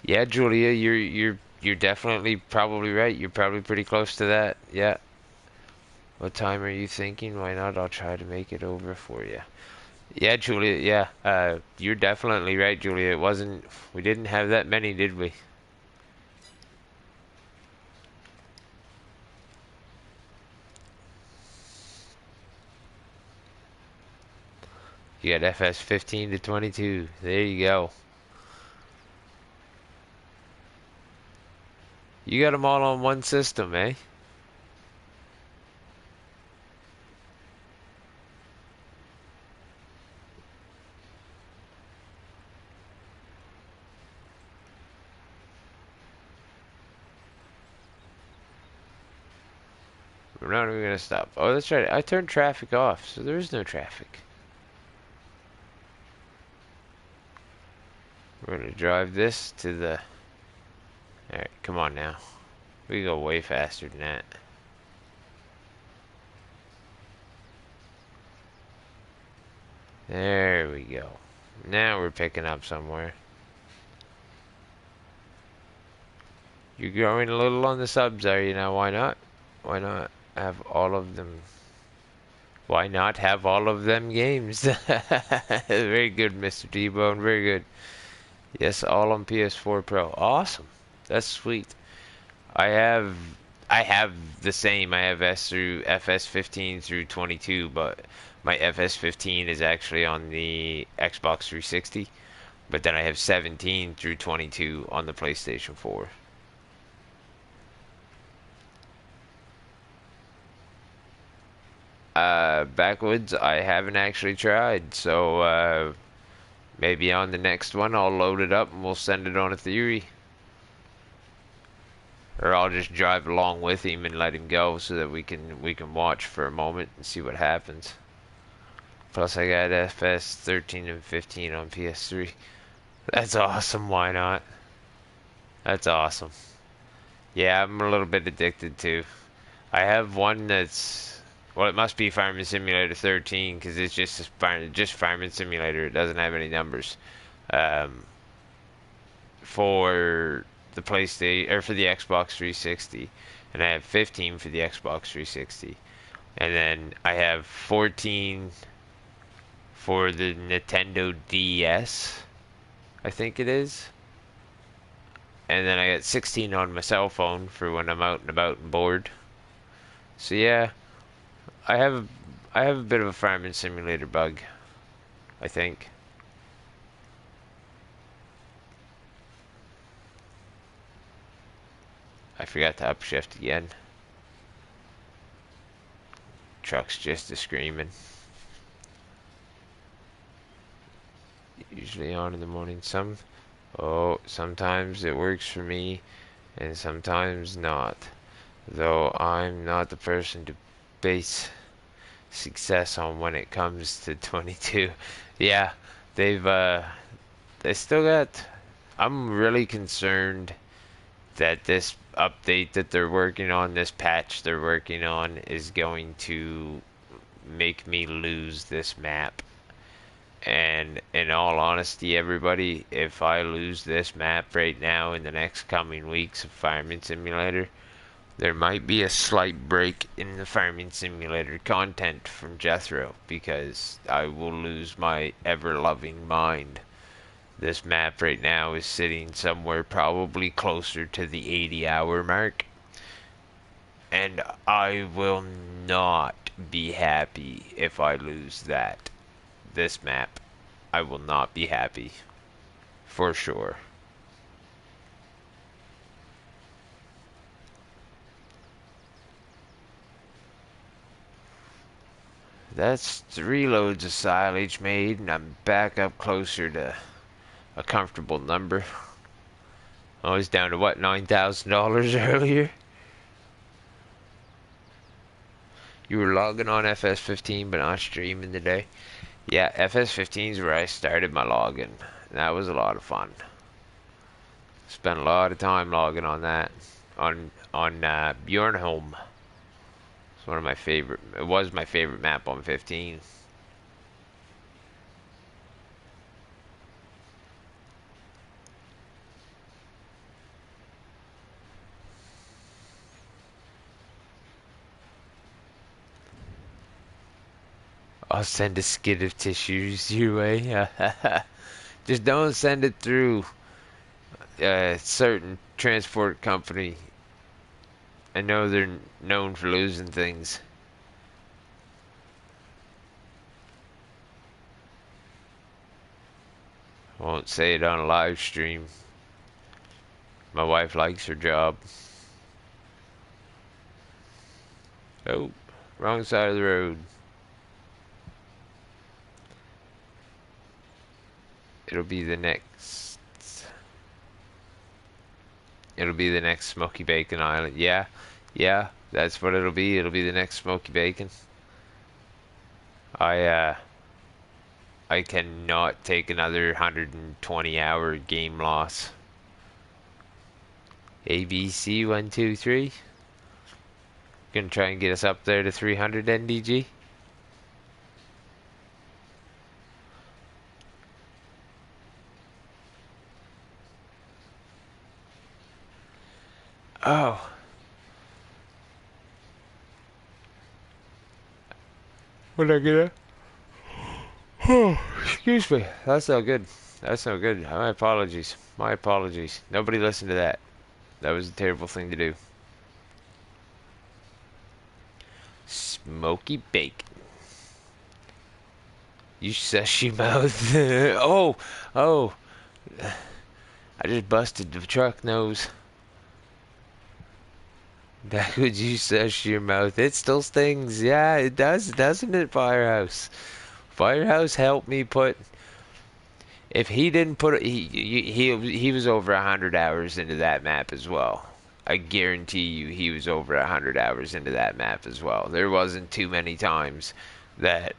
Yeah, Julia, you're definitely probably right. You're probably pretty close to that. Yeah. What time are you thinking? Why not? I'll try to make it over for you. Yeah, Julia. Yeah. You're definitely right, Julia. It wasn't. We didn't have that many, did we? You got FS 15 to 22. There you go. You got them all on one system, eh? We're not even gonna stop. Oh, that's right. I turned traffic off, so there is no traffic. We're gonna drive this to the. Alright, come on now. We go way faster than that. There we go. Now we're picking up somewhere. You're growing a little on the subs, are you now? Why not? Why not have all of them? Why not have all of them games? Very good, Mr. T-Bone. Very good. Yes, all on PS4 Pro. Awesome. That's sweet. I have I have the same. I have S through FS15 through 22, but my FS15 is actually on the Xbox 360. But then I have 17 through 22 on the PlayStation 4. Backwoods, I haven't actually tried, so maybe on the next one I'll load it up and we'll send it on a theory. Or I'll just drive along with him and let him go so that we can watch for a moment and see what happens. Plus I got FS 13 and 15 on PS3. That's awesome, why not? That's awesome. Yeah, I'm a little bit addicted too. I have one that's, well, it must be Farming Simulator 13 because it's just Farming Simulator. It doesn't have any numbers. Um, for the PlayStation or for the Xbox 360, and I have 15 for the Xbox 360, and then I have 14 for the Nintendo DS, I think it is, and then I got 16 on my cell phone for when I'm out and about and bored. So yeah, I have I have a bit of a farming simulator bug, I think. I forgot to upshift again. Truck's just a screaming. Usually on in the morning. Sometimes it works for me, and sometimes not. Though I'm not the person to base success on when it comes to 22. Yeah, they've they still got. I'm really concerned that this update that they're working on, this patch they're working on, is going to make me lose this map. And in all honesty, everybody, if I lose this map right now in the next coming weeks of Farming Simulator, there might be a slight break in the Farming Simulator content from Jethro because I will lose my ever-loving mind. This map right now is sitting somewhere probably closer to the 80-hour mark, and I will not be happy if I lose this map. I will not be happy. For sure. That's 3 loads of silage made, and I'm back up closer to a comfortable number. I was down to what, $9,000 earlier? You were logging on FS15 but not streaming today? Yeah, FS15 is where I started my logging. That was a lot of fun. Spent a lot of time logging on that. On Bjornholm. It's one of my favorite. It was my favorite map on 15. I'll send a skid of tissues your way. Just don't send it through a certain transport company. I know they're known for losing things. I won't say it on a live stream. My wife likes her job. Oh, wrong side of the road. It'll be the next. It'll be the next Smoky Bacon Island. Yeah, yeah, that's what it'll be. It'll be the next Smoky Bacon. I cannot take another 120-hour game loss. ABC 123. Gonna try and get us up there to 300 NDG. Oh. What I get? Oh, excuse me. That's not good. That's not good. My apologies. My apologies. Nobody listened to that. That was a terrible thing to do. Smoky bacon. You sushi mouth. Oh, oh. I just busted the truck nose. That would you sush your mouth. It still stings. Yeah, it does, doesn't it, Firehouse? Firehouse helped me put. If he didn't put it, he was over 100 hours into that map as well. I guarantee you, he was over 100 hours into that map as well. There wasn't too many times that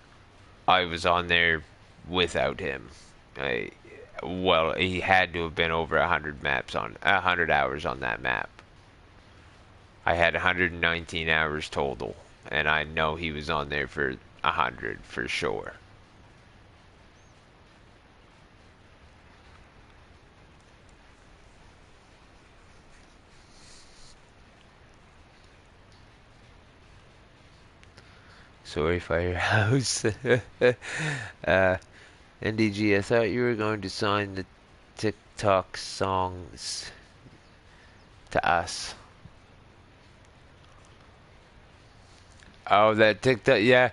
I was on there without him. Well, he had to have been over 100 hours on that map. I had 119 hours total, and I know he was on there for 100 for sure. Sorry, Firehouse. NDG, I thought you were going to sign the TikTok songs to us. Oh, that TikTok, yeah.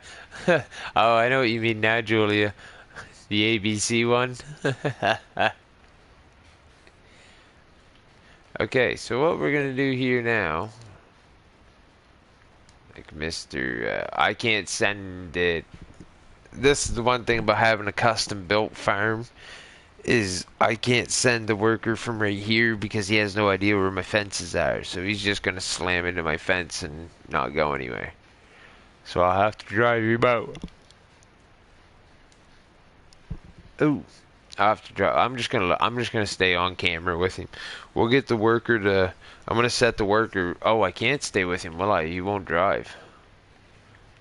Oh, I know what you mean now, Julia. The ABC one. Okay, so what we're gonna do here now, like Mr. I can't send it. This is the one thing about having a custom built farm, is I can't send the worker from right here because he has no idea where my fences are. So he's just gonna slam into my fence and not go anywhere. So I'll have to drive him out. Ooh, I have to drive. I'm just gonna stay on camera with him. We'll get the worker to. I'm gonna set the worker. Oh, I can't stay with him, will I? He won't drive.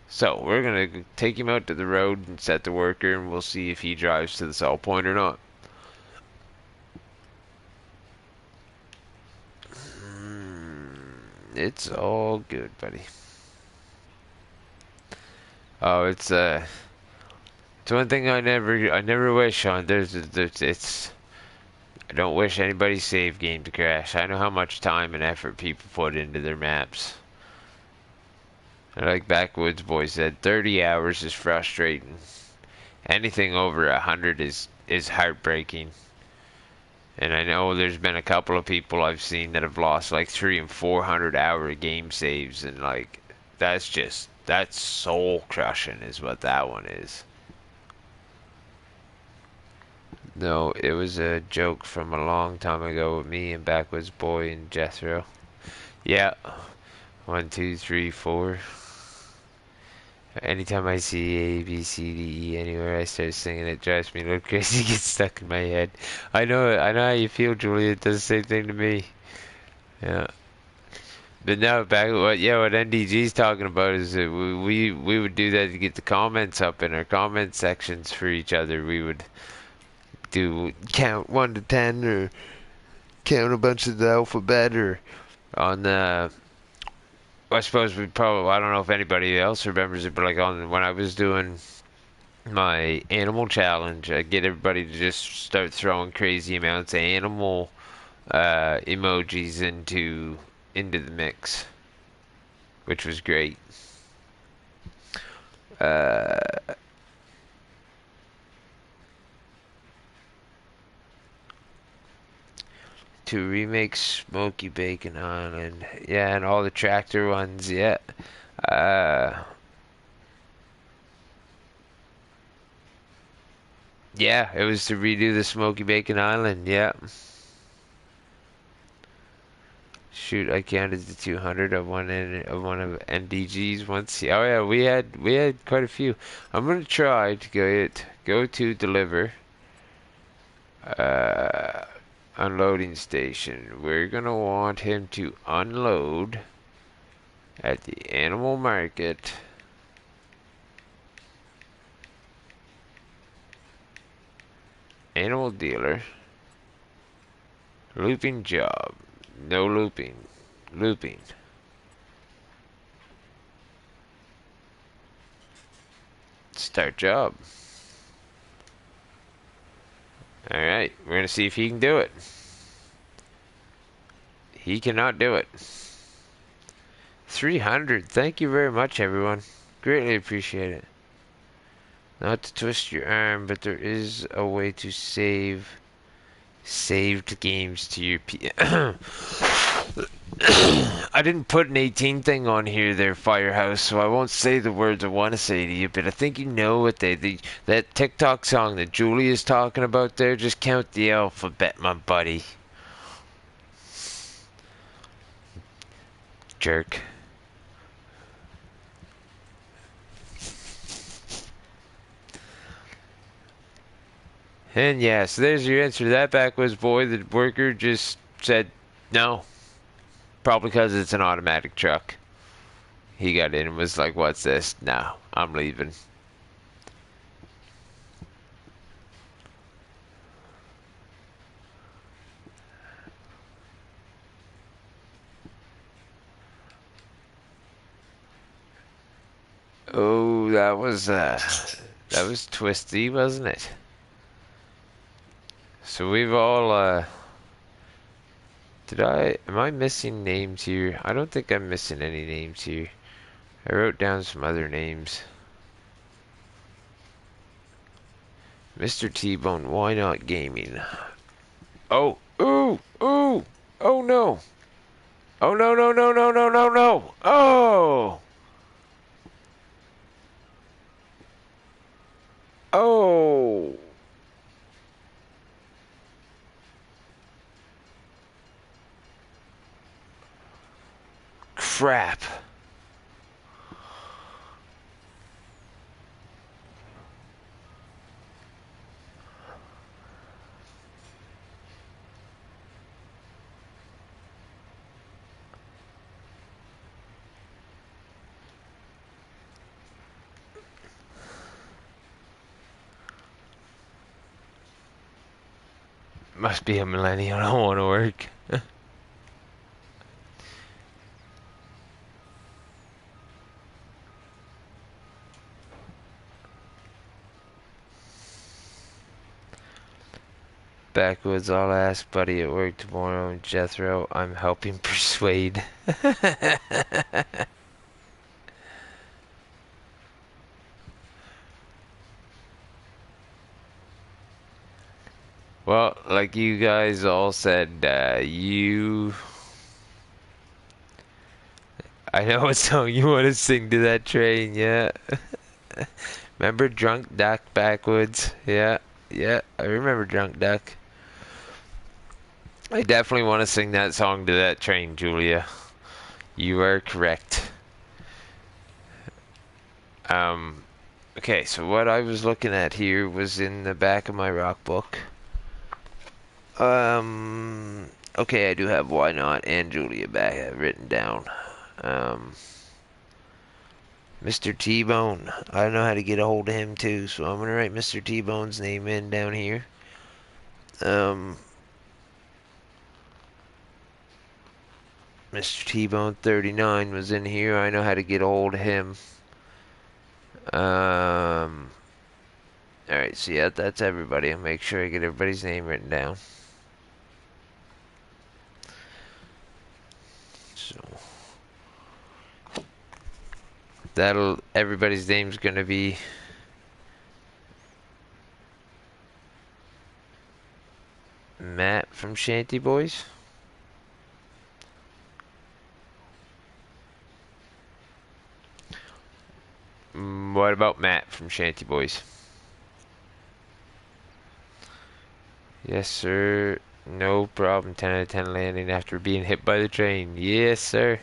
So we're gonna take him out to the road and set the worker, and we'll see if he drives to the sell point or not. It's all good, buddy. Oh, it's one thing I never wish on. It's. I don't wish anybody's save game to crash. I know how much time and effort people put into their maps. Like Backwoods Boy said, 30 hours is frustrating. Anything over 100 is heartbreaking. And I know there's been a couple of people I've seen that have lost like 300 and 400 hour game saves, and like that's soul crushing is what that one is. No, it was a joke from a long time ago with me and Backwoods Boy and Jethro. Yeah. 1, 2, 3, 4. Anytime I see A, B, C, D, E anywhere, I start singing. It drives me a little crazy. It gets stuck in my head. I know it. I know how you feel, Julia. It does the same thing to me. Yeah. But now back what NDG's talking about is that we would do that to get the comments up in our comment sections for each other. We would do count 1 to 10 or count a bunch of the alphabet or on the. I suppose we probably. I don't know if anybody else remembers it, but like when I was doing my animal challenge. I get everybody to just start throwing crazy amounts of animal emojis into the mix, which was great. Uh, to remake Smoky Bacon Island, yeah, and all the tractor ones, yeah. Uh, yeah, it was to redo the Smoky Bacon Island, yeah. Shoot, I counted the 200 of one of NDG's once. Oh yeah, we had quite a few. I'm gonna try to go to deliver uh unloading station. We're gonna want him to unload at the animal market. Animal dealer. Looping job. No looping. Looping. Start job. Alright, we're gonna see if he can do it. He cannot do it. 300. Thank you very much, everyone. Greatly appreciate it. Not to twist your arm, but there is a way to save saved games to your P. I didn't put an 18 thing on here there, Firehouse, so I won't say the words I want to say to you, but I think you know what that TikTok song that Julie is talking about there. Just count the alphabet, my buddy. Jerk. And yeah, so there's your answer to that backwards boy. The worker just said no. Probably because it's an automatic truck. He got in and was like, what's this? No, I'm leaving. Oh, that was twisty, wasn't it? So we've all am I missing names here? I don't think I'm missing any names here. I wrote down some other names. Mr. T-Bone, why not gaming? Oh, ooh, ooh, oh no. Oh no, no, no, no, no, no, no. Oh. Oh. Crap. Must be a millennial. I don't want to work. Backwoods, I'll ask buddy at work tomorrow. Jethro, I'm helping persuade. Well, like you guys all said, I know what song you want to sing to that train, yeah. Remember Drunk Duck Backwoods? Yeah, yeah, I remember Drunk Duck. I definitely want to sing that song to that train, Julia. You are correct. Okay, so what I was looking at here was in the back of my rock book. Okay, I do have Why Not and Julia back written down. Mr. T-Bone. I don't know how to get a hold of him too, so I'm gonna write Mr. T-Bone's name in down here. Mr. T-Bone 39 was in here. I know how to get a hold of him. Alright, so yeah, that's everybody. I'll make sure I get everybody's name written down. So everybody's name's gonna be Matt from Shanty Boys. What about Matt from Shanty Boys? Yes, sir. No problem. 10 out of 10 landing after being hit by the train. Yes, sir.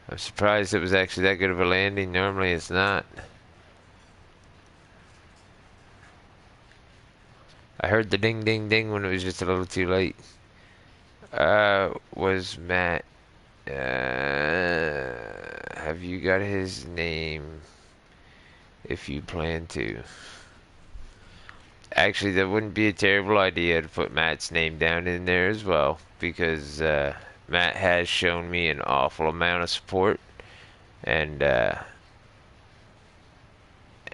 I'm surprised it was actually that good of a landing. Normally it's not. I heard the ding ding ding when it was just a little too late. Was Matt. Have you got his name if you plan to? Actually, that wouldn't be a terrible idea to put Matt's name down in there as well, because Matt has shown me an awful amount of support, and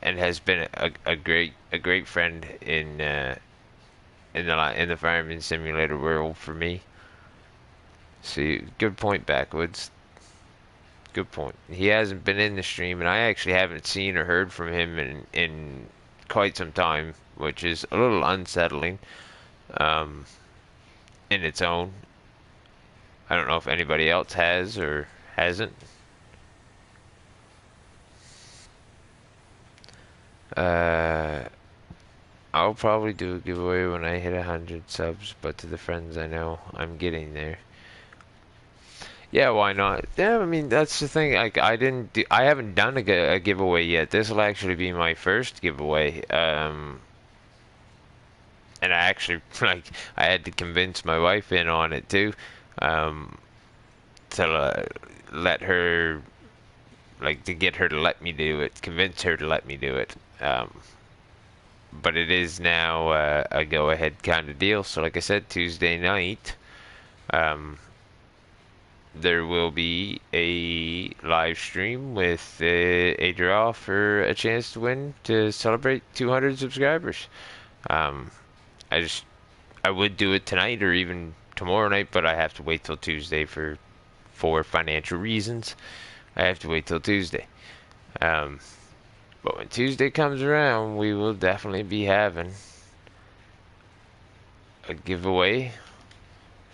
has been a great friend in the fireman simulator world for me. See, good point, Backwoods. Good point. He hasn't been in the stream, and I actually haven't seen or heard from him in quite some time, which is a little unsettling um, in its own. I don't know if anybody else has or hasn't. Uh, I'll probably do a giveaway when I hit 100 subs, but to the friends I know, I'm getting there. Yeah, why not? Yeah, I mean that's the thing. Like I haven't done a giveaway yet. This will actually be my first giveaway. And I actually I had to convince my wife in on it too, um, to let her to get her to let me do it, convince her to let me do it. But it is now a go-ahead kind of deal. So like I said, Tuesday night, um, there will be a live stream with a draw for a chance to win to celebrate 200 subscribers. Um, I just I would do it tonight or even tomorrow night, but I have to wait till Tuesday for financial reasons. I have to wait till Tuesday. But when Tuesday comes around, we will definitely be having a giveaway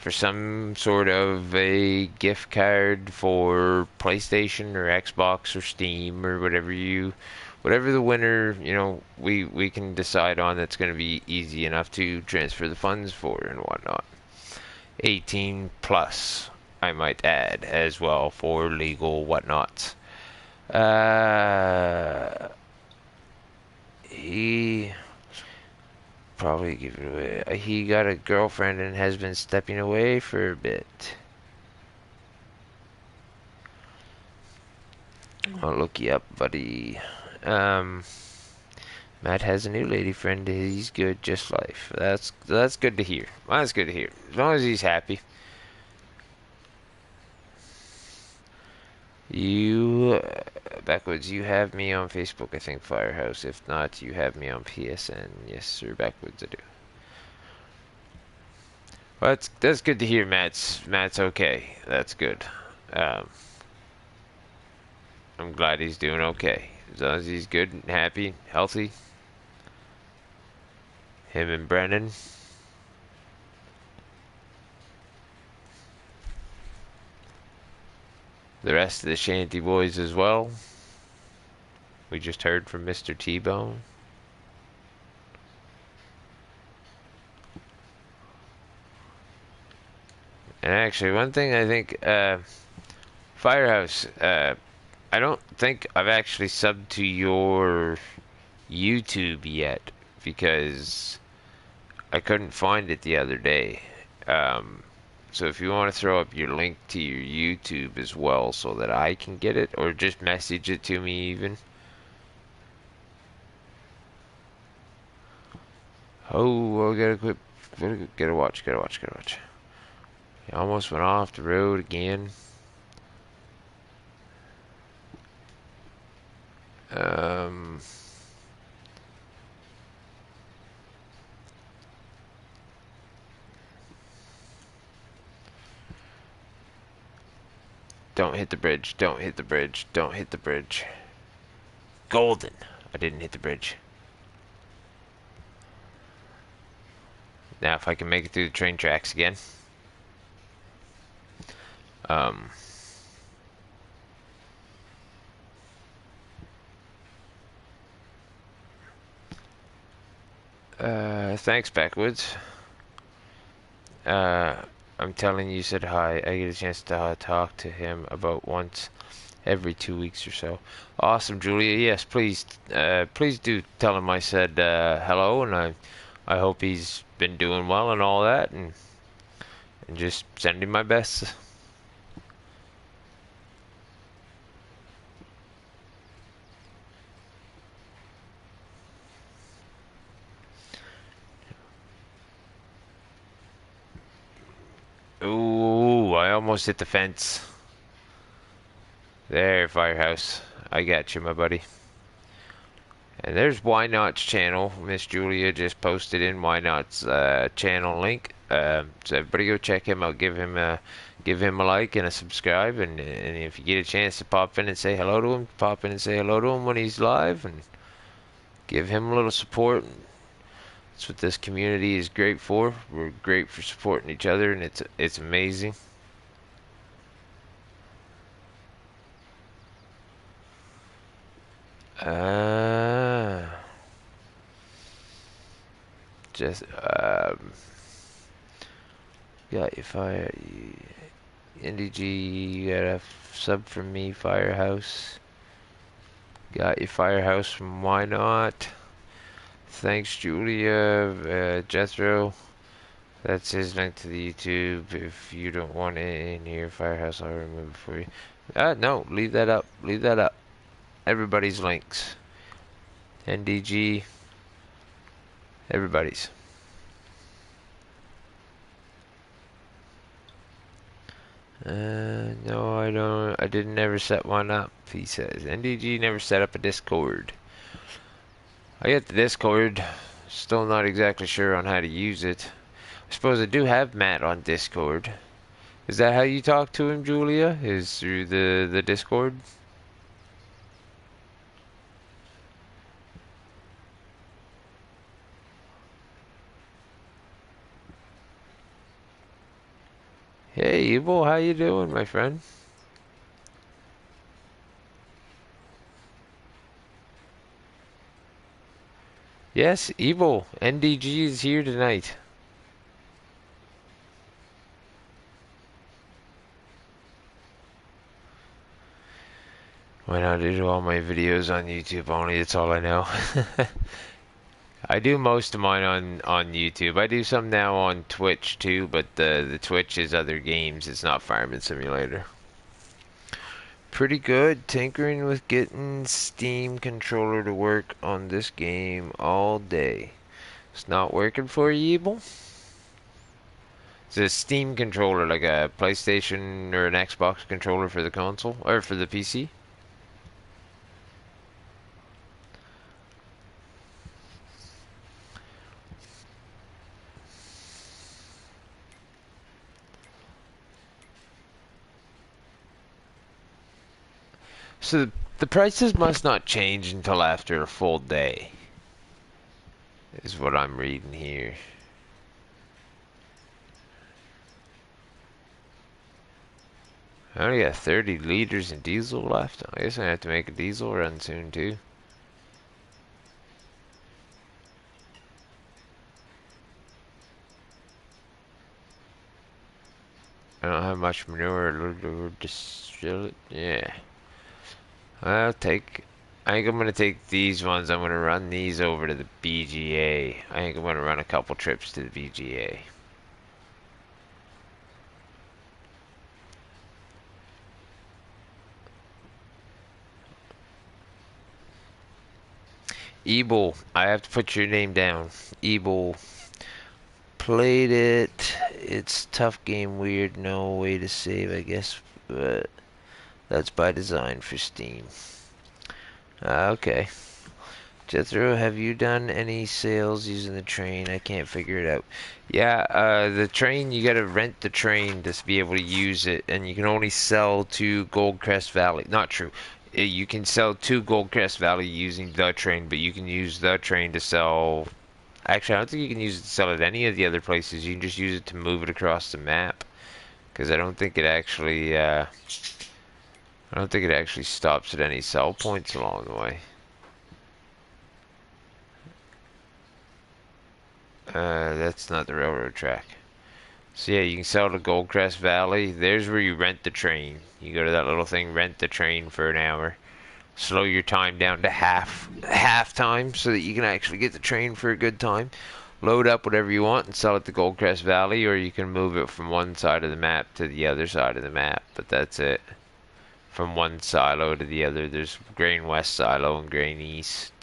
for some sort of a gift card for PlayStation or Xbox or Steam or whatever the winner, we can decide on that's going to be easy enough to transfer the funds for and whatnot. 18 plus, I might add, as well for legal whatnots. He probably give it away. He got a girlfriend and has been stepping away for a bit. I'll look you up, buddy. Matt has a new lady friend. He's good, just life. That's good to hear. That's good to hear. As long as he's happy. Backwoods, you have me on Facebook, I think, Firehouse. If not, you have me on PSN. Yes, sir, Backwoods, I do. Well, that's good to hear. Matt's okay. That's good. Um, I'm glad he's doing okay. As long as he's good and happy, healthy. Him and Brennan. The rest of the Shanty Boys as well. We just heard from Mr. T-Bone. And actually, one thing I think, Firehouse, I don't think I've actually subbed to your YouTube yet because I couldn't find it the other day. So if you want to throw up your link to your YouTube as well so that I can get it, or just message it to me even. Oh, I gotta quit. Gotta watch. I almost went off the road again. Um, don't hit the bridge. Don't hit the bridge. Don't hit the bridge. Golden. I didn't hit the bridge. Now if I can make it through the train tracks again. Um, thanks, Backwoods. I'm telling you, said hi. I get a chance to talk to him about once every 2 weeks or so. Awesome, Julia. Yes, please, please do tell him I said hello, and I hope he's been doing well and all that, and just send him my best. Ooh, I almost hit the fence. There, Firehouse. I got you, my buddy. And there's Why Not's channel. Miss Julia just posted in Why Not's channel link. So everybody go check him out. Give him a like and a subscribe. And if you get a chance to pop in and say hello to him, pop in and say hello to him when he's live, and give him a little support. That's what this community is great for. We're great for supporting each other, and it's amazing. Just got your fire. NDG, you got a sub from me, Firehouse. Got your Firehouse from Why Not. Thanks, Julia. Jethro. That's his link to the YouTube. If you don't want it in here, Firehouse, I'll remove it for you. No, leave that up. Leave that up. Everybody's links. NDG. Everybody's. No, I don't. I didn't ever set one up, he says. NDG never set up a Discord. I get the Discord. Still not exactly sure on how to use it. I suppose I do have Matt on Discord. Is that how you talk to him, Julia? Is through the Discord? Hey, Evil, how you doing, my friend? Yes, Evil. NDG is here tonight. Why not do all my videos on YouTube only? That's all I know. I do most of mine on YouTube. I do some now on Twitch too, but the Twitch is other games. It's not Fireman Simulator. Pretty good. Tinkering with getting Steam controller to work on this game all day. It's not working for you, Evil? It's a Steam controller, like a PlayStation or an Xbox controller for the console, or for the PC. So the prices must not change until after a full day, is what I'm reading here. I only got 30 liters in diesel left. I guess I have to make a diesel run soon too. I don't have much manure to distill it. Yeah. I think I'm gonna take these ones. I'm gonna run these over to the BGA. I think I'm gonna run a couple trips to the BGA. Ebel, I have to put your name down. Ebel, played it. It's tough game, weird, no way to save, I guess, but that's by design for Steam. Okay. Jethro, have you done any sales using the train? I can't figure it out. Yeah, the train, you gotta rent the train to be able to use it, and you can only sell to Goldcrest Valley. Not true. You can sell to Goldcrest Valley using the train, but you can use the train to sell. Actually, I don't think you can use it to sell at any of the other places. You can just use it to move it across the map, because I don't think it actually. I don't think it actually stops at any sell points along the way. That's not the railroad track. So yeah, you can sell to Goldcrest Valley. There's where you rent the train. You go to that little thing, rent the train for an hour. Slow your time down to half time so that you can actually get the train for a good time. Load up whatever you want and sell it to Goldcrest Valley, or you can move it from one side of the map to the other side of the map. But that's it. From one silo to the other. There's Grain West silo and Grain East.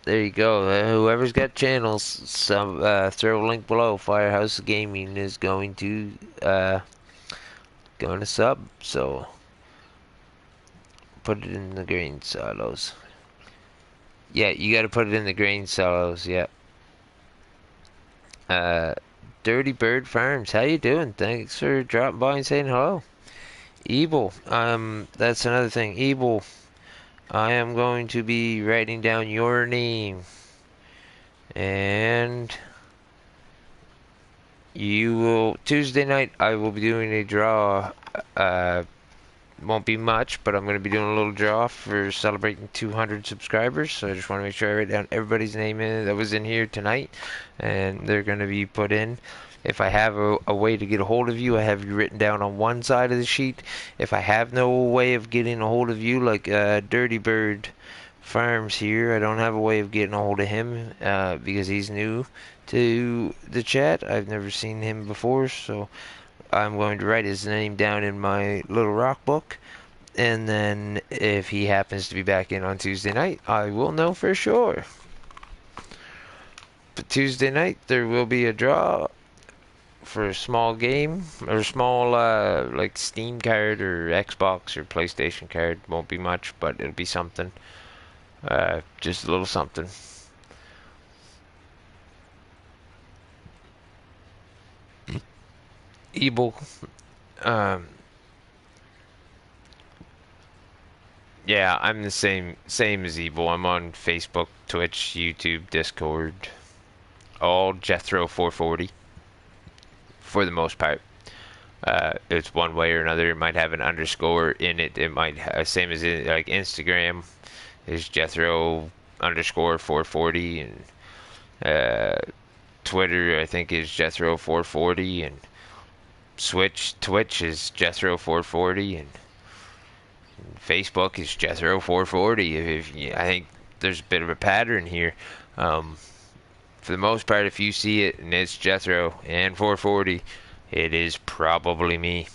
There you go. Whoever's got channels, throw a link below. Firehouse Gaming is going to sub, so put it in the grain silos. Yeah, you got to put it in the grain silos. Yeah. Dirty Bird Farms, how you doing? Thanks for dropping by and saying hello. Evil, that's another thing. Evil, I am going to be writing down your name, and you will Tuesday night. I will be doing a draw. Won't be much, but I'm going to be doing a little draw for celebrating 200 subscribers. So I just want to make sure I write down everybody's name in that was in here tonight, and they're going to be put in. If I have a way to get a hold of you, I have you written down on one side of the sheet. If I have no way of getting a hold of you, like Dirty Bird Farms here, I don't have a way of getting a hold of him because he's new to the chat. I've never seen him before, so I'm going to write his name down in my little rock book, and then if he happens to be back in on Tuesday night, I will know for sure. But Tuesday night, there will be a draw for a small game, or a small, like, Steam card, or Xbox, or PlayStation card. Won't be much, but it'll be something. Just a little something. Evil, yeah, I'm the same as Evil. I'm on Facebook, Twitch, YouTube, Discord, all Jethro 440 for the most part. It's one way or another. It might have an underscore in it. It might same as like Instagram is Jethro underscore 440, and Twitter I think is Jethro 440, and Twitch is Jethro 440, and Facebook is Jethro 440. I think there's a bit of a pattern here. For the most part, if you see it and it's Jethro and 440, it is probably me.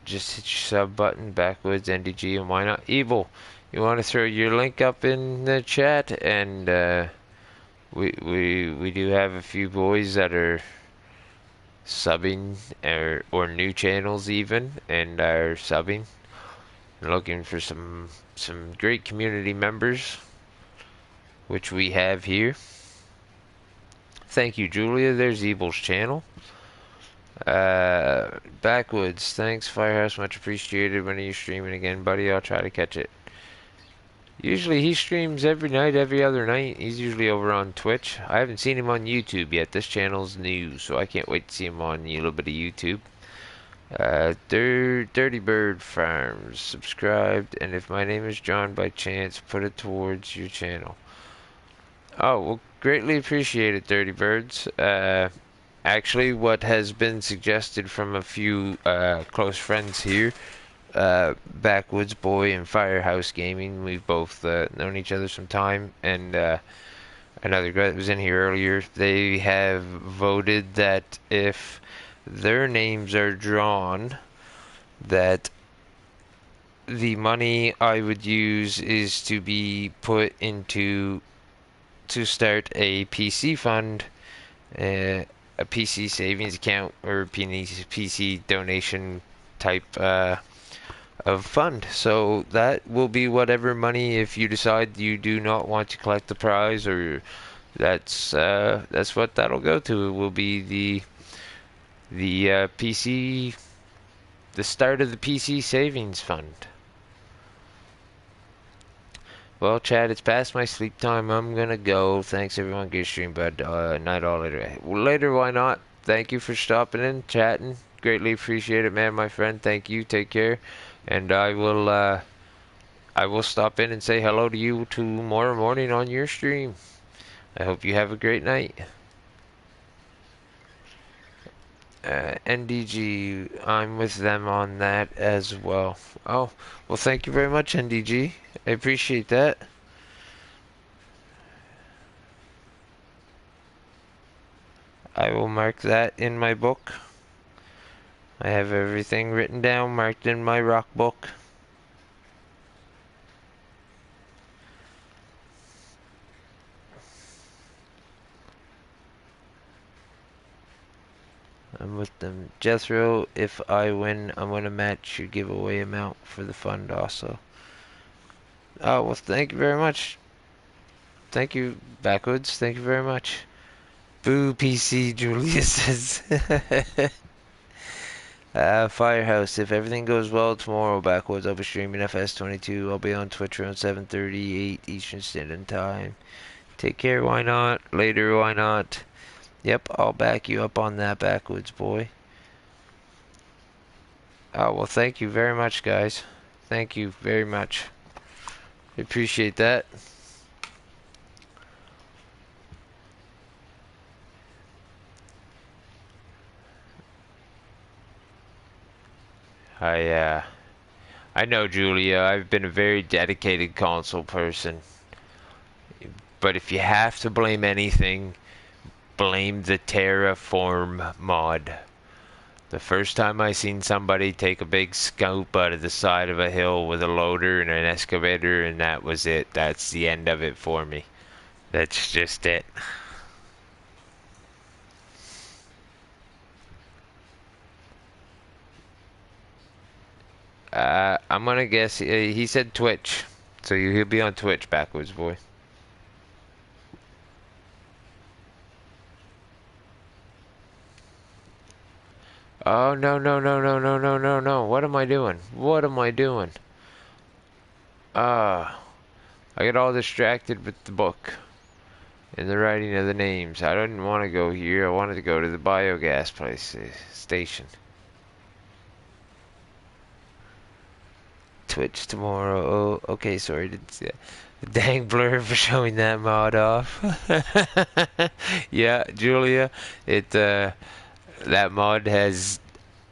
Just hit your sub button, Backwoods, NDG, and why not Evil? You want to throw your link up in the chat, and we do have a few boys that are subbing or new channels even, and are subbing. Looking for some great community members, which we have here. Thank you, Julia. There's Evil's channel. Backwoods, thanks, Firehouse, much appreciated. When are you streaming again, buddy? I'll try to catch it. Usually he streams every night, every other night. He's usually over on Twitch. I haven't seen him on YouTube yet. This channel's new, so I can't wait to see him on a little bit of YouTube. Dirty Bird Farms, subscribed, and if my name is John by chance, put it towards your channel. Oh, well, greatly appreciate it, Dirty Birds. Actually, what has been suggested from a few close friends here, Backwoods Boy and Firehouse Gaming, we've both known each other some time, and another guy that was in here earlier, they have voted that if their names are drawn, that the money I would use is to be put into to start a PC fund, a PC savings account, or PC donation type of fund. So that will be whatever money, if you decide you do not want to collect the prize, or that's what that'll go to. It will be the PC, the start of the PC savings fund. Well, Chad, it's past my sleep time. I'm gonna go. Thanks everyone. Good stream, bud. Night all later. Later, why not? Thank you for stopping in, chatting. Greatly appreciate it, man, my friend. Thank you. Take care, and I will stop in and say hello to you tomorrow morning on your stream. I hope you have a great night. NDG, I'm with them on that as well. Oh, well, thank you very much, NDG. I appreciate that. I will mark that in my book. I have everything written down, marked in my rock book. I'm with them. Jethro, if I win, I'm going to match your giveaway amount for the fund also. Oh, well, thank you very much. Thank you, Backwoods. Thank you very much. Boo, PC, Julia says. Firehouse, if everything goes well tomorrow, Backwoods, I'll be streaming FS22. I'll be on Twitch around 7:38 Eastern Standard Time. Take care, why not? Later, why not? Yep, I'll back you up on that, Backwoods boy. Oh, well, thank you very much, guys. Thank you very much. I appreciate that. I know, Julia, I've been a very dedicated console person. But if you have to blame anything, blame the Terraform mod. The first time I seen somebody take a big scoop out of the side of a hill with a loader and an excavator, and that was it. That's the end of it for me. That's just it. I'm gonna guess he said Twitch, so he'll be on Twitch, Backwards boy. Oh, no, no, no, no, no, no, no, no. What am I doing? What am I doing? I get all distracted with the book and the writing of the names. I didn't want to go here. I wanted to go to the biogas place station. Twitch tomorrow. Oh, okay, sorry. Didn't see that. Dang Blur for showing that mod off. Yeah, Julia, that mod has,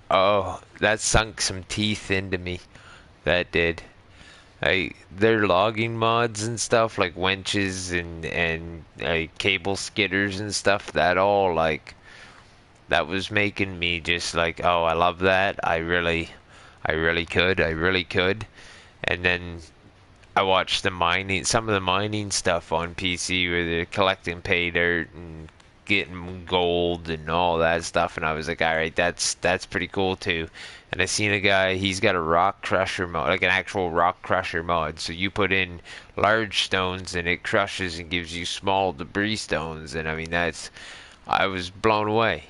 oh, that sunk some teeth into me. That did. Their logging mods and stuff like winches and cable skidders and stuff. That all like that was making me just like, oh, I love that. I really could. And then I watched some of the mining stuff on PC where they're collecting pay dirt and getting gold and all that stuff, and I was like, all right, that's pretty cool too. And I seen a guy, he's got a rock crusher mod, like an actual rock crusher mod. So you put in large stones and it crushes and gives you small debris stones, and I mean I was blown away.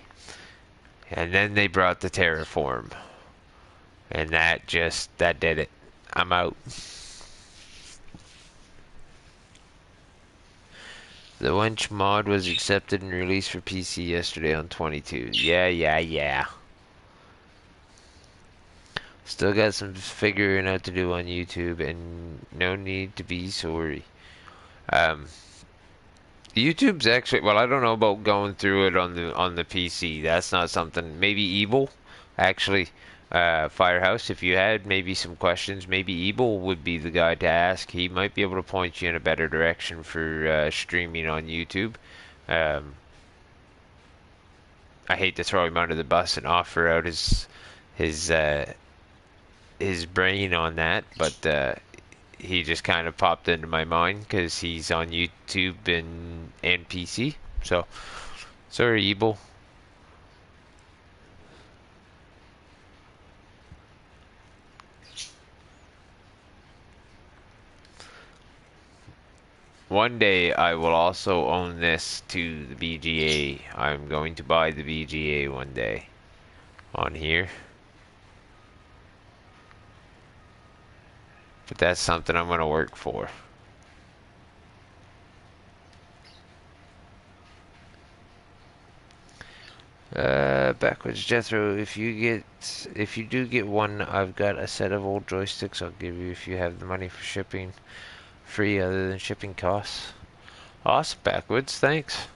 And then they brought the terraform, and that did it. I'm out. The winch mod was accepted and released for PC yesterday on 22. Yeah. Still got some figuring out to do on YouTube, and no need to be sorry. YouTube's actually, well, I don't know about going through it on the PC. That's not something. Maybe Evil, actually. Firehouse, if you had maybe some questions, maybe Evil would be the guy to ask. He might be able to point you in a better direction for streaming on YouTube. I hate to throw him under the bus and offer out his brain on that, but he just kind of popped into my mind because he's on YouTube and PC. So sorry, Evil. One day I will also own this to the BGA. I'm going to buy the BGA one day on here. But that's something I'm going to work for. Backwards Jethro, if you do get one, I've got a set of old joysticks I'll give you if you have the money for shipping free other than shipping costs. Awesome, Backwoods, thanks.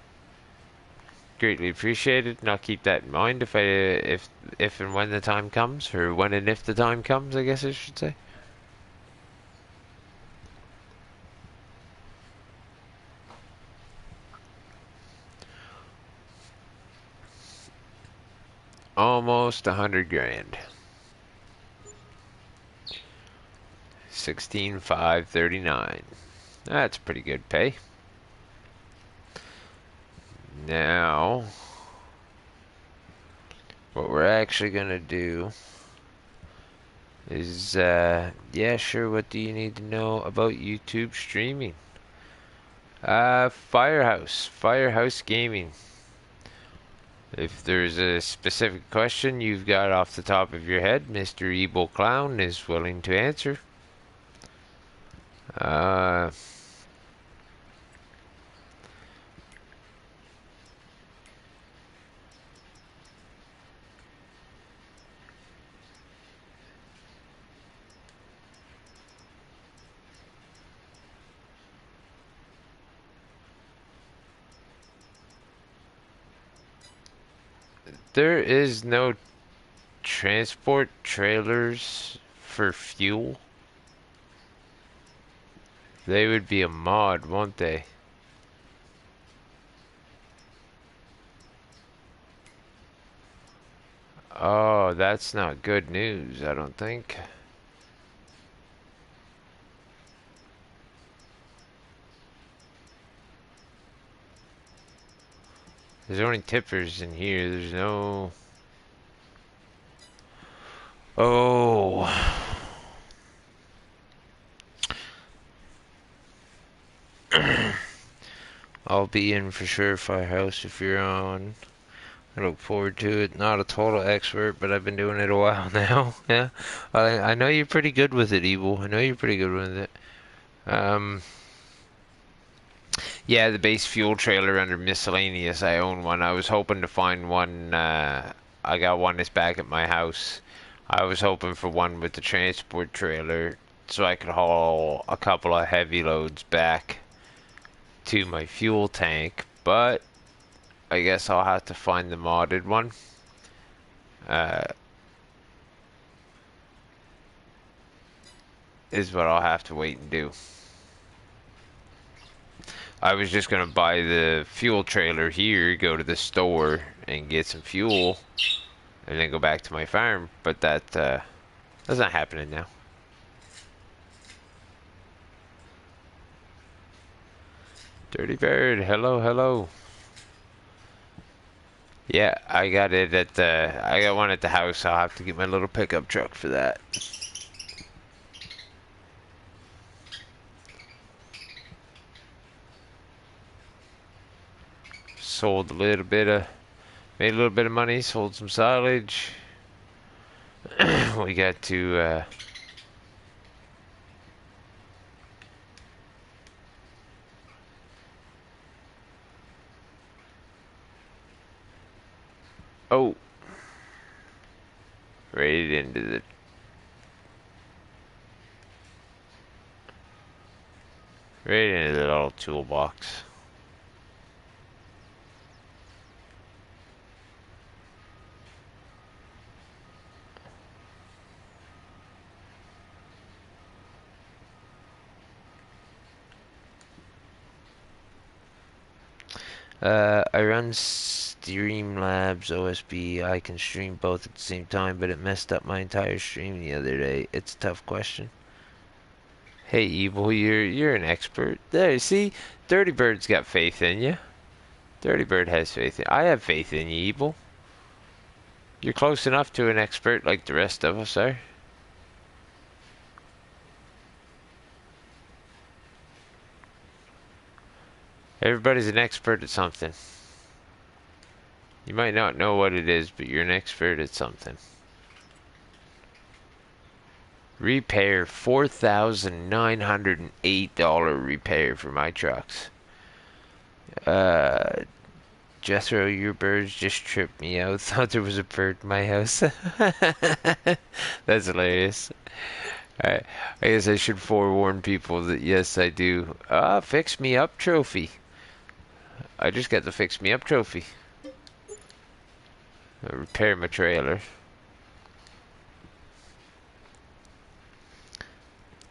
Greatly appreciated, and I'll keep that in mind if and when the time comes, or when and if the time comes, I guess I should say. Almost 100 grand. 16,539. That's pretty good pay. Now, what we're actually gonna do is, yeah, sure. What do you need to know about YouTube streaming? Firehouse Gaming. If there's a specific question you've got off the top of your head, Mr. Evil Clown is willing to answer. There is no transport trailers for fuel. They would be a mod, won't they? Oh, that's not good news, I don't think. There's only tippers in here. There's no... Oh. I'll be in for sure, Firehouse, if you're on. I look forward to it. Not a total expert, but I've been doing it a while now. Yeah. I know you're pretty good with it, Evil. I know you're pretty good with it. Yeah, the base fuel trailer under miscellaneous. I own one. I was hoping to find one. I got one that's back at my house. I was hoping for one with the transport trailer so I could haul a couple of heavy loads back to my fuel tank, but I guess I'll have to find the modded one. Is what I'll have to wait and do. I was just gonna buy the fuel trailer here, go to the store and get some fuel, and then go back to my farm, but that's not happening now. Dirty Bird, hello, hello. Yeah, I got it at I got one at the house. I'll have to get my little pickup truck for that. Sold a little bit of, made a little bit of money, sold some silage. We got to oh, right into the little toolbox. I run Streamlabs OSB. I can stream both at the same time, but it messed up my entire stream the other day. It's a tough question. Hey, Evil, you're an expert. There, see? Dirty Bird's got faith in you. Dirty Bird has faith in I have faith in you, Evil. You're close enough to an expert like the rest of us are. Everybody's an expert at something. You might not know what it is, but you're an expert at something. Repair, $4,908 repair for my trucks. Jethro, your birds just tripped me out. Thought there was a bird in my house. That's hilarious. I guess I should forewarn people that yes, I do. Fix me up trophy. I just got the fix me up trophy. I repair my trailer.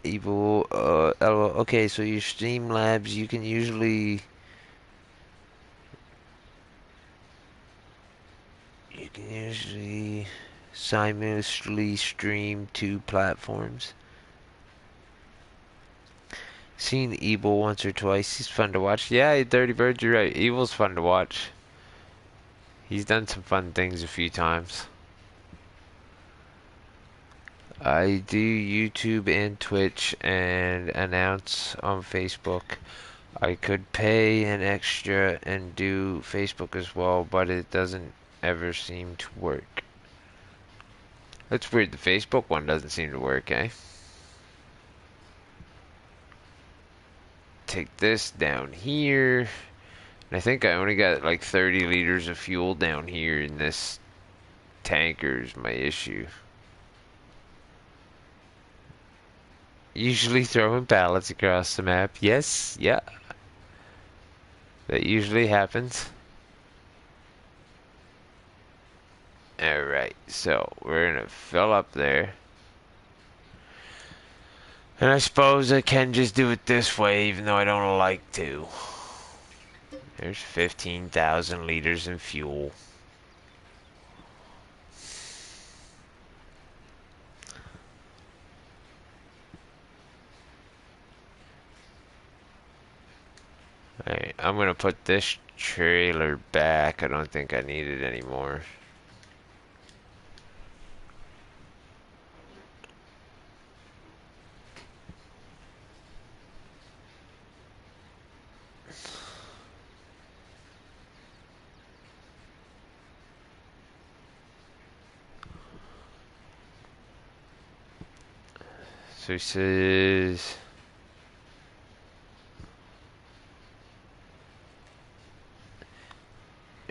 Evil, okay, so your Streamlabs, you can usually simultaneously stream two platforms. Seen Evil once or twice. He's fun to watch. Yeah, Dirty Bird, you're right. Evil's fun to watch. He's done some fun things a few times. I do YouTube and Twitch and announce on Facebook. I could pay an extra and do Facebook as well, but it doesn't ever seem to work. That's weird. The Facebook one doesn't seem to work, eh? Take this down here. And I think I only got like 30 liters of fuel down here in this tanker is my issue. Usually throwing pallets across the map. Yes, yeah. That usually happens. Alright, so we're gonna fill up there. And I suppose I can just do it this way, even though I don't like to. There's 15,000 liters in fuel. Alright, I'm gonna put this trailer back. I don't think I need it anymore. So he says...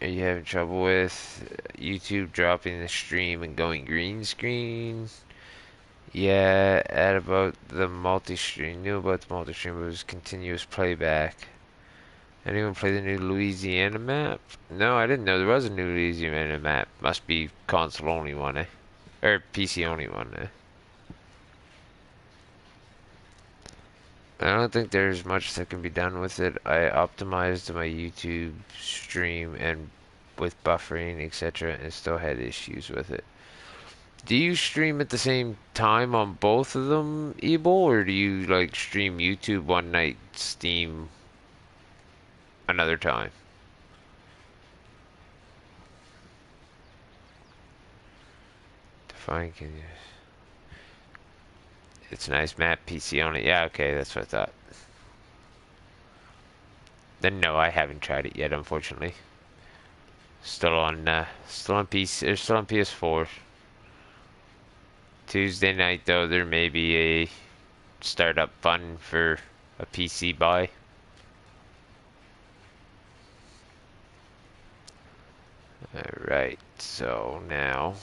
Are you having trouble with YouTube dropping the stream and going green screen? Yeah, at about the multi-stream. Knew about the multi-stream, but it was continuous playback. Anyone play the new Louisiana map? No, I didn't know there was a new Louisiana map. Must be console only one, eh? Or PC only one, eh? I don't think there's much that can be done with it. I optimized my YouTube stream and with buffering, etc., and still had issues with it. Do you stream at the same time on both of them, Ebol, or do you like stream YouTube one night, Steam another time? Define can you... It's a nice map, PC only. Yeah, okay, that's what I thought. Then no, I haven't tried it yet, unfortunately. Still on PC, or still on PS4. Tuesday night though, there may be a startup fund for a PC buy. Alright, so now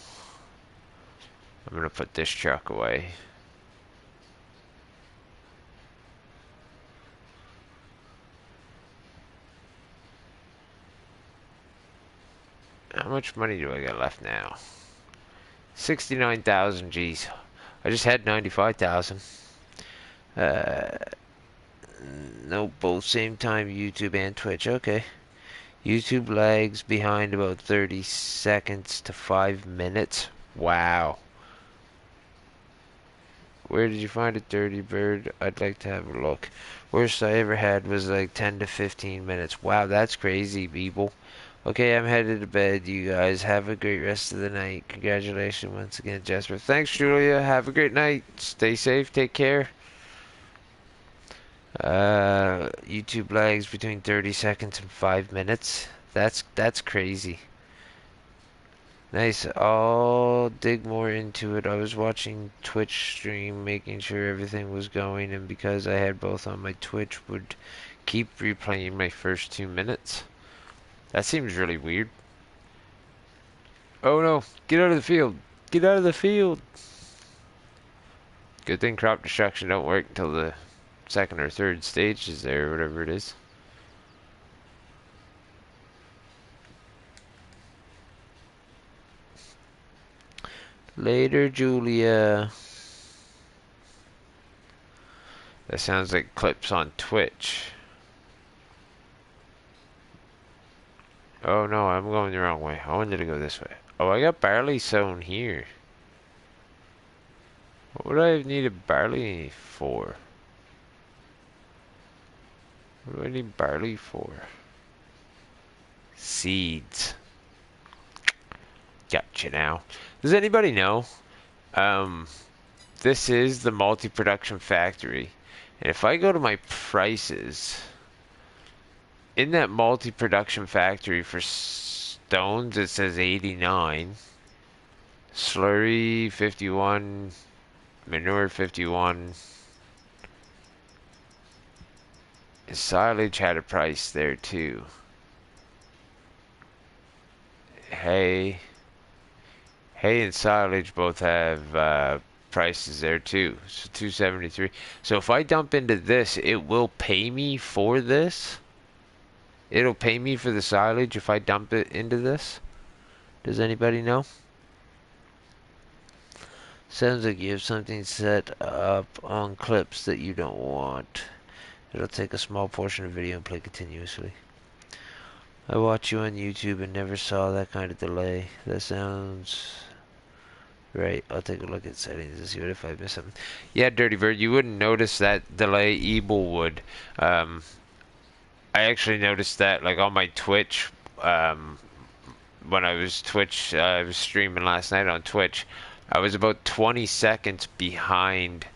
I'm gonna put this truck away. How much money do I got left now? 69,000, geez. I just had 95,000. No, both same time, YouTube and Twitch. Okay. YouTube lags behind about 30 seconds to 5 minutes. Wow. Where did you find it, Dirty Bird? I'd like to have a look. Worst I ever had was like 10 to 15 minutes. Wow, that's crazy, people. Okay, I'm headed to bed. You guys have a great rest of the night. Congratulations once again, Jasper. Thanks, Julia. Have a great night. Stay safe. Take care. YouTube lags between 30 seconds and 5 minutes. That's crazy. Nice. I'll dig more into it. I was watching Twitch stream, making sure everything was going, and because I had both on my Twitch, would keep replaying my first 2 minutes. That seems really weird. Oh no! Get out of the field! Get out of the field! Good thing crop destruction don't work until the second or third stage is there, or whatever it is. Later, Julia. That sounds like clips on Twitch. Oh no, I'm going the wrong way. I wanted to go this way. Oh, I got barley sown here. What would I need a barley for? What do I need barley for? Seeds. Gotcha now. Does anybody know? This is the multi-production factory. And if I go to my prices, in that multi-production factory for stones, it says 89. Slurry 51. Manure 51. And Silage had a price there too. Hay and Silage both have prices there too. So 273. So if I dump into this, it will pay me for this. It'll pay me for the silage if I dump it into this. Does anybody know? Sounds like you have something set up on clips that you don't want. It'll take a small portion of video and play continuously. I watch you on YouTube and never saw that kind of delay. That sounds right. I'll take a look at settings and see what if I miss something. Yeah, Dirty Bird, you wouldn't notice that delay. Ebel would. I actually noticed that like on my Twitch. When I was I was streaming last night on Twitch. I was about 20 seconds behind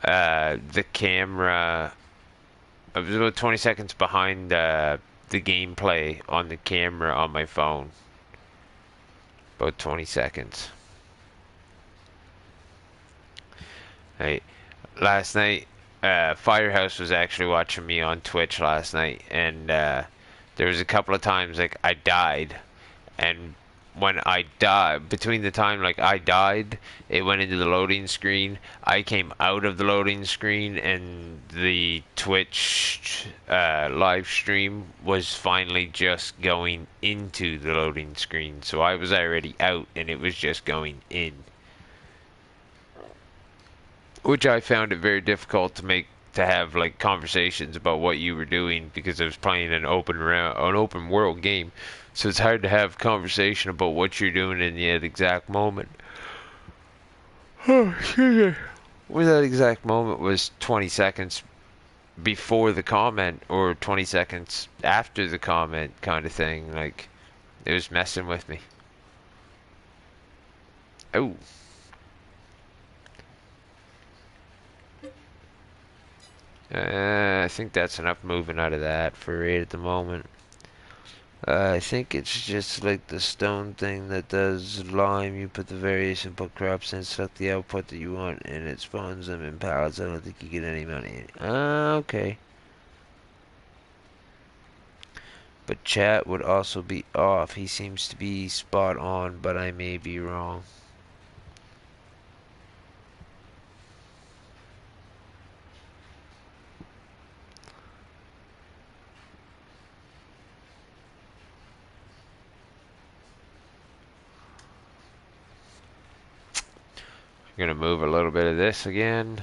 the camera. I was about 20 seconds behind the gameplay on the camera on my phone. About 20 seconds. Right. Last night, Firehouse was actually watching me on Twitch last night, and there was a couple of times like I died, and when I died, between the time like I died, it went into the loading screen. I came out of the loading screen, and the Twitch live stream was finally just going into the loading screen. So I was already out, and it was just going in. Which I found it very difficult to have like conversations about what you were doing because I was playing an open world game. So it's hard to have conversation about what you're doing in the exact moment. Oh, excuse me. When that exact moment was 20 seconds before the comment or 20 seconds after the comment kind of thing. Like, it was messing with me. Oh. I think that's enough moving out of that for right at the moment. I think it's just like the stone thing that does lime. You put the various input crops in, select the output that you want, and it spawns them in pallets. I don't think you get any money. Okay. But chat would also be off. He seems to be spot on, but I may be wrong. I'm gonna move a little bit of this again.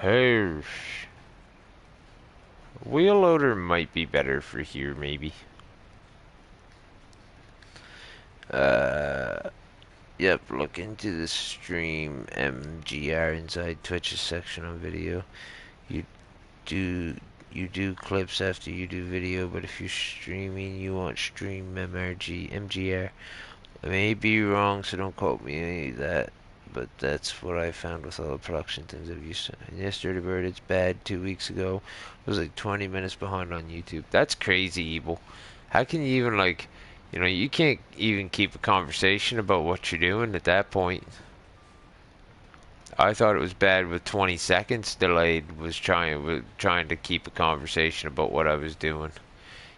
Hey, wheel loader might be better for here, maybe. Yep, look into the stream MGR inside Twitch's section on video. You do you do clips after you do video, but if you're streaming, you want stream MGR. I may be wrong, so don't quote me any of that. But that's what I found with all the production things I've used. And yes, Dirty Bird, it's bad. 2 weeks ago, it was like 20 minutes behind on YouTube. That's crazy, Evil. How can you even like, you can't even keep a conversation about what you're doing at that point. I thought it was bad with 20 seconds delayed. Was trying to keep a conversation about what I was doing.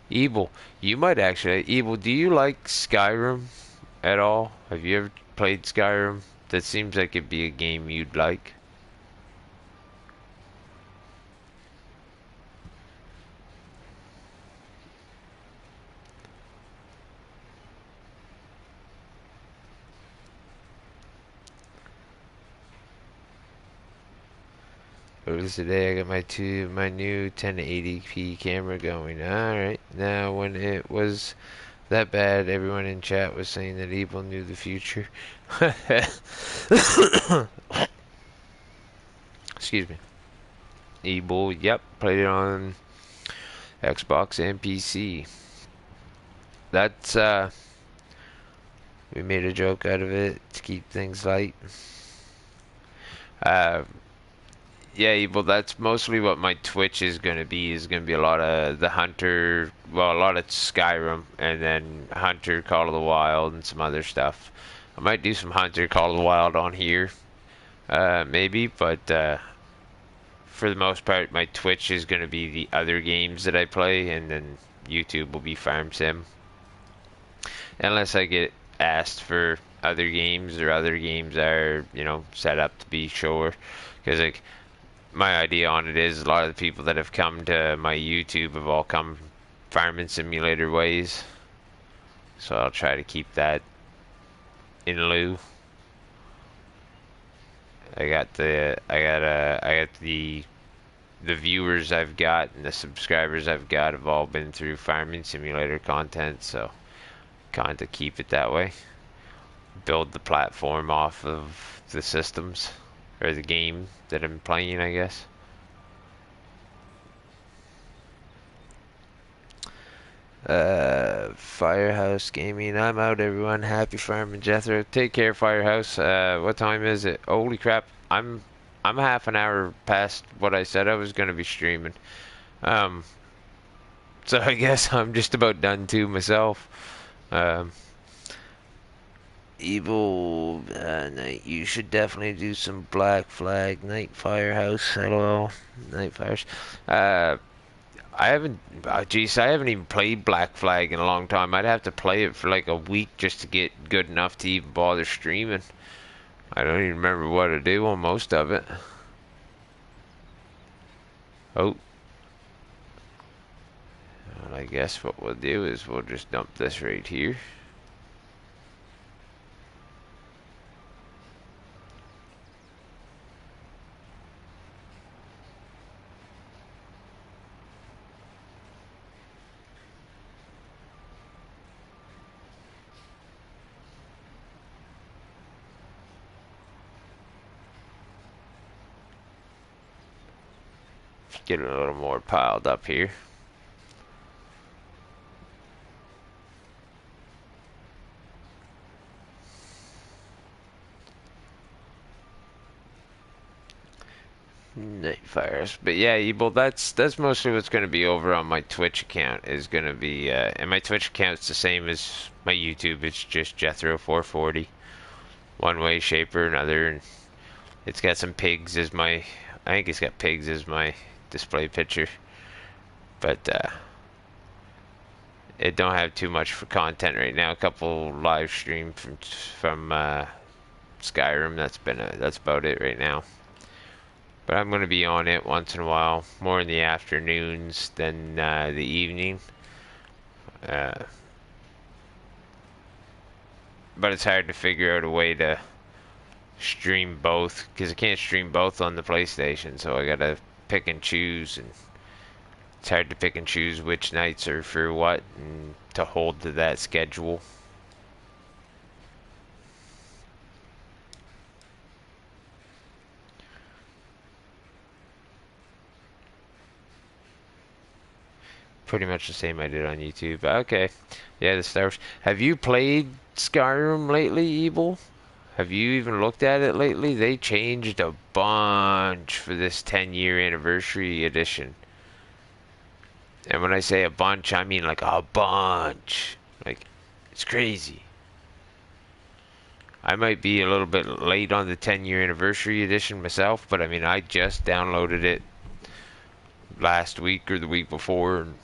Evil, you might actually. Evil, do you like Skyrim at all? Have you ever played Skyrim? That seems like it'd be a game you'd like. It was today I got my new 1080p camera going. Alright, now when it was that bad, everyone in chat was saying that Evil knew the future. Excuse me. Evil, yep, played it on Xbox and PC. That's, we made a joke out of it to keep things light. Yeah, Evil, that's mostly what my Twitch is going to be. Is going to be a lot of the Hunter, well, a lot of Skyrim, and then Hunter, Call of the Wild, and some other stuff. I might do some Hunter, Call of the Wild on here, maybe, but for the most part, my Twitch is going to be the other games that I play, and then YouTube will be Farm Sim. Unless I get asked for other games, or other games are, set up to be sure. Because, like, my idea on it is a lot of the people that have come to my YouTube have all come farming simulator ways, so I'll try to keep that in lieu. I got the viewers I've got and the subscribers I've got have all been through farming simulator content, so kind of keep it that way. Build the platform off of the systems. Or the game that I'm playing, I guess. Firehouse Gaming. I'm out, everyone. Happy farming, Jethro. Take care, Firehouse. What time is it? Holy crap! I'm half an hour past what I said I was gonna be streaming. So I guess I'm just about done too myself. Evil Night, you should definitely do some Black Flag Night Firehouse. Hello, Night Fires. I haven't, geez, I haven't even played Black Flag in a long time. I'd have to play it for like a week just to get good enough to even bother streaming. I don't even remember what to do on most of it. Oh. Well, I guess what we'll do is we'll just dump this right here. Get a little more piled up here. Night Fires, but yeah, Evil. That's mostly what's going to be over on my Twitch account. Is going to be, and my Twitch account's the same as my YouTube. It's just Jethro440, one way, shape, or another, and it's got some pigs as my. I think it's got pigs as my display picture, but it don't have too much for content right now. A couple live stream from Skyrim. That's about it right now. But I'm going to be on it once in a while, more in the afternoons than the evening. But it's hard to figure out a way to stream both, because I can't stream both on the PlayStation, so I gotta pick and choose, and it's hard to pick and choose which nights are for what and to hold to that schedule. Pretty much the same I did on YouTube. Okay. Yeah, the Star Wars. Have you played Skyrim lately, Evil? Have you even looked at it lately? They changed a bunch for this 10-year anniversary edition. And when I say a bunch, I mean like a bunch. Like, it's crazy. I might be a little bit late on the 10-year anniversary edition myself, but I mean, I just downloaded it last week or the week before, and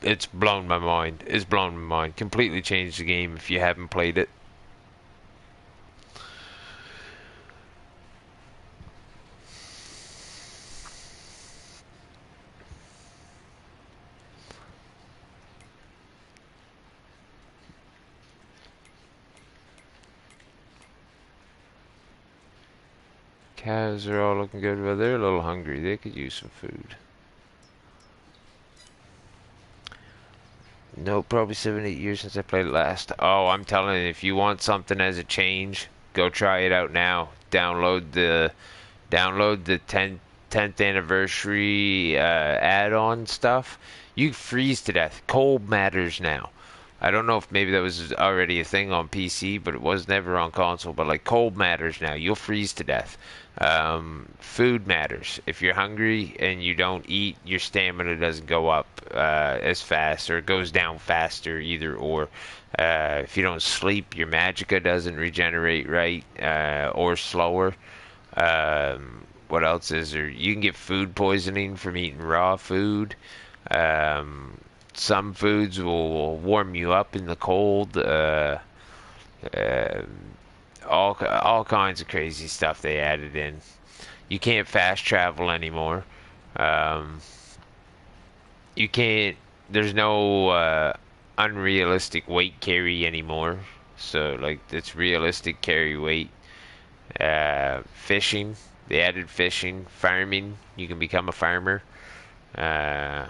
it's blown my mind. It's blown my mind. Completely changed the game if you haven't played it. Cows are all looking good. Well, they're a little hungry. They could use some food. No, probably 7, 8 years since I played it last. Oh, I'm telling you, if you want something as a change, go try it out now. Download the 10th anniversary add-on stuff. You freeze to death. Cold matters now. I don't know if maybe that was already a thing on PC, but it was never on console. But like cold matters now. You'll freeze to death. Food matters. If you're hungry and you don't eat, your stamina doesn't go up as fast, or it goes down faster, either or. If you don't sleep, your magicka doesn't regenerate right, or slower. What else is there? You can get food poisoning from eating raw food. Some foods will warm you up in the cold. Uh, all kinds of crazy stuff they added in. You can't fast travel anymore. Um, you can't. There's no unrealistic weight carry anymore. So like it's realistic carry weight. Fishing. They added fishing, farming. You can become a farmer. Uh,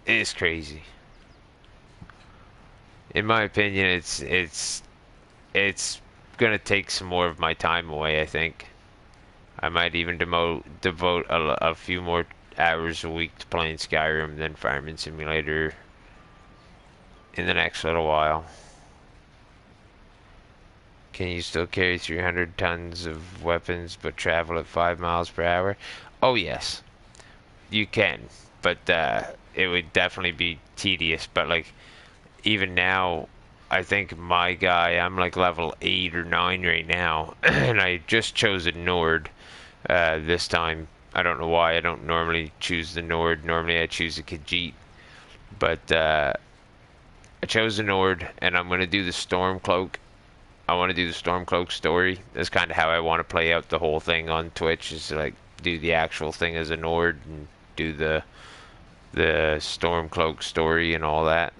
it's crazy. In my opinion, it's gonna take some more of my time away. I think I might even devote a few more hours a week to playing Skyrim than Farming Simulator in the next little while. Can you still carry 300 tons of weapons but travel at 5 miles per hour? Oh yes, you can, but it would definitely be tedious. But like even now, I think my guy, I'm like level 8 or 9 right now, and I just chose a Nord this time. I don't know why. I don't normally choose the Nord. Normally I choose a Khajiit, but I chose a Nord, and I'm gonna do the Stormcloak. I want to do the Stormcloak story. That's kind of how I want to play out the whole thing on Twitch. Is like do the actual thing as a Nord and do the Stormcloak story and all that.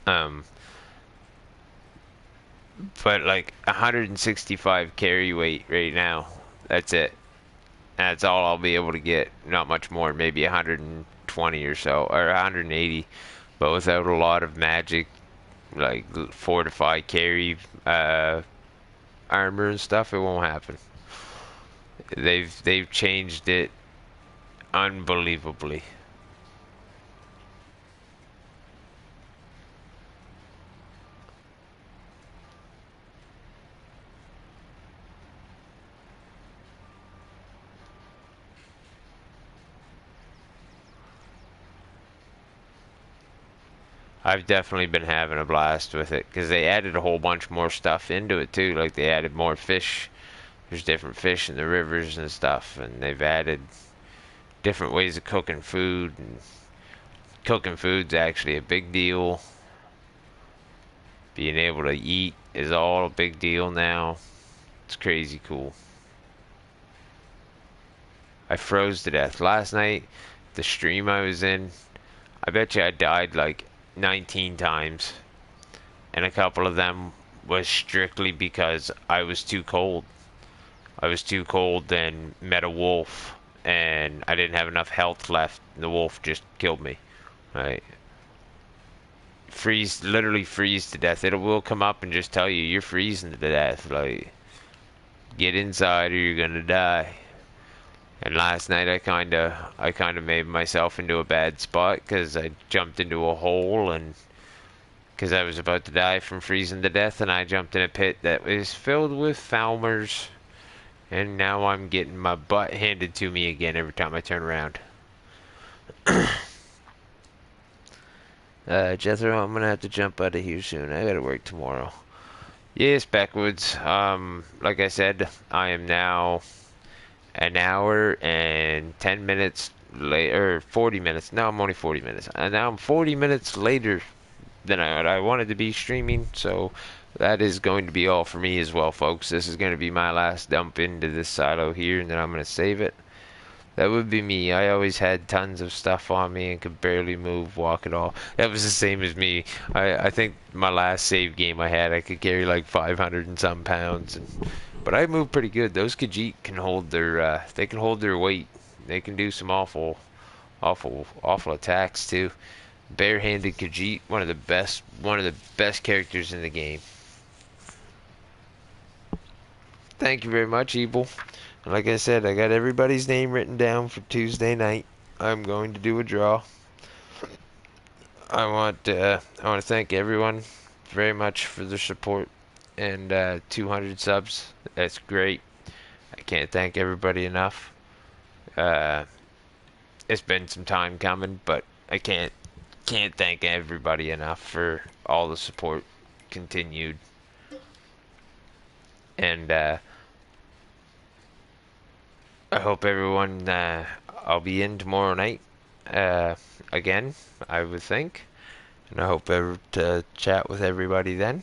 Um, but like 165 carry weight right now. That's it. That's all I'll be able to get. Not much more. Maybe 120 or so, or 180. But without a lot of magic, like fortify carry armor and stuff, it won't happen. They've changed it unbelievably. I've definitely been having a blast with it because they added a whole bunch more stuff into it too. Like they added more fish. There's different fish in the rivers and stuff, and they've added different ways of cooking food. And cooking food's actually a big deal. Being able to eat is all a big deal now. It's crazy cool. I froze to death last night. The stream I was in, I bet you I died like 19 times, and a couple of them was strictly because I was too cold. I was too cold and met a wolf, and I didn't have enough health left. The wolf just killed me. Right? Literally freeze to death. It will come up and just tell you you're freezing to death. Like, get inside or you're gonna die. And last night I kinda made myself into a bad spot because I jumped into a hole and because I was about to die from freezing to death, and I jumped in a pit that was filled with Falmers, and now I'm getting my butt handed to me again every time I turn around. Jethro, I'm gonna have to jump out of here soon. I gotta work tomorrow. Yes, backwoods. Like I said, I am now an hour and 10 minutes later, 40 minutes. Now I'm only 40 minutes. And now I'm 40 minutes later than I wanted to be streaming, so that is going to be all for me as well, folks. This is going to be my last dump into this silo here, and then I'm going to save it. That would be me. I always had tons of stuff on me and could barely move, walk at all. That was the same as me. I think my last save game I had, I could carry like 500 and some pounds, but I move pretty good. Those Khajiit can hold their they can hold their weight. They can do some awful attacks too. Barehanded Khajiit, one of the best characters in the game. Thank you very much, Evil. Like I said, I got everybody's name written down for Tuesday night. I'm going to do a draw. I want to thank everyone very much for their support and 200 subs. That's great. I can't thank everybody enough. Uh, it's been some time coming, but I can't thank everybody enough for all the support continued. And I hope everyone, I'll be in tomorrow night again, I would think. And I hope to chat with everybody then.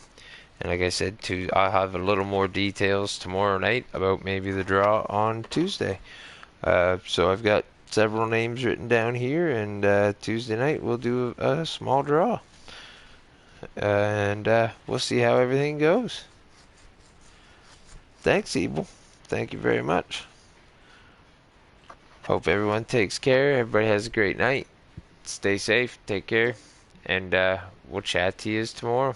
And like I said, I'll have a little more details tomorrow night about maybe the draw on Tuesday. So I've got several names written down here, and Tuesday night we'll do a small draw. And we'll see how everything goes. Thanks, Evil. Thank you very much. Hope everyone takes care. Everybody has a great night. Stay safe. Take care. And we'll chat to you tomorrow.